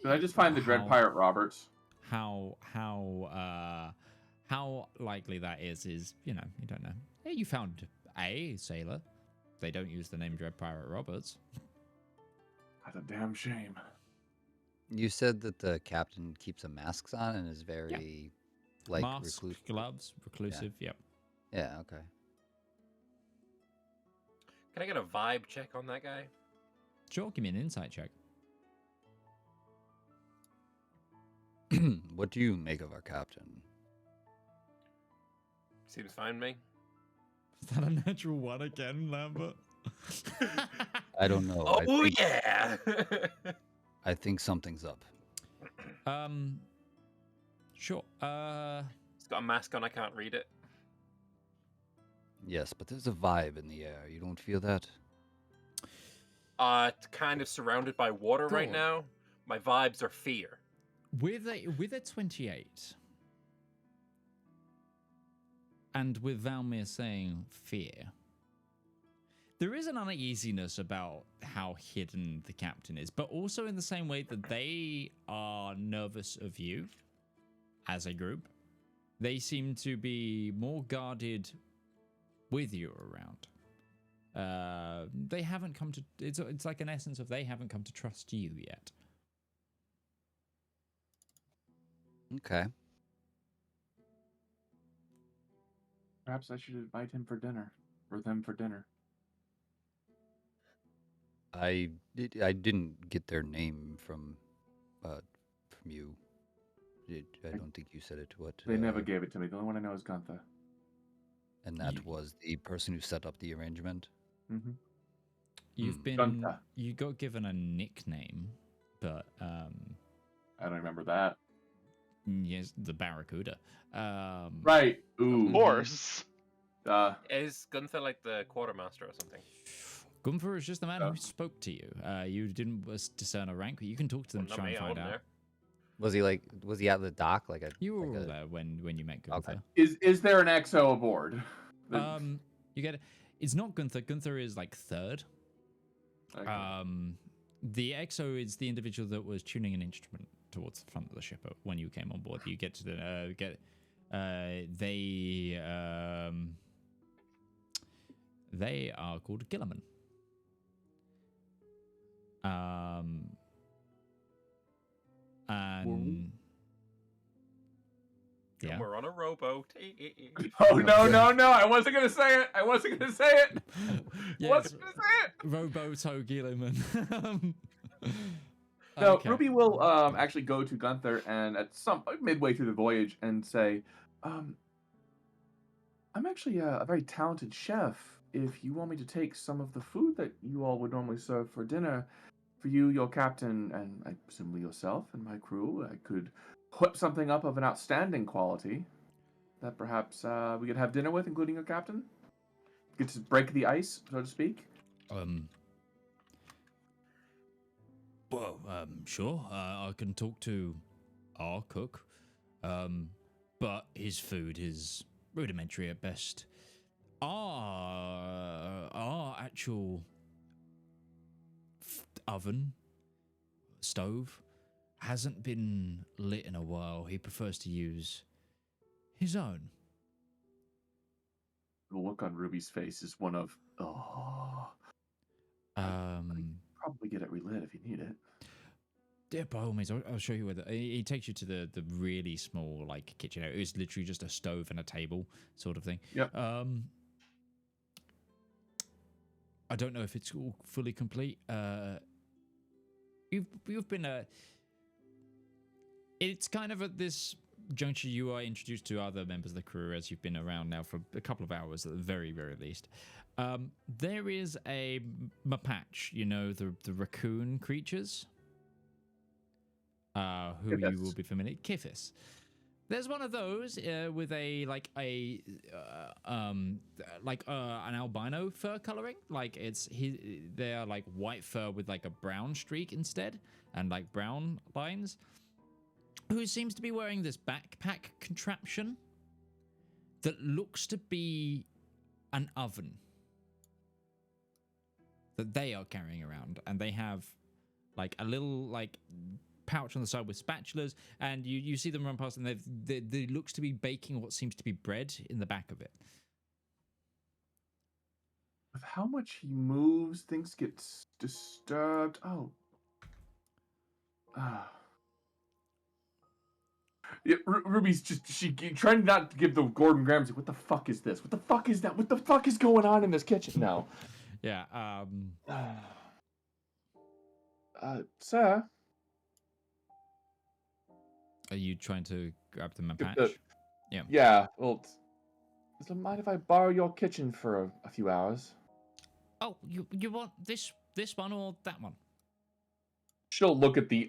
did I just find the Dread Pirate Roberts? How likely that is you don't know. Hey, you found a sailor. They don't use the name Dread Pirate Roberts. That's a damn shame. You said that the captain keeps a mask on and is very, mask, reclusive. Gloves, reclusive, yep. Yeah, okay. Can I get a vibe check on that guy? Sure, give me an insight check. What do you make of our captain? Seems fine to me. Is that a natural one again, Lambert? I don't know. Oh, yeah! I think something's up. Sure. It's got a mask on, I can't read it. Yes, but there's a vibe in the air. You don't feel that? It's kind of surrounded by water right Gourd. now. My vibes are fear. With a 28, and with Valymr saying fear, there is an uneasiness about how hidden the captain is, but also in the same way that they are nervous of you as a group. They seem to be more guarded with you around. They haven't come to... It's like an essence of they haven't come to trust you yet. Okay. Perhaps I should invite him for dinner. Or them for dinner. I didn't get their name from you. I don't think you said it. What? They never gave it to me. The only one I know is Gunther. And that was the person who set up the arrangement? Mm-hmm. You've been... Gunther. You got given a nickname, but... I don't remember that. Yes, the Barracuda. Right. Ooh. Of course. Is Gunther like the quartermaster or something? Gunther is just the man Oh. who spoke to you. You didn't discern a rank, but you can talk to them to Well, not try me, and I find wasn't out. there. Was he at the dock? You were like all a- there when you met Gunther. Okay. Is there an XO aboard? You get it. It's not Gunther. Gunther is third. Okay. The EXO is the individual that was tuning an instrument towards the front of the ship when you came on board. You get to the they are called Gilliman. And yeah. And we're on a rowboat. Oh no! I wasn't gonna say it. Yes, Wasn't gonna say it. Roboto Gilliman. No, Okay. Ruby will actually go to Gunther and at some midway through the voyage and say, I'm actually a very talented chef. If you want me to take some of the food that you all would normally serve for dinner, for you, your captain, and I presumably yourself and my crew, I could whip something up of an outstanding quality that perhaps we could have dinner with, including your captain. Get to break the ice, so to speak. Well, sure. I can talk to our cook, but his food is rudimentary at best. Our actual oven, stove, hasn't been lit in a while. He prefers to use his own. The look on Ruby's face is one of, oh. Probably get it relit if you need it. Yeah, by all means, I'll show you where he takes you to the really small like kitchen area. It's literally just a stove and a table sort of thing. Yep. I don't know if it's all fully complete. You've been it's kind of at this juncture you are introduced to other members of the crew as you've been around now for a couple of hours at the very, very least. There is a Mapatch, you know, the raccoon creatures, who Kithis. you will be familiar. Kithis. There's one of those with an albino fur coloring. Like they're like white fur with like a brown streak instead, and like brown lines. Who seems to be wearing this backpack contraption that looks to be an oven that they are carrying around, and they have like a little like pouch on the side with spatulas, and you see them run past, and they looks to be baking what seems to be bread in the back of it. With how much he moves, things get disturbed. Oh. Yeah, Ruby's she trying not to give the Gordon Grams. What the fuck is this? What the fuck is that? What the fuck is going on in this kitchen now? Yeah. Sir. Are you trying to grab the Mapatch? Yeah. Yeah. Well, does it mind if I borrow your kitchen for a few hours? Oh, you want this one or that one? She'll look at the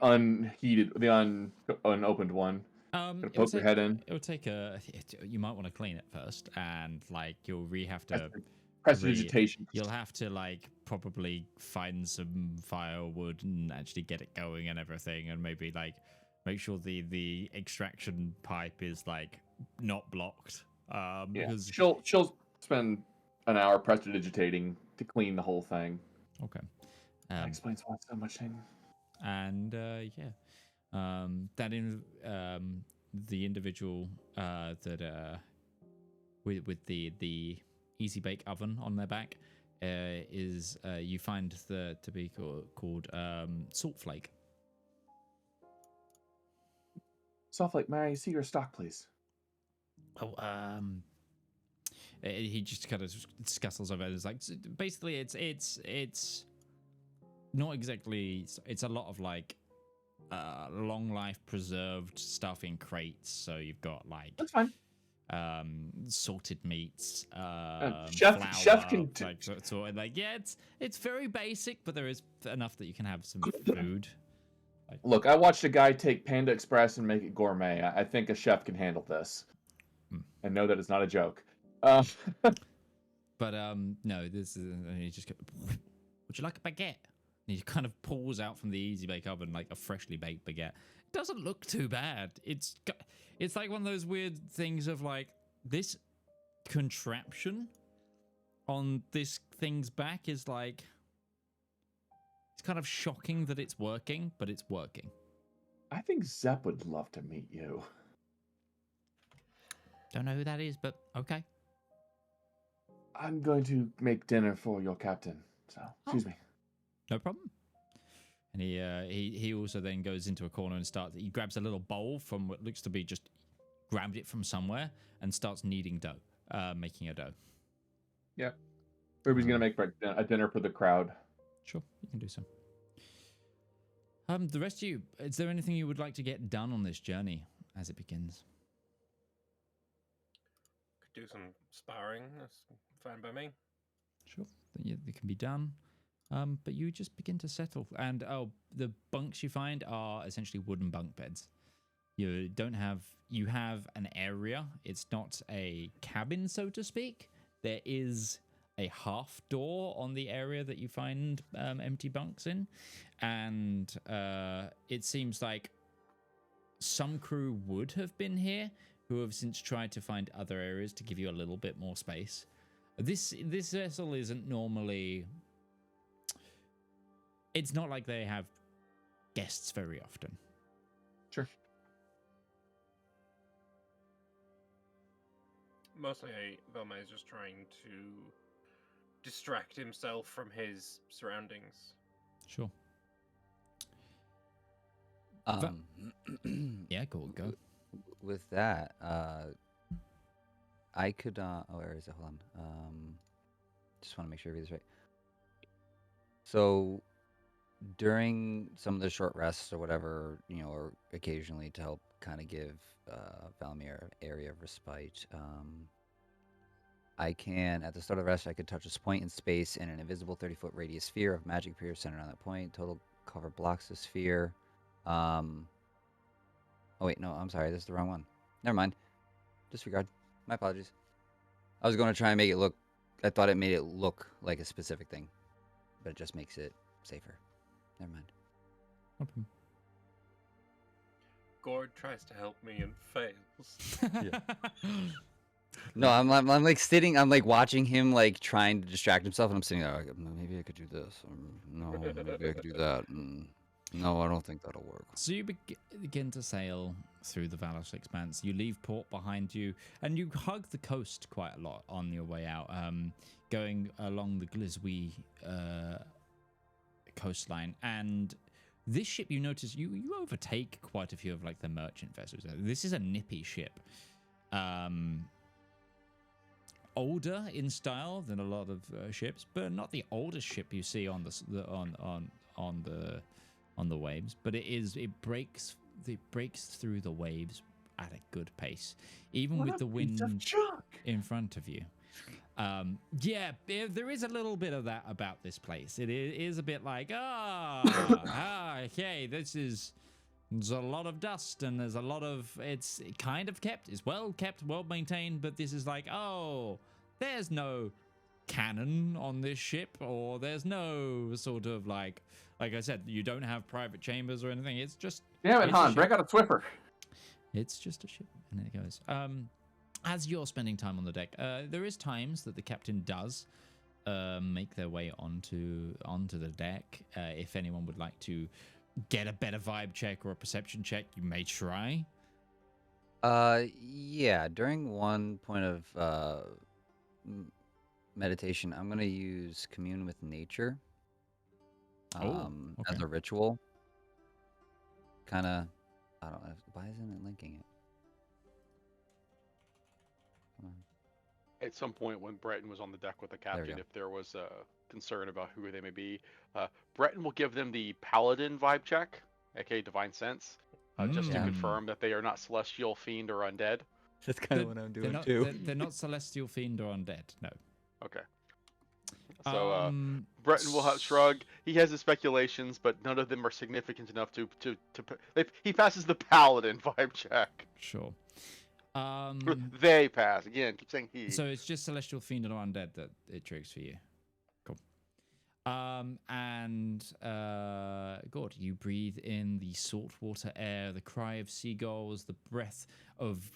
unopened one. Poke her head in. It'll take you might want to clean it first, and like you'll have to prestidigitation. You'll have to like probably find some firewood and actually get it going and everything, and maybe like make sure the extraction pipe is like not blocked. Because she'll spend an hour prestidigitating to clean the whole thing. Okay. That explains why so much thing. And the individual that with the easy bake oven on their back is you find to be called Salt Flake. Salt Flake, may I see your stock, please? Oh, he just kind of scuttles over it. It's like basically it's not exactly. It's a lot of like long life preserved stuff in crates. So you've got like that's fine. Salted meats. Chef can it's very basic, but there is enough that you can have some food. Look, I watched a guy take Panda Express and make it gourmet. I think a chef can handle this. And know that it's not a joke. But no, this is he just goes, would you like a baguette? And he kind of pulls out from the easy bake oven like a freshly baked baguette. It doesn't look too bad. It's like one of those weird things of like this contraption on this thing's back is like it's kind of shocking that it's working, but it's working. I think Zepp would love to meet you. Don't know who that is, but okay. I'm going to make dinner for your captain. So, excuse me. No problem. And he also then goes into a corner and he grabs a little bowl from what looks to be just grabbed it from somewhere and starts kneading dough, making a dough. Yeah. Ruby's going to make a dinner for the crowd. Sure, you can do so. The rest of you, is there anything you would like to get done on this journey as it begins? Could do some sparring. That's fine by me. Sure, it can be done. But you just begin to settle. And the bunks you find are essentially wooden bunk beds. You have an area. It's not a cabin, so to speak. There is a half door on the area that you find empty bunks in. And it seems like some crew would have been here who have since tried to find other areas to give you a little bit more space. This vessel isn't normally... It's not like they have guests very often. Sure. Mostly, Valymr is just trying to distract himself from his surroundings. Sure. Yeah, go. With that, I could. Where is it? Hold on. Just want to make sure I read this right. So, during some of the short rests or whatever, or occasionally to help kind of give Valymr an area of respite, I can, at the start of the rest, I could touch a point in space in an invisible 30-foot radius sphere of magic appears centered on that point. Total cover blocks the sphere. Oh wait, no, I'm sorry, this is the wrong one. Never mind. Disregard. My apologies. I was going to try and make it look... I thought it made it look like a specific thing, but it just makes it safer. Never mind. Okay. Gourd tries to help me and fails. Yeah. No, I'm like sitting, I'm like watching him like trying to distract himself, and I'm sitting there like, maybe I could do this, or no, maybe I could do that, and no, I don't think that'll work. So you begin to sail through the Valorous Expanse. You leave port behind you, and you hug the coast quite a lot on your way out, going along the Gliswy coastline. And this ship, you notice, you overtake quite a few of like the merchant vessels. This is a nippy ship. Older in style than a lot of ships, but not the oldest ship you see on the waves. But it breaks through the waves at a good pace, even with the wind in front of you. Yeah, there is a little bit of that about this place. It is a bit like okay, there's a lot of dust, and there's a lot of it's kind of kept, it's well kept, well maintained, but this is like, oh, there's no cannon on this ship, or there's no sort of like I said, you don't have private chambers or anything. It's just, damn it, Han, break out a Swiffer. It's just a ship, and it goes. As you're spending time on the deck, there is times that the captain does make their way onto the deck. If anyone would like to get a better vibe check or a perception check, you may try. Yeah, during one point of meditation, I'm going to use Commune with Nature as a ritual. Kind of, I don't know, why isn't it linking it? At some point when Breton was on the deck with the captain, if there was a concern about who they may be, Breton will give them the Paladin vibe check, aka Divine Sense, just to confirm that they are not celestial, fiend, or undead. That's kind of what I'm doing too. They're not celestial, fiend, or undead. No. Okay. So Breton will have shrug. He has his speculations, but none of them are significant enough to he passes the Paladin vibe check. Sure. They pass. Again, keep saying he. So it's just celestial, fiend, or undead that it triggers for you. Cool. And Gourd, you breathe in the saltwater air, the cry of seagulls, the breath of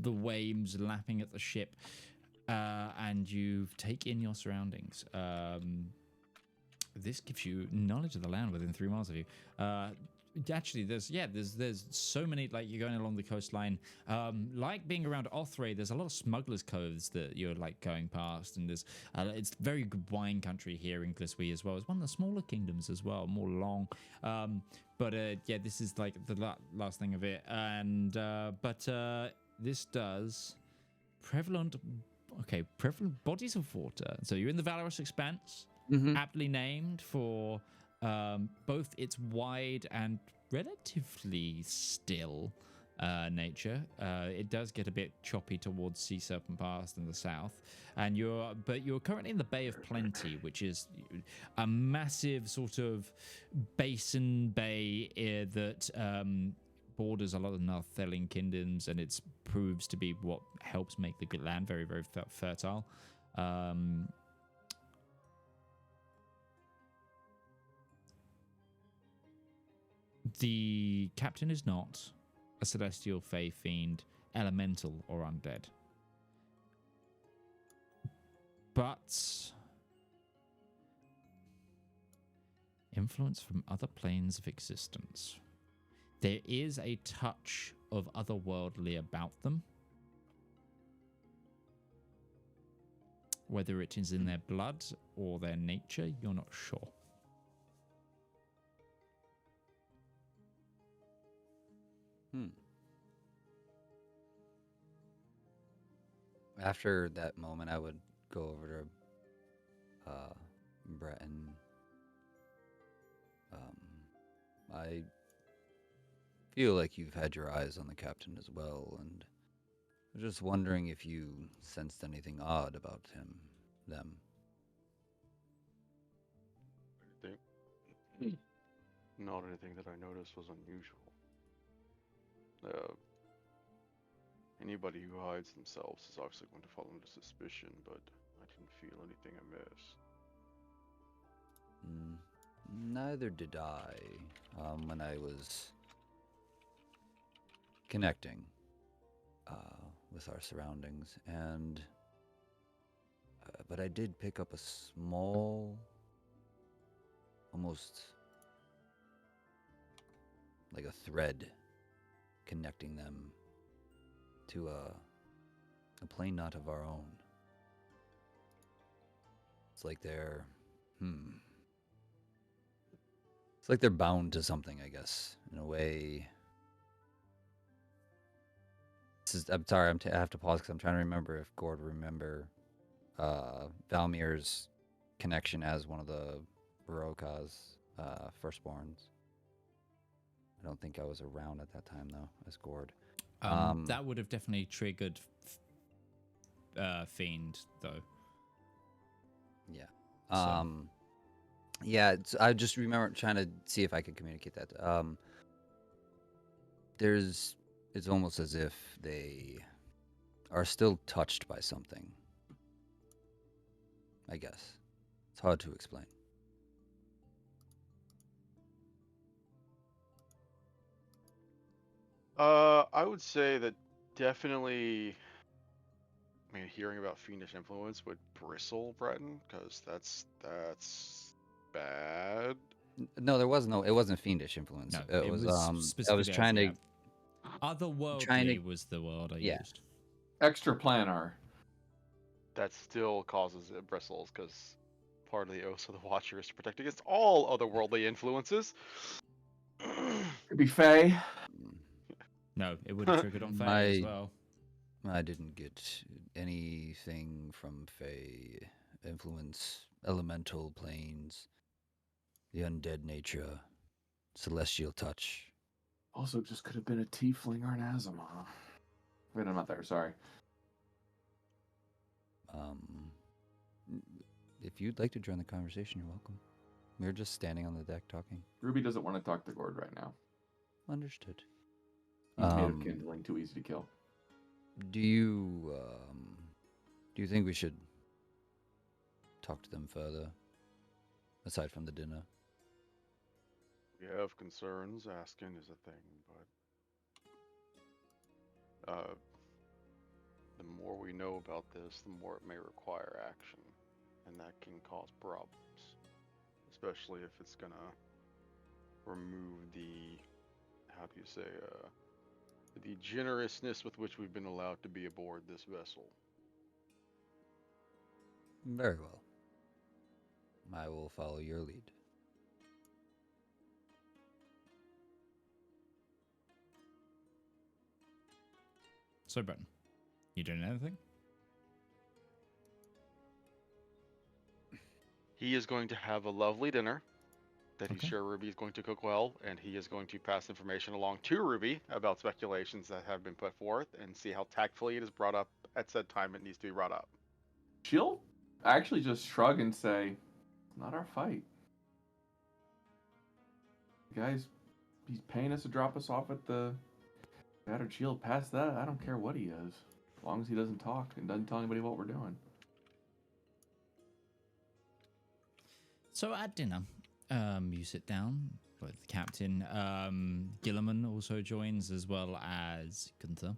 the waves lapping at the ship, and you take in your surroundings. This gives you knowledge of the land within 3 miles of you. Actually, there's so many, like, you're going along the coastline, like being around Othray. There's a lot of smugglers' coves that you're like going past, and there's it's very good wine country here in Gliswy as well. It's one of the smaller kingdoms as well, more long. But this is like the last thing of it, and this does prevalent bodies of water. So you're in the Valorous Expanse, aptly named for both its wide and relatively still nature. It does get a bit choppy towards Sea Serpent Pass in the south, and you're currently in the Bay of Plenty, which is a massive sort of basin bay that borders a lot of Narthelian kingdoms, and it proves to be what helps make the land very, very fertile. The captain is not a celestial fey fiend, elemental, or undead. But influence from other planes of existence. There is a touch of otherworldly about them. Whether it is in their blood or their nature, you're not sure. After that moment, I would go over to Breton. I feel like you've had your eyes on the captain as well, and I'm just wondering if you sensed anything odd about them. Not anything that I noticed was unusual. Anybody who hides themselves is obviously going to fall into suspicion, but I didn't feel anything amiss. Neither did I when I was connecting with our surroundings, and but I did pick up a small, almost like a thread connecting them to a plane not of our own. It's like they're it's like they're bound to something, I guess, in a way. I'm sorry, I have to pause because I'm trying to remember if Gourd remember Valymr's connection as one of the Baroka's firstborns. I don't think I was around at that time, though, as Gourd. That would have definitely triggered Fiend, though. Yeah. So. Yeah, I just remember trying to see if I could communicate that. It's almost as if they are still touched by something. I guess. It's hard to explain. I would say that definitely, hearing about fiendish influence would bristle Breton, because that's bad. No, it wasn't fiendish influence. No, it was I was specifically trying to otherworldly was the word I used. Extraplanar. That still causes it bristles, because part of the oath of the Watcher is to protect against all otherworldly influences. Could be Fae. No, it would have triggered on Fae as well. I didn't get anything from Fae influence, elemental planes, the undead nature, celestial touch. Also, just could have been a tiefling or an Azimah. Wait, I'm not there. Sorry. If you'd like to join the conversation, you're welcome. We're just standing on the deck talking. Ruby doesn't want to talk to Gourd right now. Understood. He's made of kindling, too easy to kill. Do you think we should talk to them further, aside from the dinner? We have concerns, asking is a thing, but the more we know about this, the more it may require action, and that can cause problems, especially if it's gonna remove the, the generousness with which we've been allowed to be aboard this vessel. Very well. I will follow your lead. So, Breton, you doing anything? He is going to have a lovely dinner. that he's Okay. sure Ruby is going to cook well, and he is going to pass information along to Ruby about speculations that have been put forth, and see how tactfully it is brought up at said time it needs to be brought up. She'll actually just shrug and say, "It's not our fight. Guys, he's paying us to drop us off at the battered shield. Past that, I don't care what he is. As long as he doesn't talk and doesn't tell anybody what we're doing." So at dinner, you sit down with the captain. Gilliman also joins, as well as Gunther.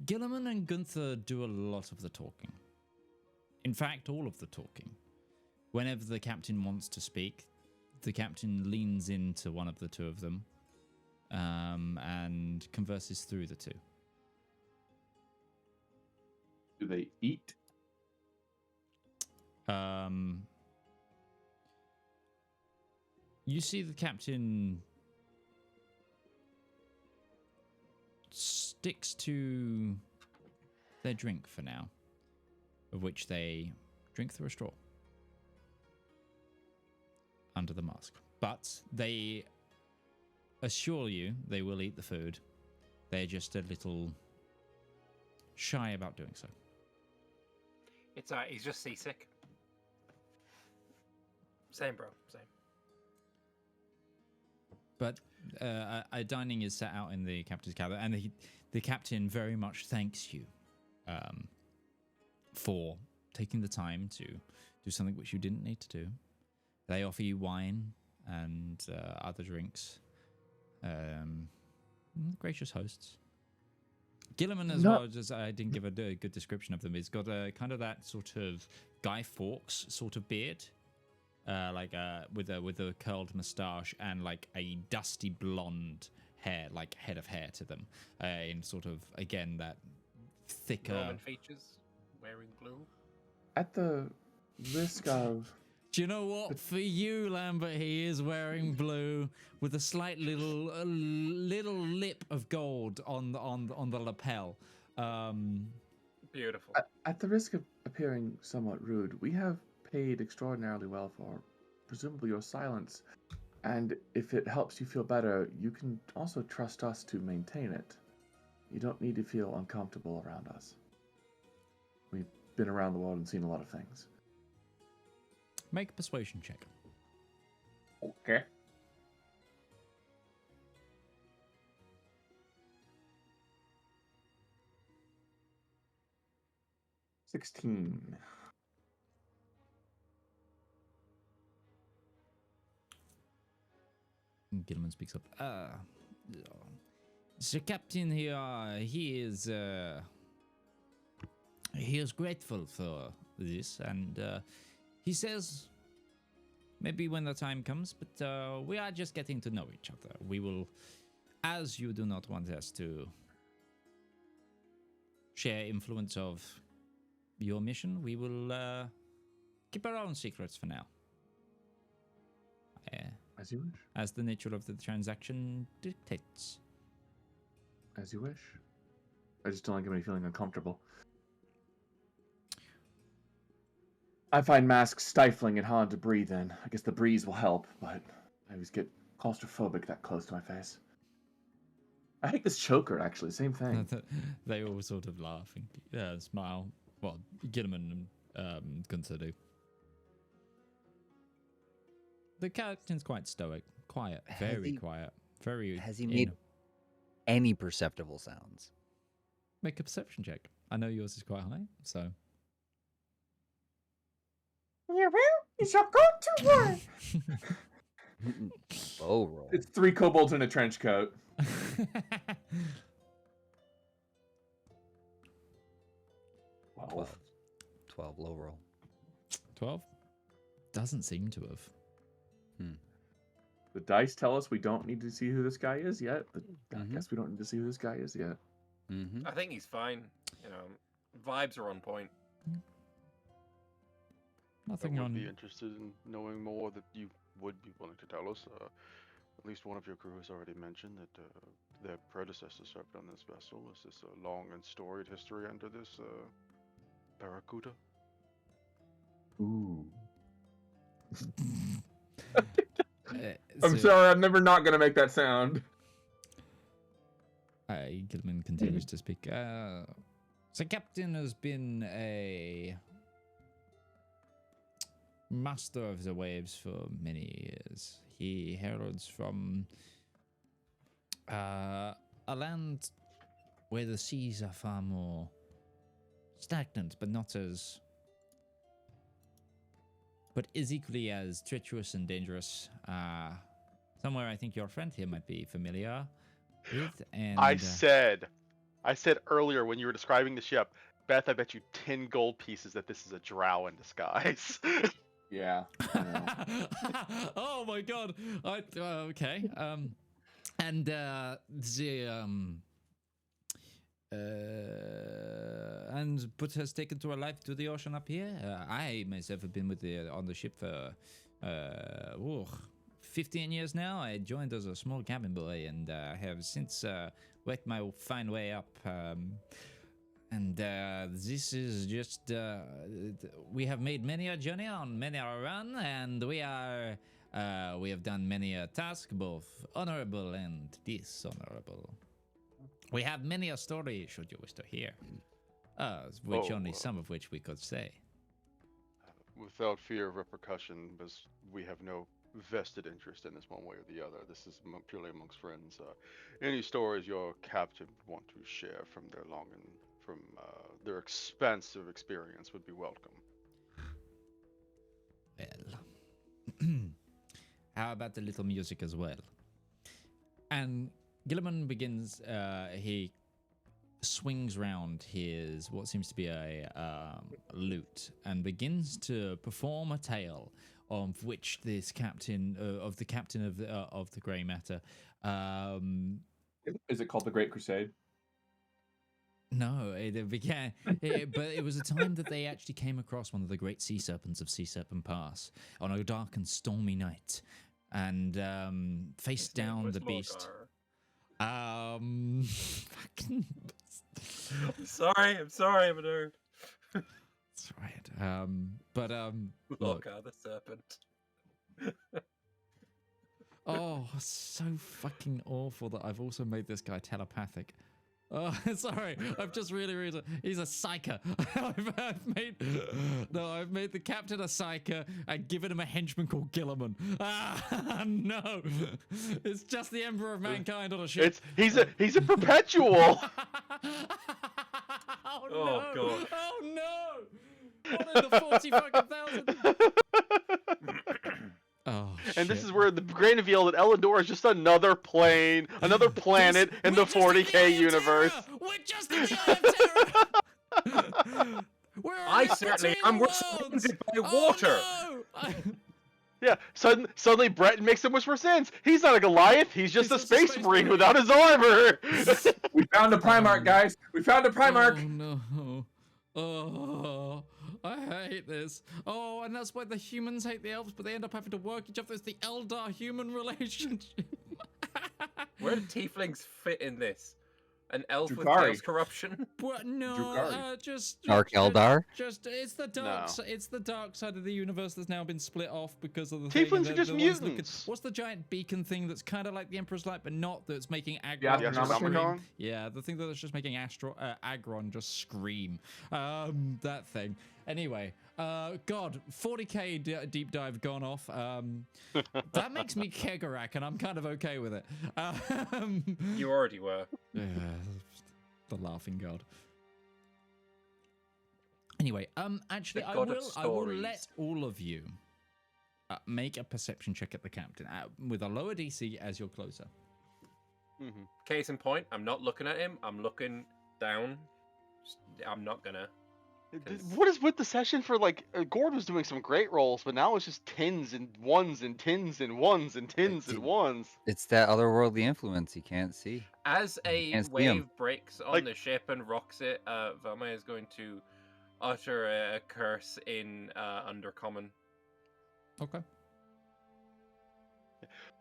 Gilliman and Gunther do a lot of the talking. In fact, all of the talking. Whenever the captain wants to speak, the captain leans into one of the two of them and converses through the two. Do they eat? You see the captain sticks to their drink for now, of which they drink through a straw under the mask. But they assure you they will eat the food. They're just a little shy about doing so. It's he's just seasick. Same, bro. Same. But dining is set out in the captain's cabin, and the captain very much thanks you for taking the time to do something which you didn't need to do. They offer you wine and other drinks. Gracious hosts. Gilliman as well, just I didn't give a good description of them. He's got a kind of that sort of Guy Fawkes sort of beard. With a curled moustache and like a dusty blonde hair, like head of hair to them, in sort of again that thicker Roman features, wearing blue. At the risk of... Do you know what? For you, Lambert, he is wearing blue with a slight little lip of gold on the lapel. Beautiful. At the risk of appearing somewhat rude, we have paid extraordinarily well for presumably your silence, and if it helps you feel better, you can also trust us to maintain it. You don't need to feel uncomfortable around us. We've been around the world and seen a lot of things. Make a persuasion check. Okay. $16. Gilliman speaks up. Sir Captain here, he is grateful for this, and he says maybe when the time comes, but we are just getting to know each other. We will, as you do not want us to share influence of your mission, we will keep our own secrets for now. As you wish. As the nature of the transaction dictates. As you wish. I just don't like anybody feeling uncomfortable. I find masks stifling and hard to breathe in. I guess the breeze will help, but I always get claustrophobic that close to my face. I hate this choker, actually. Same thing. They all sort of laugh and smile. Well, Gilliman and Gunther do. The captain's quite stoic, quiet, very quiet, very. Has he made any perceptible sounds? Make a perception check. I know yours is quite high, so. You will? You shall go to war. Bow roll. It's 3 kobolds in a trench coat. 12 low roll. 12? Doesn't seem to have. The dice tell us we don't need to see who this guy is yet. I guess we don't need to see who this guy is yet. I think he's fine. You know, vibes are on point. Nothing I would on. be interested in knowing more that you would be willing to tell us. At least one of your crew has already mentioned that their predecessor served on this vessel. Is this a long and storied history under this Barracuda? Ooh. Uh, I'm so- sorry, I'm never not gonna make that sound. Gilman continues to speak. The captain has been a master of the waves for many years. He heralds from a land where the seas are far more stagnant, but not as... but is equally as treacherous and dangerous. Somewhere I think your friend here might be familiar with. And I said earlier when you were describing the ship, Beth, I bet you 10 gold pieces that this is a drow in disguise. Yeah. I know. Oh my god! Okay. But has taken to a life to the ocean up here. I myself have been on the ship for 15 years now. I joined as a small cabin boy and have since worked my fine way up. This is just we have made many a journey on many a run, and we have done many a task, both honorable and dishonorable. We have many a story, should you wish to hear, only some of which we could say. Without fear of repercussion, because we have no vested interest in this one way or the other. This is purely amongst friends. Any stories your captain would want to share from their their expansive experience would be welcome. Well, how about a little music as well? And Gilliman begins, he swings round his, what seems to be a lute, and begins to perform a tale of which this captain, of the captain of the Grey Matter. Is it called the Great Crusade? No, it began, but it was a time that they actually came across one of the great sea serpents of Sea Serpent Pass on a dark and stormy night, and faced down the beast. Fucking. I'm sorry, I'm a nerd. That's right. Look. The serpent. Oh, so fucking awful that I've also made this guy telepathic. Oh, sorry. I've just really realized he's a psyker. I've made the captain a psyker and given him a henchman called Gilliman. No. It's just the Emperor of Mankind on a ship. He's a perpetual. Oh, Oh, no. God. Oh no. What in the 40 fucking thousand? Oh, And this shit. is where the grain reveal that Elendor is just another plane, another planet in the 40k universe. We're just in the Eye of Terror. I certainly am. We're surrounded by water. Oh, no. Yeah, suddenly Breton makes him whisper sins. He's not a Goliath, he's just a space marine without his armor. We found a Primarch, guys. We found a Primarch. Oh no. Oh, I hate this. Oh, and that's why the humans hate the elves, but they end up having to work each other. It's the Eldar-human relationship. Where do tieflings fit in this? An elf with Drukari. chaos corruption? But no, Drukari. just Dark Eldar? Just it's the dark. No. It's the dark side of the universe that's now been split off because of the Tieflings thing, and are the- just the ones that mutants. what's the giant beacon thing that's kind of like the Emperor's Light, but not? That's making Agron Yeah, The just Astronomical. scream. Astronomicon? Yeah, the thing that's just making Agron just scream. That thing. Anyway, God, 40k deep dive gone off. That makes me Kegarak, and I'm kind of okay with it. You already were. Yeah, the laughing god. Anyway, actually, The I god of will stories. let all of you make a perception check at the captain with a lower DC as you're closer. Mhm. Case in point, I'm not looking at him. I'm looking down. I'm not gonna. What is with the session for Gourd was doing some great rolls, but now it's just tens and ones and tens and ones and tens and ones. It's that otherworldly influence you can't see. As a Can't see wave 'em. breaks on Like- the ship and rocks it, Valymr is going to utter a curse in Undercommon. Okay.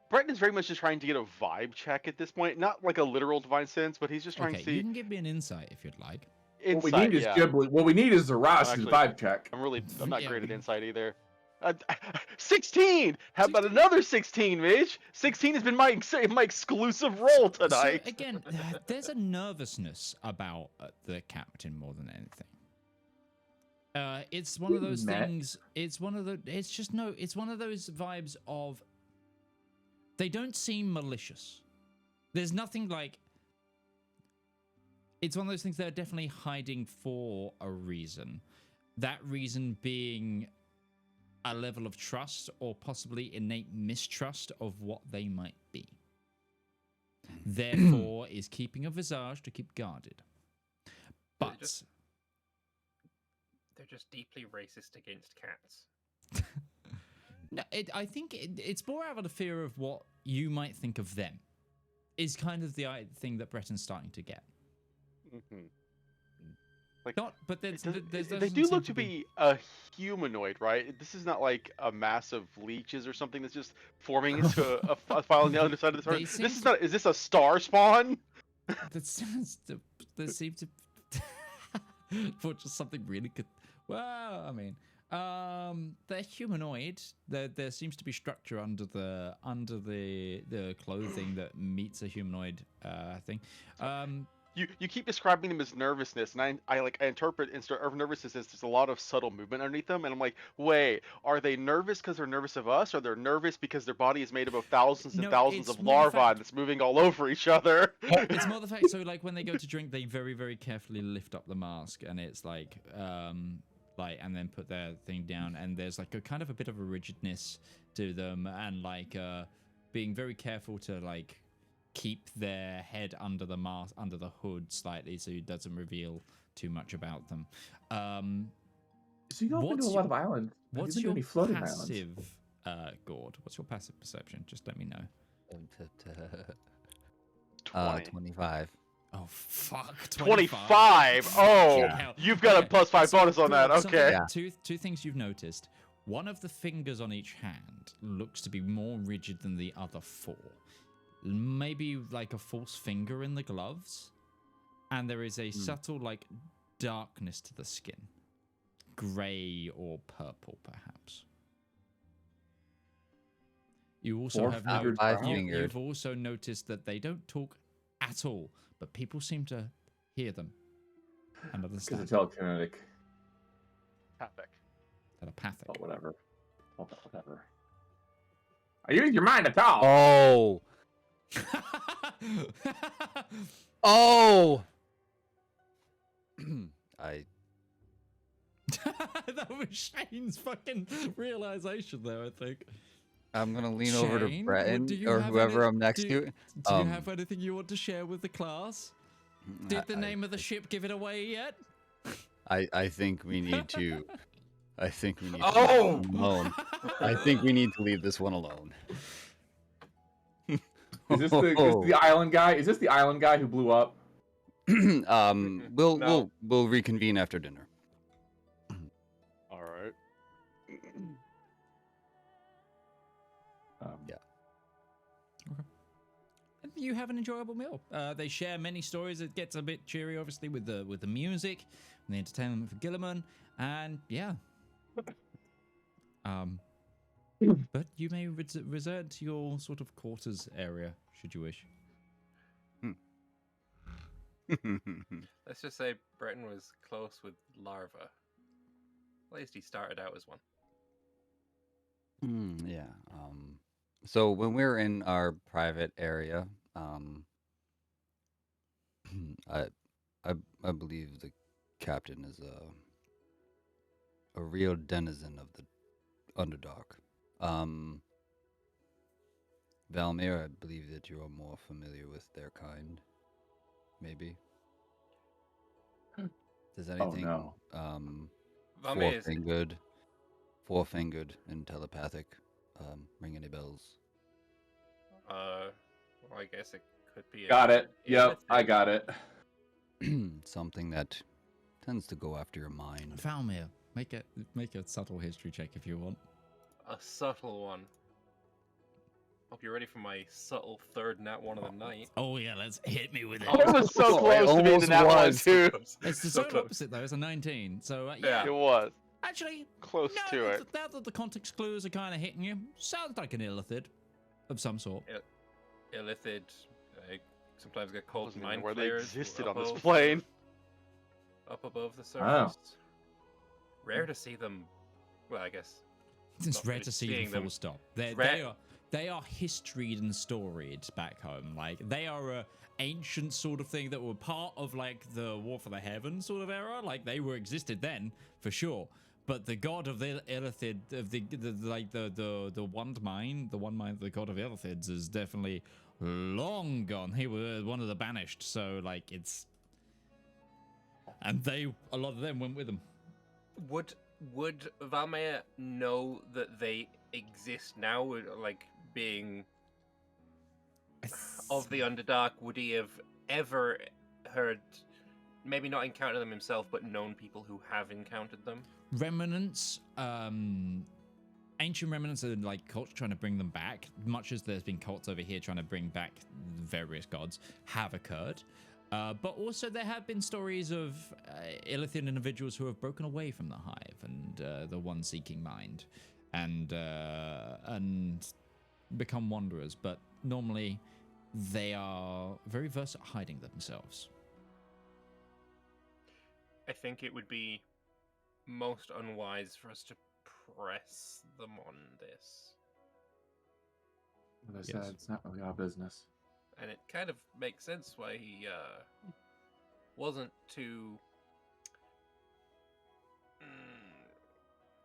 Breton is very much just trying to get a vibe check at this point, not like a literal divine sense, but he's just trying Okay, to you see. can give me an insight if you'd like. What we Insight, need is yeah. Ghibli. What we need is Zarash's Actually, vibe check. I'm not Yeah. great at insight either. 16. How about another 16, Mitch? 16 has been my exclusive role tonight. So again, there's a nervousness about the captain more than anything. It's one of those things. It's one of those vibes of. They don't seem malicious. There's nothing like. It's one of those things they're definitely hiding for a reason. That reason being a level of trust or possibly innate mistrust of what they might be. Therefore, is keeping a visage to keep guarded. But they're just deeply racist against cats. no, I think it's more out of the fear of what you might think of them. Is kind of the thing that Breton's starting to get. Mm-hmm. Like, Not, but there's they do look to be a humanoid, right? This is not like a mass of leeches or something that's just forming into a file on the other side of the turret. This is not. Is this a star spawn? There seems to for just something really good. Well, I mean, they're humanoid. There seems to be structure under the clothing that meets a humanoid thing. You keep describing them as nervousness, and I interpret nervousness as there's a lot of subtle movement underneath them, and I'm like, wait, are they nervous because they're nervous of us, or they're nervous because their body is made up of thousands and thousands of larvae that's moving all over each other? It's more the fact. So like when they go to drink, they very very carefully lift up the mask, and it's like and then put their thing down, and there's like a kind of a bit of a rigidness to them, and like being very careful to like keep their head under the mask, under the hood slightly, so it doesn't reveal too much about them. So you've been to a lot of islands. What's Have you your been to any floating passive, islands? Gourd? What's your passive perception? Just let me know. 25. Oh fuck! 25. Oh, Yeah. you've got a +5 bonus on that. Gourd, Okay. Two things you've noticed. One of the fingers on each hand looks to be more rigid than the other four. Maybe like a false finger in the gloves, and there is a subtle like darkness to the skin, gray or purple perhaps. You also you've also noticed that they don't talk at all, but people seem to hear them and understand. Because it's telekinetic. Telepathic. Oh, whatever. Whatever. I use your mind to talk. Oh. Oh. That was Shane's fucking realization there, I think. I'm gonna lean over to Shane, Breton do you or have whoever any- I'm next do to. Do you have anything you want to share with the class? Did the name of the ship give it away yet? I think we need to. I think we need to Oh! leave this one alone. I think we need to leave this one alone. Is this the island guy? Is this the island guy who blew up? We'll reconvene after dinner. All right. Yeah. Okay. You have an enjoyable meal. They share many stories. It gets a bit cheery, obviously, with the music and the entertainment for Gilliman, and yeah. But you may resort to your sort of quarters area, should you wish. Let's just say Breton was close with larva. At least he started out as one. Yeah. So when we're in our private area, I believe the captain is a real denizen of the Underdark. Valymr, I believe that you are more familiar with their kind. Maybe. Does anything Valymr is four-fingered and telepathic ring any bells? well, I guess it could be. Got it. Yep, I got it. Something that tends to go after your mind. Valymr, make a subtle history check if you want. A subtle one. Hope you're ready for my subtle third nat one of the night. Oh yeah, let's hit me with it. It was so It close to being almost in that one was. too. It's the So total close. opposite though. It's a 19. So Yeah. It was actually, close no, to it. now that the context clues are kind of hitting you, sounds like an illithid of some sort. Illithid, sometimes get called Wasn't even mind where they flayers existed on above- this plane. Up above the Wow. surface. Rare to see them. Well, I guess. It's Not rare really to see seeing them full them. stop. They are historied and storied back home. Like they are a ancient sort of thing that were part of like the War for the Heavens sort of era. Like they were existed then for sure. But the god of the Illithid, of the one mind, the god of Illithids is definitely long gone. He was one of the banished. So like it's, and a lot of them went with them. Would Valymr know that they exist now? Like being of the Underdark, would he have ever heard, maybe not encountered them himself, but known people who have encountered them? Remnants, ancient remnants are like cults trying to bring them back, much as there's been cults over here trying to bring back various gods, have occurred. But also there have been stories of Illithid individuals who have broken away from the hive and the one seeking mind and become wanderers, but normally they are very versed at hiding themselves. I think it would be most unwise for us to press them on this. As I Yes. said, it's not really our business. And it kind of makes sense why he wasn't too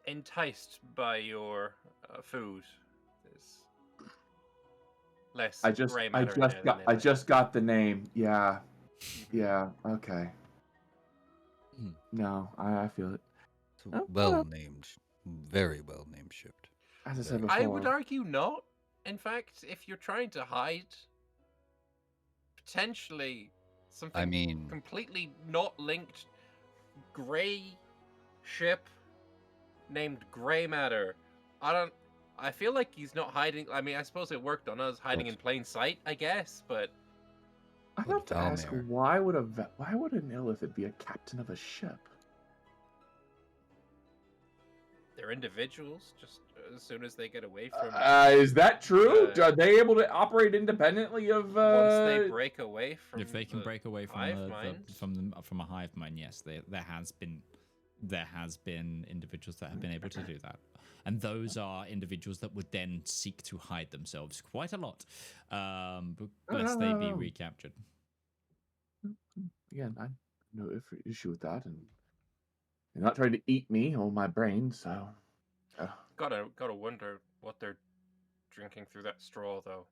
enticed by your food. There's less gray matter in there than I in just got the name. Yeah, okay. Hmm. No, I feel it. It's Oh, well named, very well named ship. As I said before, I would argue not. In fact, if you're trying to hide, potentially something I mean, completely not linked, gray ship named Grey Matter. I feel like he's not hiding. I mean, I suppose it worked on us hiding in plain sight, I guess, but I have to ask, Valymr. why would an Illithid be a captain of a ship? they're individuals. Just as soon as they get away from, Is that true? Uh, Are they able to operate independently of? once they break away from, If they can the break away from hive mind. from a hive mind, yes, there has been individuals that have been able to do that, and those are individuals that would then seek to hide themselves quite a lot, lest they be no. recaptured. Again, I have no issue with that, and they're not trying to eat me or my brain, so. Gotta wonder what they're drinking through that straw, though.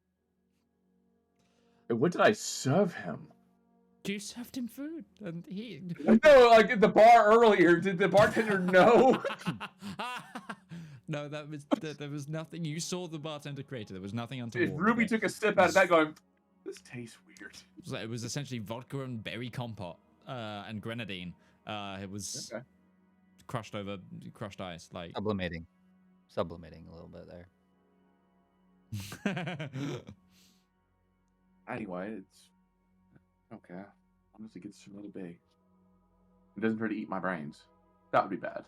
What did I serve him? You served him food, and he. No, like at the bar earlier. Did the bartender know? No, there was nothing. You saw the bartender creator. There was nothing untoward. Ruby there. took a sip out of that, going, "This tastes weird." It was essentially vodka and berry compote and grenadine. It was Okay. crushed ice, like. sublimating a little bit there. Anyway, it's okay. As long as it gets a little big. It doesn't try to eat my brains. That would be bad.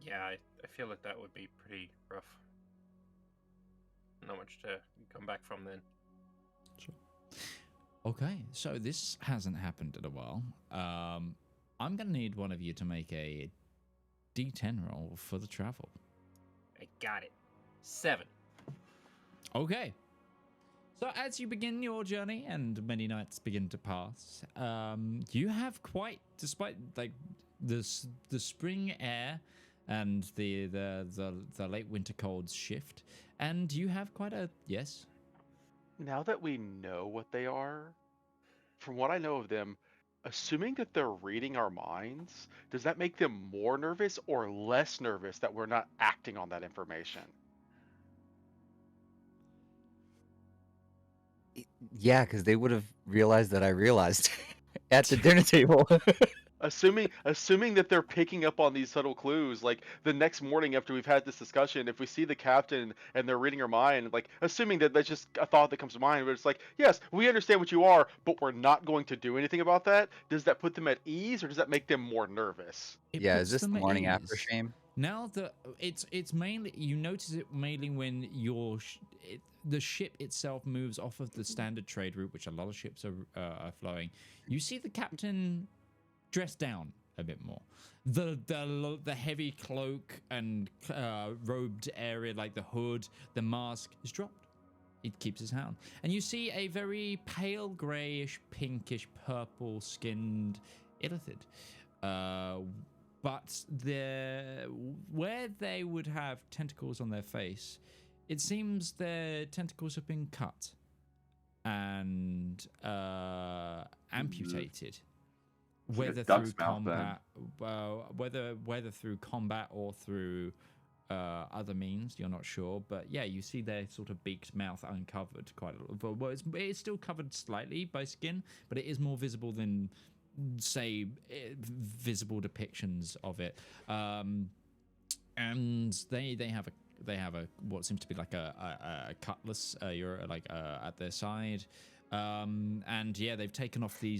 Yeah, I feel like that would be pretty rough. Not much to come back from then. Okay, so this hasn't happened in a while. I'm gonna need one of you to make a D10 roll for the travel. I got it. 7. Okay. So as you begin your journey and many nights begin to pass, you have quite, despite like the spring air and the late winter colds shift, and you have quite a yes. Now that we know what they are, from what I know of them, assuming that they're reading our minds, does that make them more nervous or less nervous that we're not acting on that information? Yeah, because they would have realized that I realized at the dinner table. Assuming that they're picking up on these subtle clues, like the next morning after we've had this discussion, if we see the captain and they're reading our mind, like assuming that that's just a thought that comes to mind, but it's like, yes, we understand what you are, but we're not going to do anything about that. Does that put them at ease, or does that make them more nervous? It Yeah, is puts this the them at morning after ease. shame? Now that it's mainly, you notice it mainly when the ship itself moves off of the standard trade route, which a lot of ships are flowing. You see the captain dressed down a bit more. The heavy cloak and robed area, like the hood, the mask, is dropped. It keeps his hand, and you see a very pale grayish, pinkish, purple-skinned illithid. But where they would have tentacles on their face, it seems their tentacles have been cut and amputated. It's like a Whether duck's through mouth, then. combat, whether through combat or through other means, you're not sure. But yeah, you see their sort of beaked mouth uncovered quite a lot. Well, it's still covered slightly by skin, but it is more visible than, say, visible depictions of it. And they have a what seems to be like a cutlass, at their side. And yeah, they've taken off the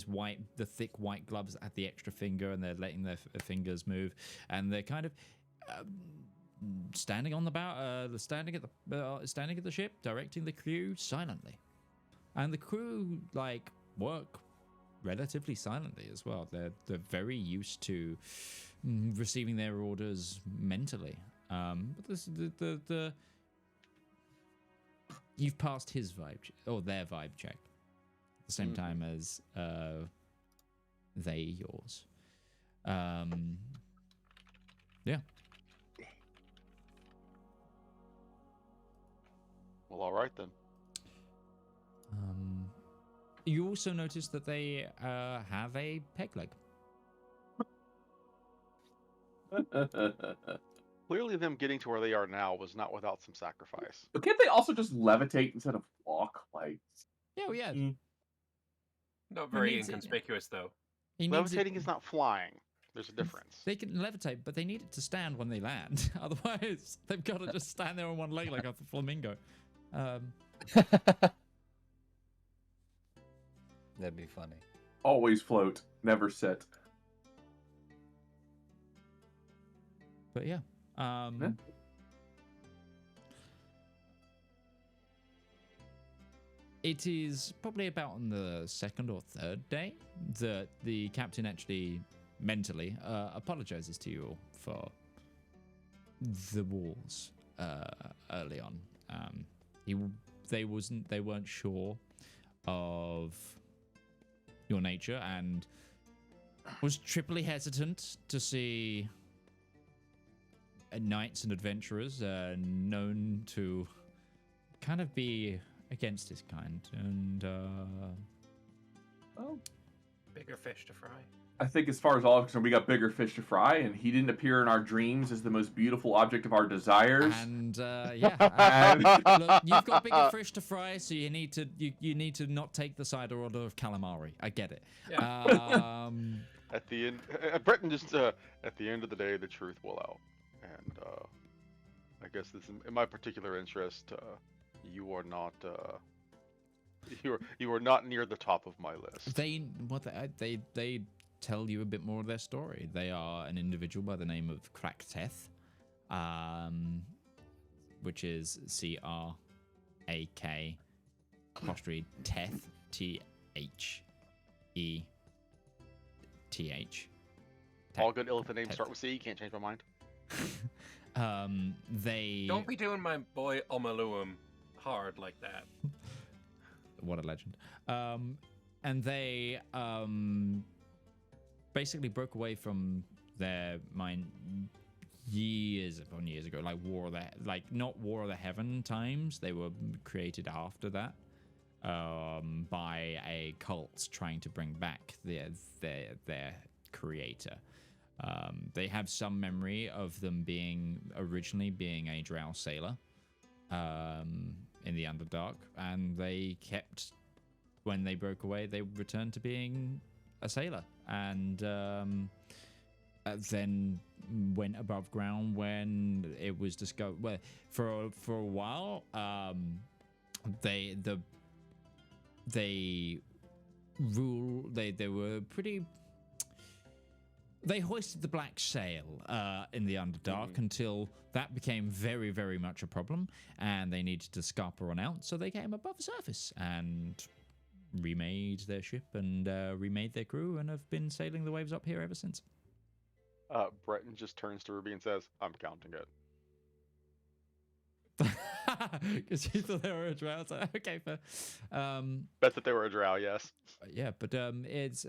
thick white gloves that had the extra finger, and they're letting their fingers move, and they're kind of standing on the bow, standing at the ship, directing the crew silently. And the crew work relatively silently as well. They're very used to receiving their orders mentally. But this you've passed his vibe or their vibe check at the same time as they yours. Yeah. Well, all right then. You also notice that they have a peg leg. Clearly, them getting to where they are now was not without some sacrifice. But can't they also just levitate instead of walk? Yeah, well, yeah. Not very needs it? inconspicuous, though. He needs Levitating it. is not flying. There's a difference. They can levitate, but they need it to stand when they land. Otherwise, they've got to just stand there on one leg like a flamingo. That'd be funny. Always float, never sit. But yeah. It is probably about on the second or third day that the captain actually mentally apologizes to you all for the walls early on. They weren't sure of your nature and was triply hesitant to see knights and adventurers known to kind of be against his kind, and Bigger fish to fry. I think as far as all is concerned, we got bigger fish to fry, and he didn't appear in our dreams as the most beautiful object of our desires. and look, you've got bigger fish to fry, so you need to not take the side order of calamari. I get it. Yeah. At the end, Breton just at the end of the day, the truth will out, and I guess this, in my particular interest, you are not you are not near the top of my list. They tell you a bit more of their story. They are an individual by the name of Krakteth, which is C-R-A-K apostrophe Teth, T-H-E-T-H. All good illithid names start with C. You can't change my mind. They Don't be doing my boy Omaluum hard like that. What a legend. And they basically broke away from their mind years upon years ago, like not War of the Heaven times. They were created after that by a cult trying to bring back their creator. They have some memory of them originally being a drow sailor in the Underdark, and when they broke away, they returned to being a sailor, and then went above ground when it was discovered. Well, for a while, they were pretty. They hoisted the black sail in the Underdark until that became very, very much a problem, and they needed to scarper on out. So they came above the surface and remade their ship and remade their crew, and have been sailing the waves up here ever since. Breton just turns to Ruby and says, "I'm counting it." Because you thought they were a drow. So, okay, fair. Bet that they were a drow, yes. Yeah, but it's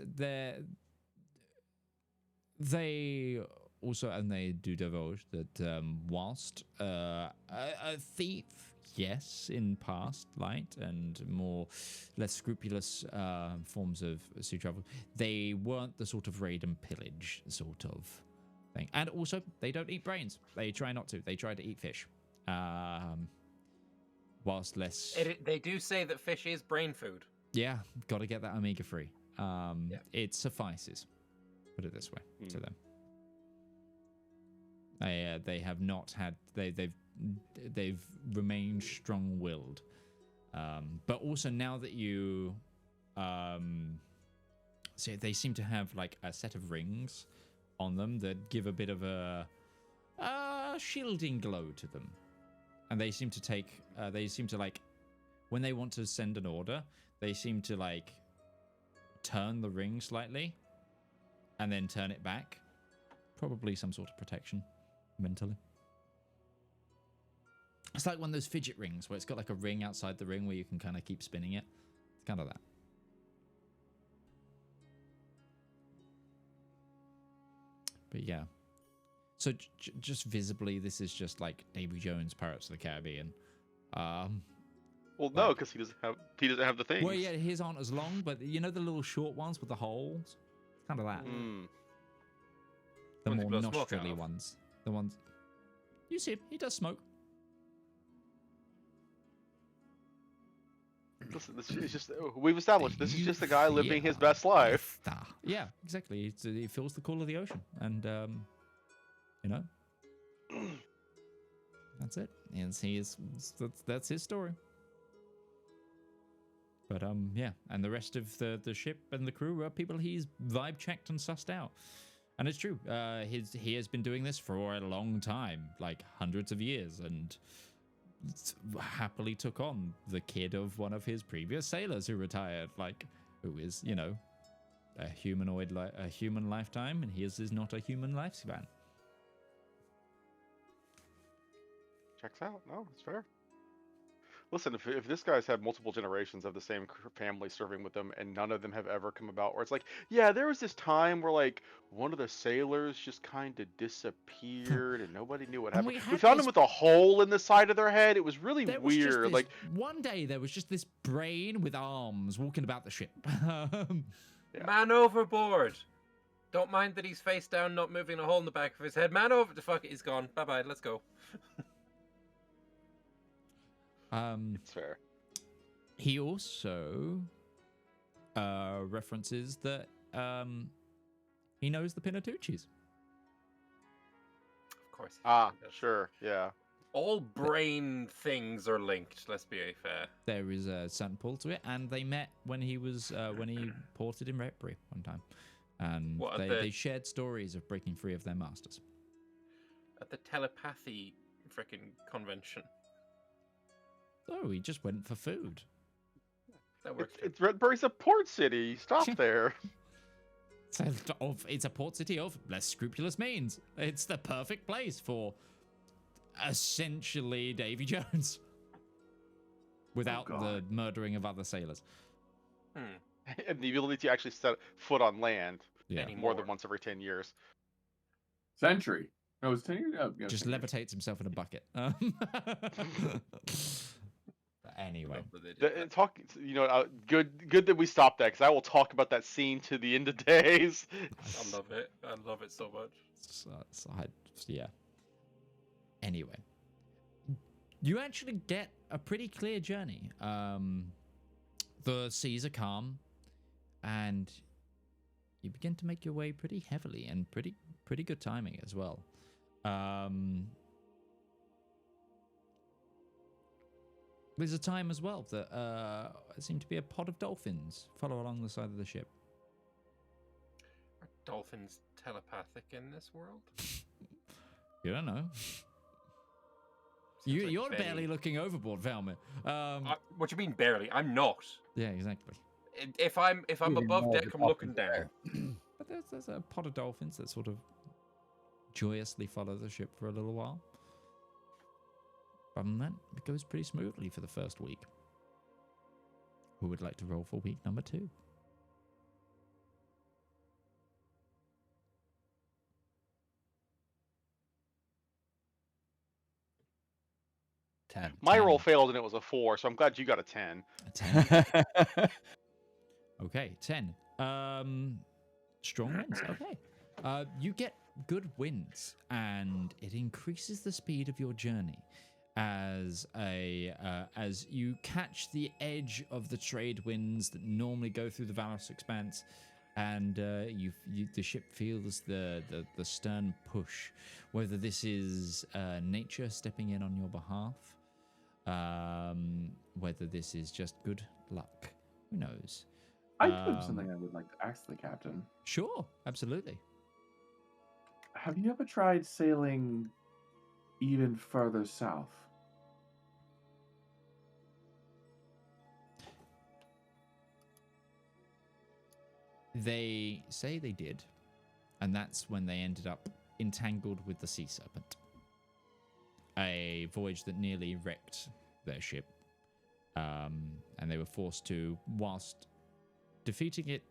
they also, and they do divulge that whilst a thief, yes, in past light and less scrupulous forms of sea travel, they weren't the sort of raid and pillage sort of thing. And also, they don't eat brains. They try not to. They try to eat fish. Whilst less... They do say that fish is brain food. Yeah, got to get that omega-3. It suffices. Put it this way to them. They have not had... They've remained strong-willed. But also now that you... so they seem to have like a set of rings on them that give a bit of a shielding glow to them. And they seem to take, like, when they want to send an order, they seem to like turn the ring slightly and then turn it back. Probably some sort of protection mentally. It's like one of those fidget rings where it's got like a ring outside the ring where you can kind of keep spinning it. It's kind of that. But yeah. So just visibly, this is just like Davy Jones' Pirates of the Caribbean. Well, no, because he doesn't have the things. Well, yeah, his aren't as long, but you know the little short ones with the holes? It's kind of that. The more nostrily ones. The ones... You see him, he does smoke. Listen, this is just... We've established this is just a guy living his best life. Yeah, exactly. He feels the call of the ocean. And, you know, that's it. And that's his story. But yeah, and the rest of the ship and the crew are people he's vibe checked and sussed out. And it's true. He has been doing this for a long time, like hundreds of years, and happily took on the kid of one of his previous sailors who retired, like, who is, you know, a human lifetime, and his is not a human lifespan. Checks out. No, it's fair. Listen, if this guy's had multiple generations of the same family serving with them, and none of them have ever come about, where it's like, yeah, there was this time where like one of the sailors just kind of disappeared and nobody knew what happened. We found him with a hole in the side of their head. It was really weird. Like one day there was just this brain with arms walking about the ship. Yeah. Man overboard. Don't mind that he's face down, not moving a hole in the back of his head. Man over. The fuck it, he's gone. Bye bye. Let's go. It's fair. He also references that he knows the Pinatucci's. Of course. Sure, yeah. All brain things are linked. Let's be fair. There is a certain pull to it, and they met when he was when he ported in Redbury one time, and they shared stories of breaking free of their masters at the telepathy frickin' convention. Oh, he just went for food. That works. It's Redbury's a port city. Stop there. It's a port city of less scrupulous means. It's the perfect place for essentially Davy Jones without the murdering of other sailors. And the ability to actually set foot on land more than once every 10 years. Century. No, it's 10 years. Oh, yeah, just levitates himself in a bucket. Anyway, good that we stopped that, because I will talk about that scene to the end of days. I love it. I love it so much. Yeah. Anyway, you actually get a pretty clear journey. The seas are calm, and you begin to make your way pretty heavily and pretty good timing as well. There's a time as well that there seemed to be a pod of dolphins follow along the side of the ship. Are dolphins telepathic in this world? You don't know. Seems like You're very- barely looking overboard, Valymr. What do you mean barely? I'm not. Yeah, exactly. If I'm Even above more deck, the I'm looking dolphins down. But there's a pod of dolphins that sort of joyously follow the ship for a little while. Other than that, it goes pretty smoothly for the first week. Who would like to roll for week number 2? My 10. roll failed and it was a 4, so I'm glad you got a 10. A 10. Okay, 10. Strong winds. Okay. You get good winds, and it increases the speed of your journey as you catch the edge of the trade winds that normally go through the Valorous Expanse, and the ship feels the stern push. Whether this is nature stepping in on your behalf, whether this is just good luck, who knows? I do have something I would like to ask the captain. Sure, absolutely. Have you ever tried sailing even further south? They say they did, and that's when they ended up entangled with the Sea Serpent. A voyage that nearly wrecked their ship. And they were forced to, whilst defeating it,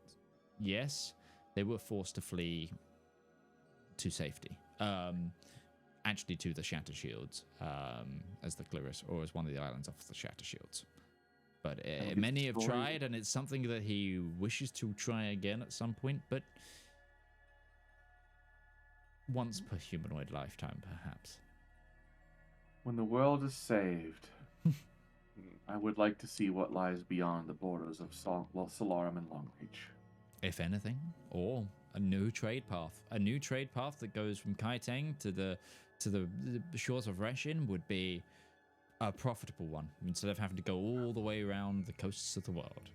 yes, they were forced to flee to safety. Actually to the Shatter Shields, as the Clarus, or as one of the islands off the Shatter Shields. But many have tried, and it's something that he wishes to try again at some point, but once per humanoid lifetime, perhaps. When the world is saved, I would like to see what lies beyond the borders of Solarum and Longreach. If anything, or a new trade path. A new trade path that goes from Kaiteng to the shores of Rechin would be a profitable one, instead of having to go all the way around the coasts of the world.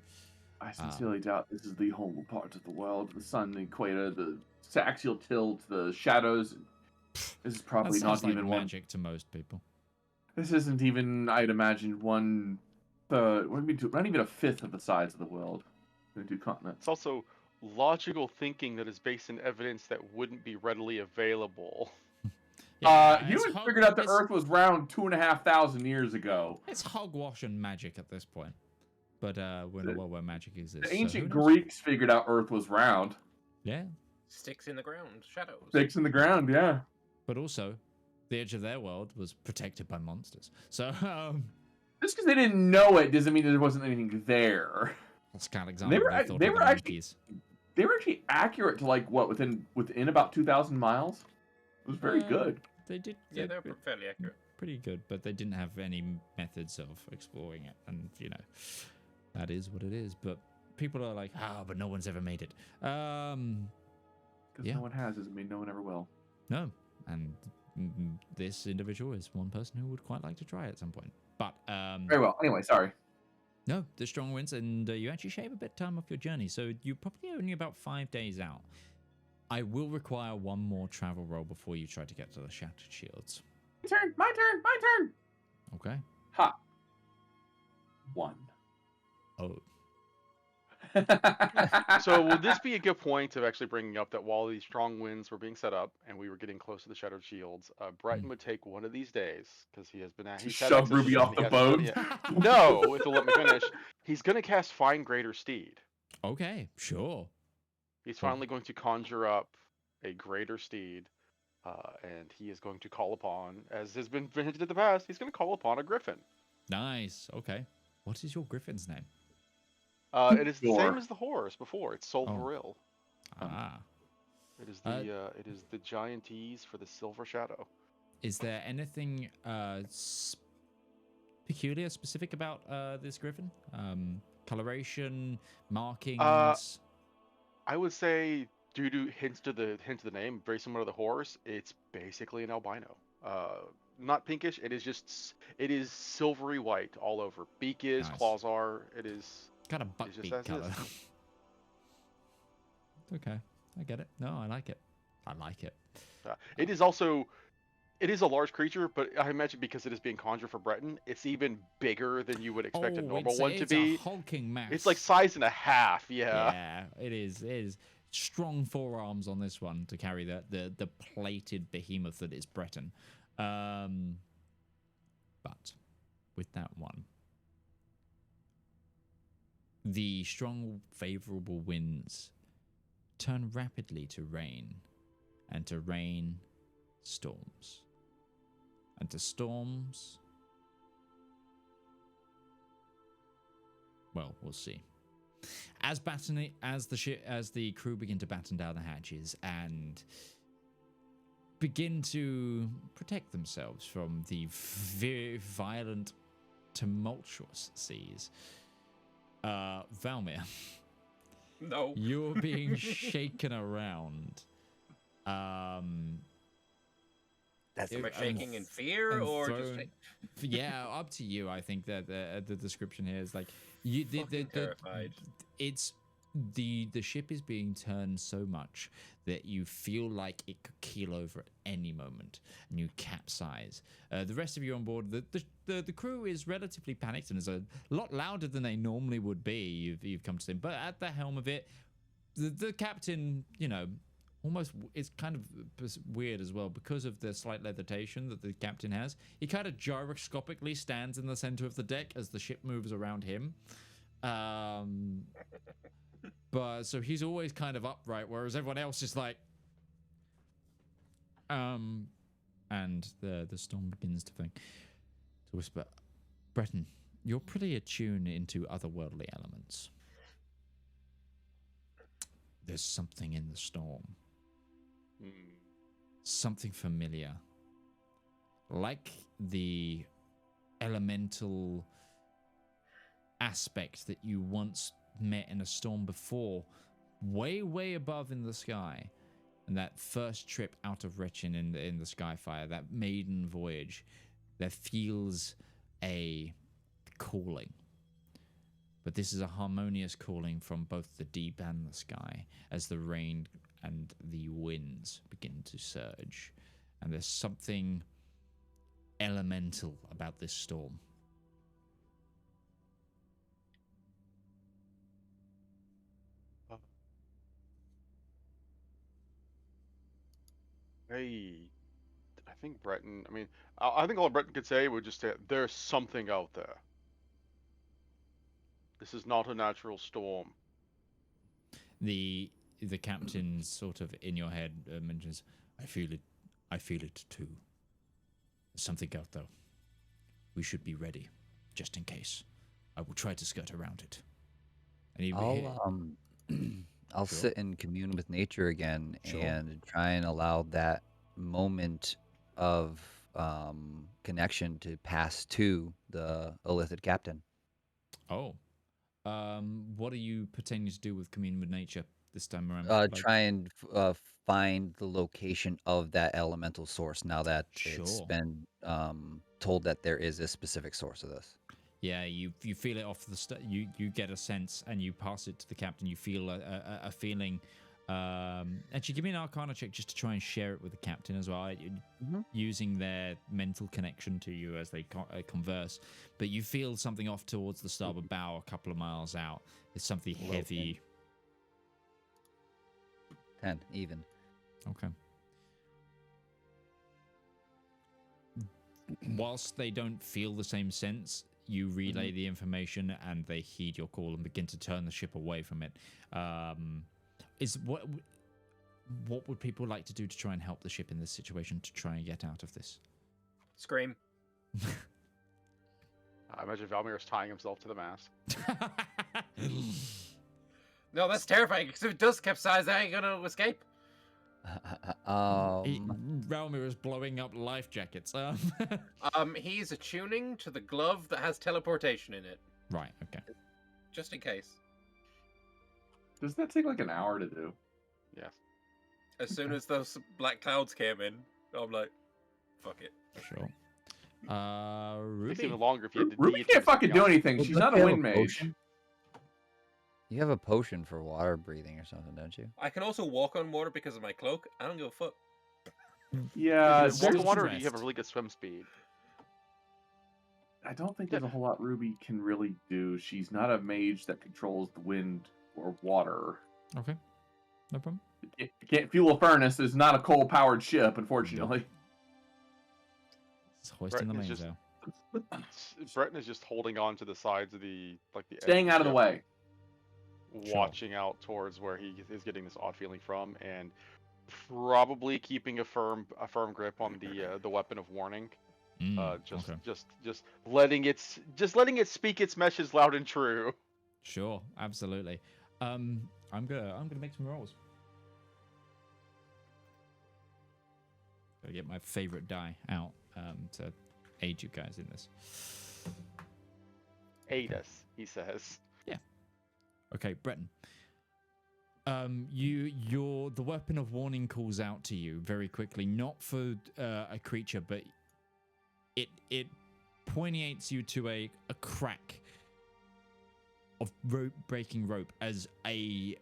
I sincerely doubt this is the whole part of the world. The sun, the equator, the axial tilt, the shadows. This is probably That not sounds like even magic to most people. This isn't even, I'd imagine, 1/3, not even a fifth of the size of the world. The 2 continents. It's also logical thinking that is based in evidence that wouldn't be readily available. Humans figured out the Earth was round 2,500 years ago. It's hogwash and magic at this point. But we're in a world where magic exists. The ancient who knows? Greeks figured out Earth was round. Yeah. Sticks in the ground, shadows. Sticks in the ground, yeah. But also, the edge of their world was protected by monsters. So, Just because they didn't know it doesn't mean there wasn't anything there. that's kind of example. They were actually accurate to within about 2,000 miles. It was very good. They did. Yeah, they were fairly accurate. Pretty good, but they didn't have any methods of exploring it, and that is what it is. But people are like, but no one's ever made it. Because yeah. no one has doesn't mean no one ever will. No, and this individual is one person who would quite like to try at some point. But Very well. Anyway, sorry. no, the strong winds, and you actually shave a bit of time off your journey, so you're probably only about 5 days out. I will require one more travel roll before you try to get to the Shattered Shields. My turn. Okay. Ha. 1. Oh. So would this be a good point of actually bringing up that while these strong winds were being set up and we were getting close to the Shattered Shields, Breton would take one of these days, because he has been at Shove Ruby off the boat? No, if you'll let me finish. He's going to cast Find Greater Steed. Okay, sure. He's finally going to conjure up a greater steed, and he is going to call upon, as has been hinted in the past, he's going to call upon a griffin. Nice. Okay. What is your griffin's name? It is the Sure. same as the horse before. It's Solvaril. Ah. It is the giantese for the Silver Shadow. Is there anything peculiar, specific about this griffin? Coloration, markings? I would say, due to hints to the name, very similar to the horse, it's basically an albino. Not pinkish. It is silvery white all over. Beak is, Nice. claws are. It is. Got a It's just buckbeak as color. is. Okay, I get it. No, I like it. I like it. It is also. It is a large creature, but I imagine because it is being conjured for Breton, it's even bigger than you would expect a normal one to it's be. a hulking mass. It's like size and a half. Yeah. Yeah, it is. It is strong forearms on this one to carry the plated behemoth that is Breton. But with that one, the strong favorable winds turn rapidly to rain, and to rain, storms, and to storms, well, we'll see. As the crew begin to batten down the hatches and begin to protect themselves from the very violent, tumultuous seas, Valymr, No. you're being shaken around. That's Am I and- shaking in fear and or just thrown- yeah, up to you. I think that the description here is like you. Fucking terrified. It's the ship is being turned so much that you feel like it could keel over at any moment and you capsize. The rest of you on board, the crew is relatively panicked and is a lot louder than they normally would be. You've come to them, but at the helm of it, the captain, almost it's kind of weird as well because of the slight levitation that the captain has. He kind of gyroscopically stands in the center of the deck as the ship moves around him. But so he's always kind of upright, whereas everyone else is like, and the storm begins to whisper, Breton, you're pretty attuned into otherworldly elements. There's something in the storm. Something familiar. Like the elemental aspect that you once met in a storm before, way above in the sky. And that first trip out of Rechin in the Skyfire, that maiden voyage, there feels a calling. But this is a harmonious calling from both the deep and the sky as the rain and the winds begin to surge. And there's something elemental about this storm. I think Breton. I mean, I think all Breton could say would just say, "There's something out there. This is not a natural storm." The captain sort of in your head mentions, I feel it too. There's something out there. We should be ready, just in case. I will try to skirt around it. And I'll Sure. sit and commune with nature again Sure. and try and allow that moment of connection to pass to the illithid captain. Oh. What are you pretending to do with communing with nature this time around? Try and find the location of that elemental source now that it's Sure. been told that there is a specific source of this. Yeah, you feel it off the you get a sense and you pass it to the captain. You feel a feeling. Actually, give me an Arcana check just to try and share it with the captain as well, using their mental connection to you as they converse. But you feel something off towards the starboard bow, a couple of miles out. It's something heavy. 10 even. Okay. Whilst they don't feel the same sense, you relay the information and they heed your call and begin to turn the ship away from it. What would people like to do to try and help the ship in this situation to try and get out of this? Scream. I imagine Valymr is tying himself to the mast. No, that's terrifying, because if it does capsize, I ain't gonna escape. Valymr is blowing up life jackets. He's attuning to the glove that has teleportation in it, Right, okay. just in case. Doesn't that take like an hour to do? Yes. As soon as those black clouds came in, I'm like, fuck it. Sure. Takes Ruby. even longer if you had to Ruby can't fucking do anything. Well, She's don't not a you have wind mage. potion? You have a potion for water breathing or something, don't you? I can also walk on water because of my cloak. I don't give a fuck. Yeah, Is it walk there's- on water, or do you rest. have a really good swim speed? I don't think there's a whole lot Ruby can really do. She's not a mage that controls the wind or water. Okay. No problem. It can't fuel a furnace. Is not a coal-powered ship, unfortunately. It's hoisting the Breton is mainsail. Breton is just holding on to the sides of the edge Staying out of the ship, way. watching out towards where he is getting this odd feeling from, and probably keeping a firm grip on the weapon of warning. Just letting it speak its message loud and true. Sure, absolutely. I'm gonna make some rolls. Gotta get my favorite die out to aid you guys in this. Aid us, he says. Okay, Breton. The weapon of warning calls out to you very quickly, not for a creature, but it pointates you to a crack of breaking rope as a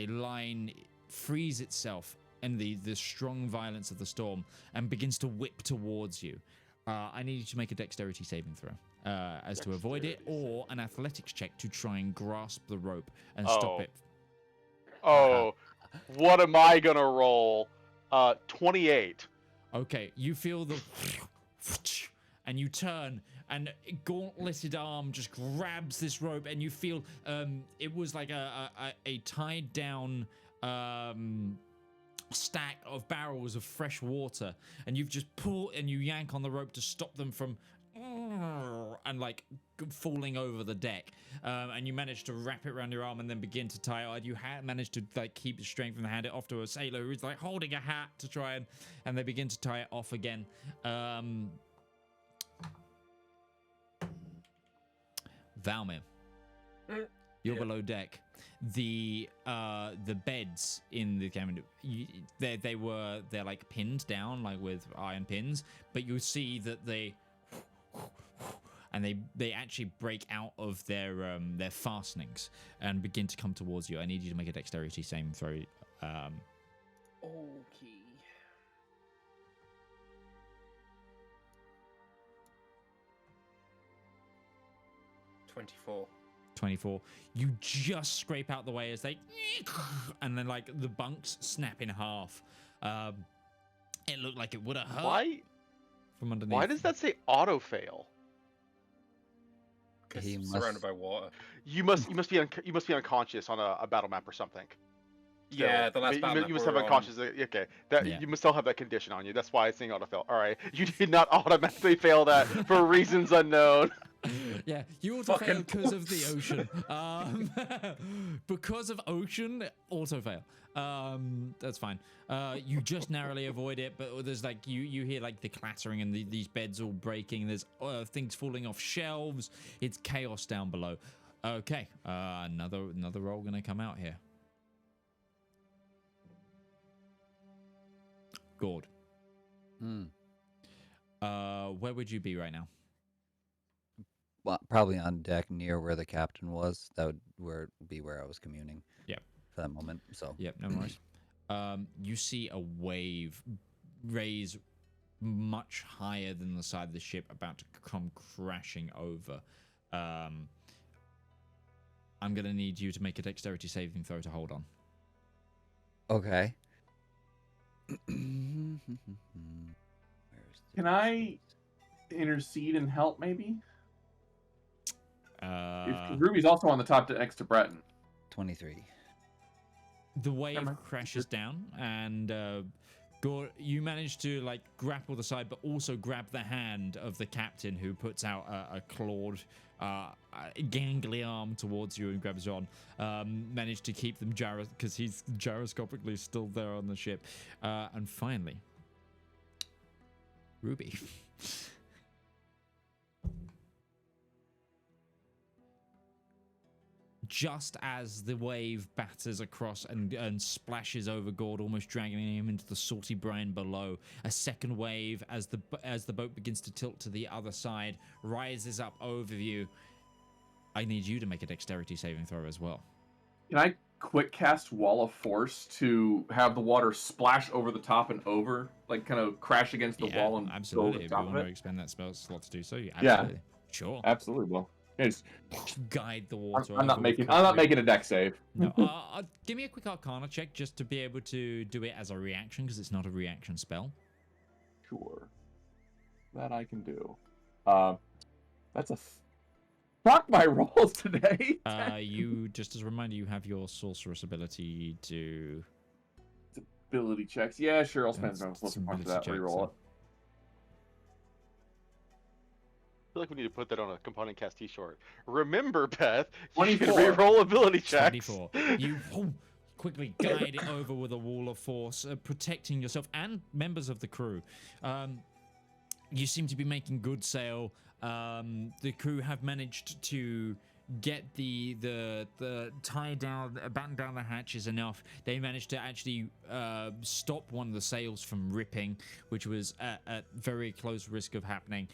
line frees itself in the strong violence of the storm and begins to whip towards you. I need you to make a dexterity saving throw as to avoid it, or an athletics check to try and grasp the rope and stop it. Oh, what am I gonna roll? 28. Okay, you feel the and you turn, and a gauntleted arm just grabs this rope, and you feel it was like a tied down stack of barrels of fresh water, and you've just pulled and you yank on the rope to stop them from and like falling over the deck, and you manage to wrap it around your arm and then begin to tie it. You managed to like keep the strength and hand it off to a sailor who's like holding a hat to try and they begin to tie it off again. Valymr, you're below deck. The beds in the cabin, they're like pinned down like with iron pins, but you see that they actually break out of their fastenings and begin to come towards you. I need you to make a dexterity saving throw. Okay. $24. 24. You just scrape out the way as they, and then like the bunks snap in half. It looked like it would have hurt. Why? From underneath. Why does that say auto fail? Because He it's must- surrounded by water. You must be unconscious on a battle map or something. Yeah, the last you, battle you map must we have were on. unconscious. Okay, that Yeah. you must still have that condition on you. That's why it's saying auto fail. All right, you did not automatically fail that for reasons unknown. Yeah, you auto fail Fucking because of the ocean. Because of ocean, auto fail. That's fine. You just narrowly avoid it, but there's like you hear like the clattering and these beds all breaking. There's things falling off shelves. It's chaos down below. Okay, another roll gonna come out here. Gourd. Where would you be right now? Well, probably on deck near where the captain was. That would be where I was communing. Yeah. For that moment. So. Yep, no worries. You see a wave raise much higher than the side of the ship, about to come crashing over. I'm gonna need you to make a dexterity saving throw to hold on. Okay. Can I intercede and help, maybe? If Ruby's also on the top next to Breton. 23. The wave Never mind. crashes down, and Gourd, you manage to like grapple the side, but also grab the hand of the captain, who puts out a clawed, gangly arm towards you and grabs you on. Manage to keep them because he's gyroscopically still there on the ship. And finally, Ruby. just as the wave batters across and splashes over Gourd, almost dragging him into the salty brine below. A second wave, as the boat begins to tilt to the other side, rises up over you. I need you to make a dexterity saving throw as well. Can I quick cast Wall of Force to have the water splash over the top and over, like kind of crash against the wall and absolutely. go over the If top you of want to it? expend that spell slot to do so, absolutely. Sure. Absolutely. Well, it's, Guide the water. I'm not over making. with I'm not quickly. making a deck save. No, give me a quick Arcana check just to be able to do it as a reaction, because it's not a reaction spell. Sure. That I can do. That's a fuck my rolls today. You, just as a reminder, you have your sorceress ability to. Ability checks. Yeah, sure. I'll spend It's some points for ability that. check, Reroll so- it. I feel like we need to put that on a component cast t-shirt. Remember, Beth, you can 24. reroll ability checks. 24. You quickly guide it over with a wall of force, protecting yourself and members of the crew. You seem to be making good sail. The crew have managed to get the tie down, batten down the hatches enough. They managed to actually stop one of the sails from ripping, which was at very close risk of happening.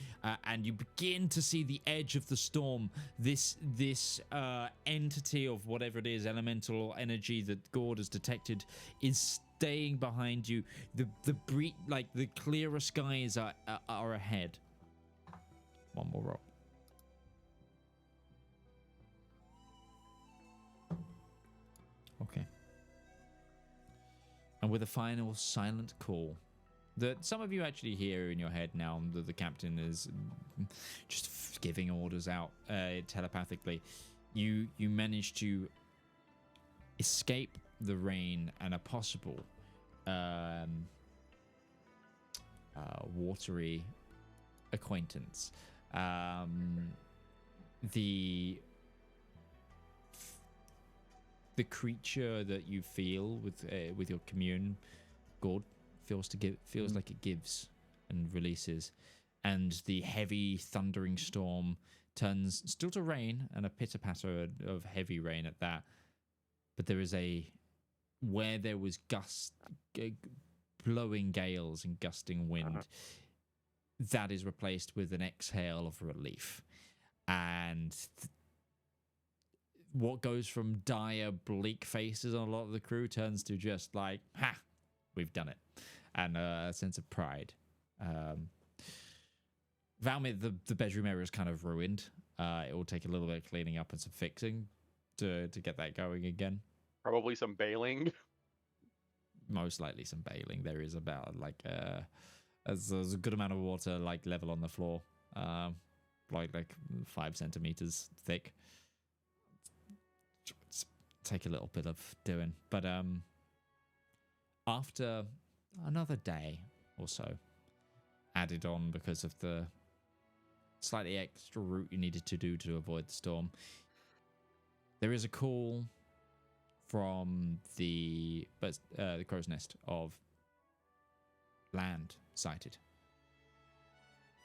And you begin to see the edge of the storm. This entity of whatever it is, elemental energy that Gourd has detected, is staying behind you. The clearer skies are ahead. One more roll. Okay. And with a final silent call that some of you actually hear in your head now, that the captain is just giving orders out telepathically, you manage to escape the rain and a possible watery acquaintance. The creature that you feel with your commune, Gourd, feels like it gives and releases, and the heavy thundering storm turns still to rain, and a pitter patter of heavy rain at that. But there is where there was blowing gales and gusting wind, that is replaced with an exhale of relief, and what goes from dire, bleak faces on a lot of the crew turns to just like, ha, we've done it, and a sense of pride. Valymr, the bedroom area is kind of ruined. It will take a little bit of cleaning up and some fixing to get that going again. Probably some bailing. Most likely some bailing. There is about there's a good amount of water level on the floor, like 5 centimeters thick. Take a little bit of doing, but after another day or so added on because of the slightly extra route you needed to do to avoid the storm, there is a call from the crow's nest of land sighted,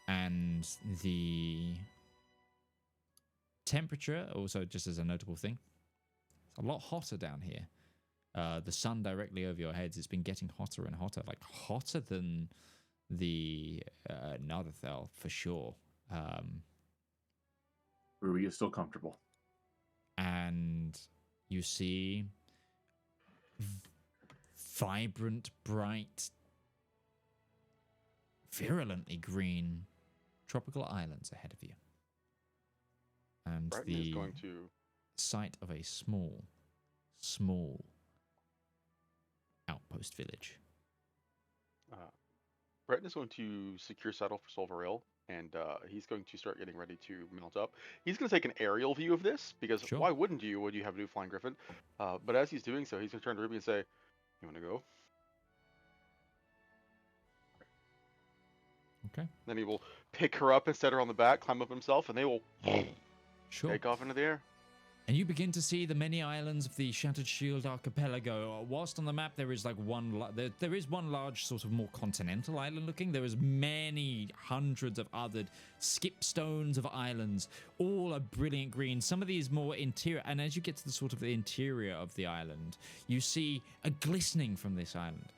and the temperature also, just as a notable thing, a lot hotter down here. The sun directly over your heads, it's been getting hotter and hotter, like hotter than the Nardathel for sure. Rui is still comfortable. And you see vibrant, bright, virulently green tropical islands ahead of you. And Breton is going to sight of a small outpost village. Breton is going to secure saddle for Solvaril, and he's going to start getting ready to mount up. He's going to take an aerial view of this, because Sure. why wouldn't you when you have a new flying griffin? But as he's doing so, he's going to turn to Ruby and say, "You want to go?" Okay. Then he will pick her up and set her on the back, climb up himself, and they will Sure. take off into the air. And you begin to see the many islands of the Shattered Shield archipelago. Whilst on the map there is like there is one large sort of more continental island looking. There is many hundreds of other skipstones of islands, all are brilliant green. Some of these more interior, and as you get to the sort of the interior of the island, you see a glistening from this island,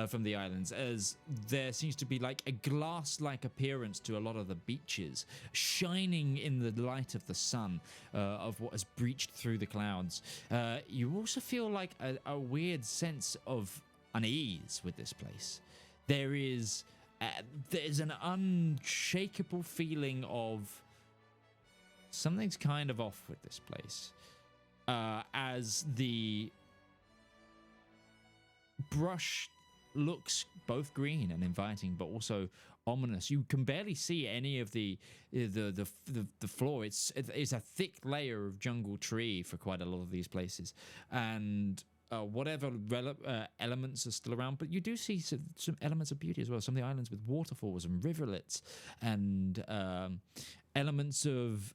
from the islands, as there seems to be like a glass-like appearance to a lot of the beaches, shining in the light of the sun, of what has breached through the clouds. You also feel like a weird sense of unease with this place. There's an unshakable feeling of something's kind of off with this place, as the brush looks both green and inviting, but also ominous. You can barely see any of the floor. It's a thick layer of jungle tree for quite a lot of these places, and whatever elements are still around, but you do see some elements of beauty as well. Some of the islands with waterfalls and riverlets, and elements of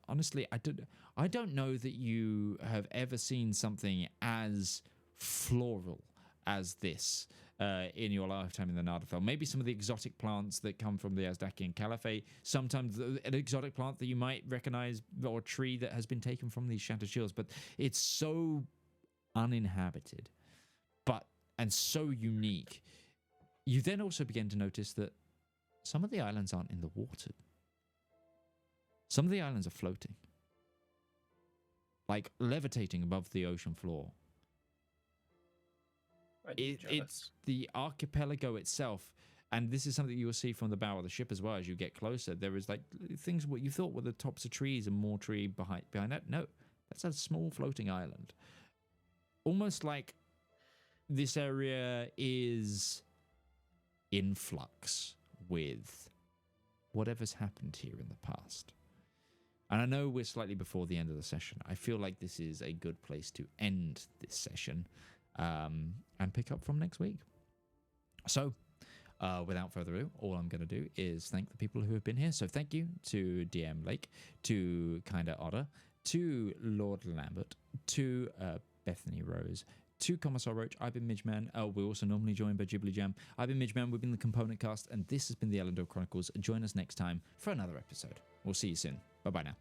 honestly, I don't know that you have ever seen something as floral as this in your lifetime in the Nardafell. Maybe some of the exotic plants that come from the Azdakian Caliphate, sometimes an exotic plant that you might recognize, or a tree that has been taken from these Shattered Shields, but it's so uninhabited and so unique. You then also begin to notice that some of the islands aren't in the water. Some of the islands are floating, like levitating above the ocean floor. It's the archipelago itself, and this is something you'll see from the bow of the ship as well as you get closer. There is like things what you thought were the tops of trees and more tree behind that. No, that's a small floating island. Almost like this area is in flux with whatever's happened here in the past. And I know we're slightly before the end of the session. I feel like this is a good place to end this session. And pick up from next week. So, without further ado, all I'm going to do is thank the people who have been here. So thank you to DM Lake, to Kinda Otter, to Lord Lambert, to Bethany Rose, to Commissar Roach. I've been Midgeman. We're also normally joined by Ghibli Jam. I've been Midgeman. We've been the Component Cast, and this has been the Elendor Chronicles. Join us next time for another episode. We'll see you soon. Bye-bye now.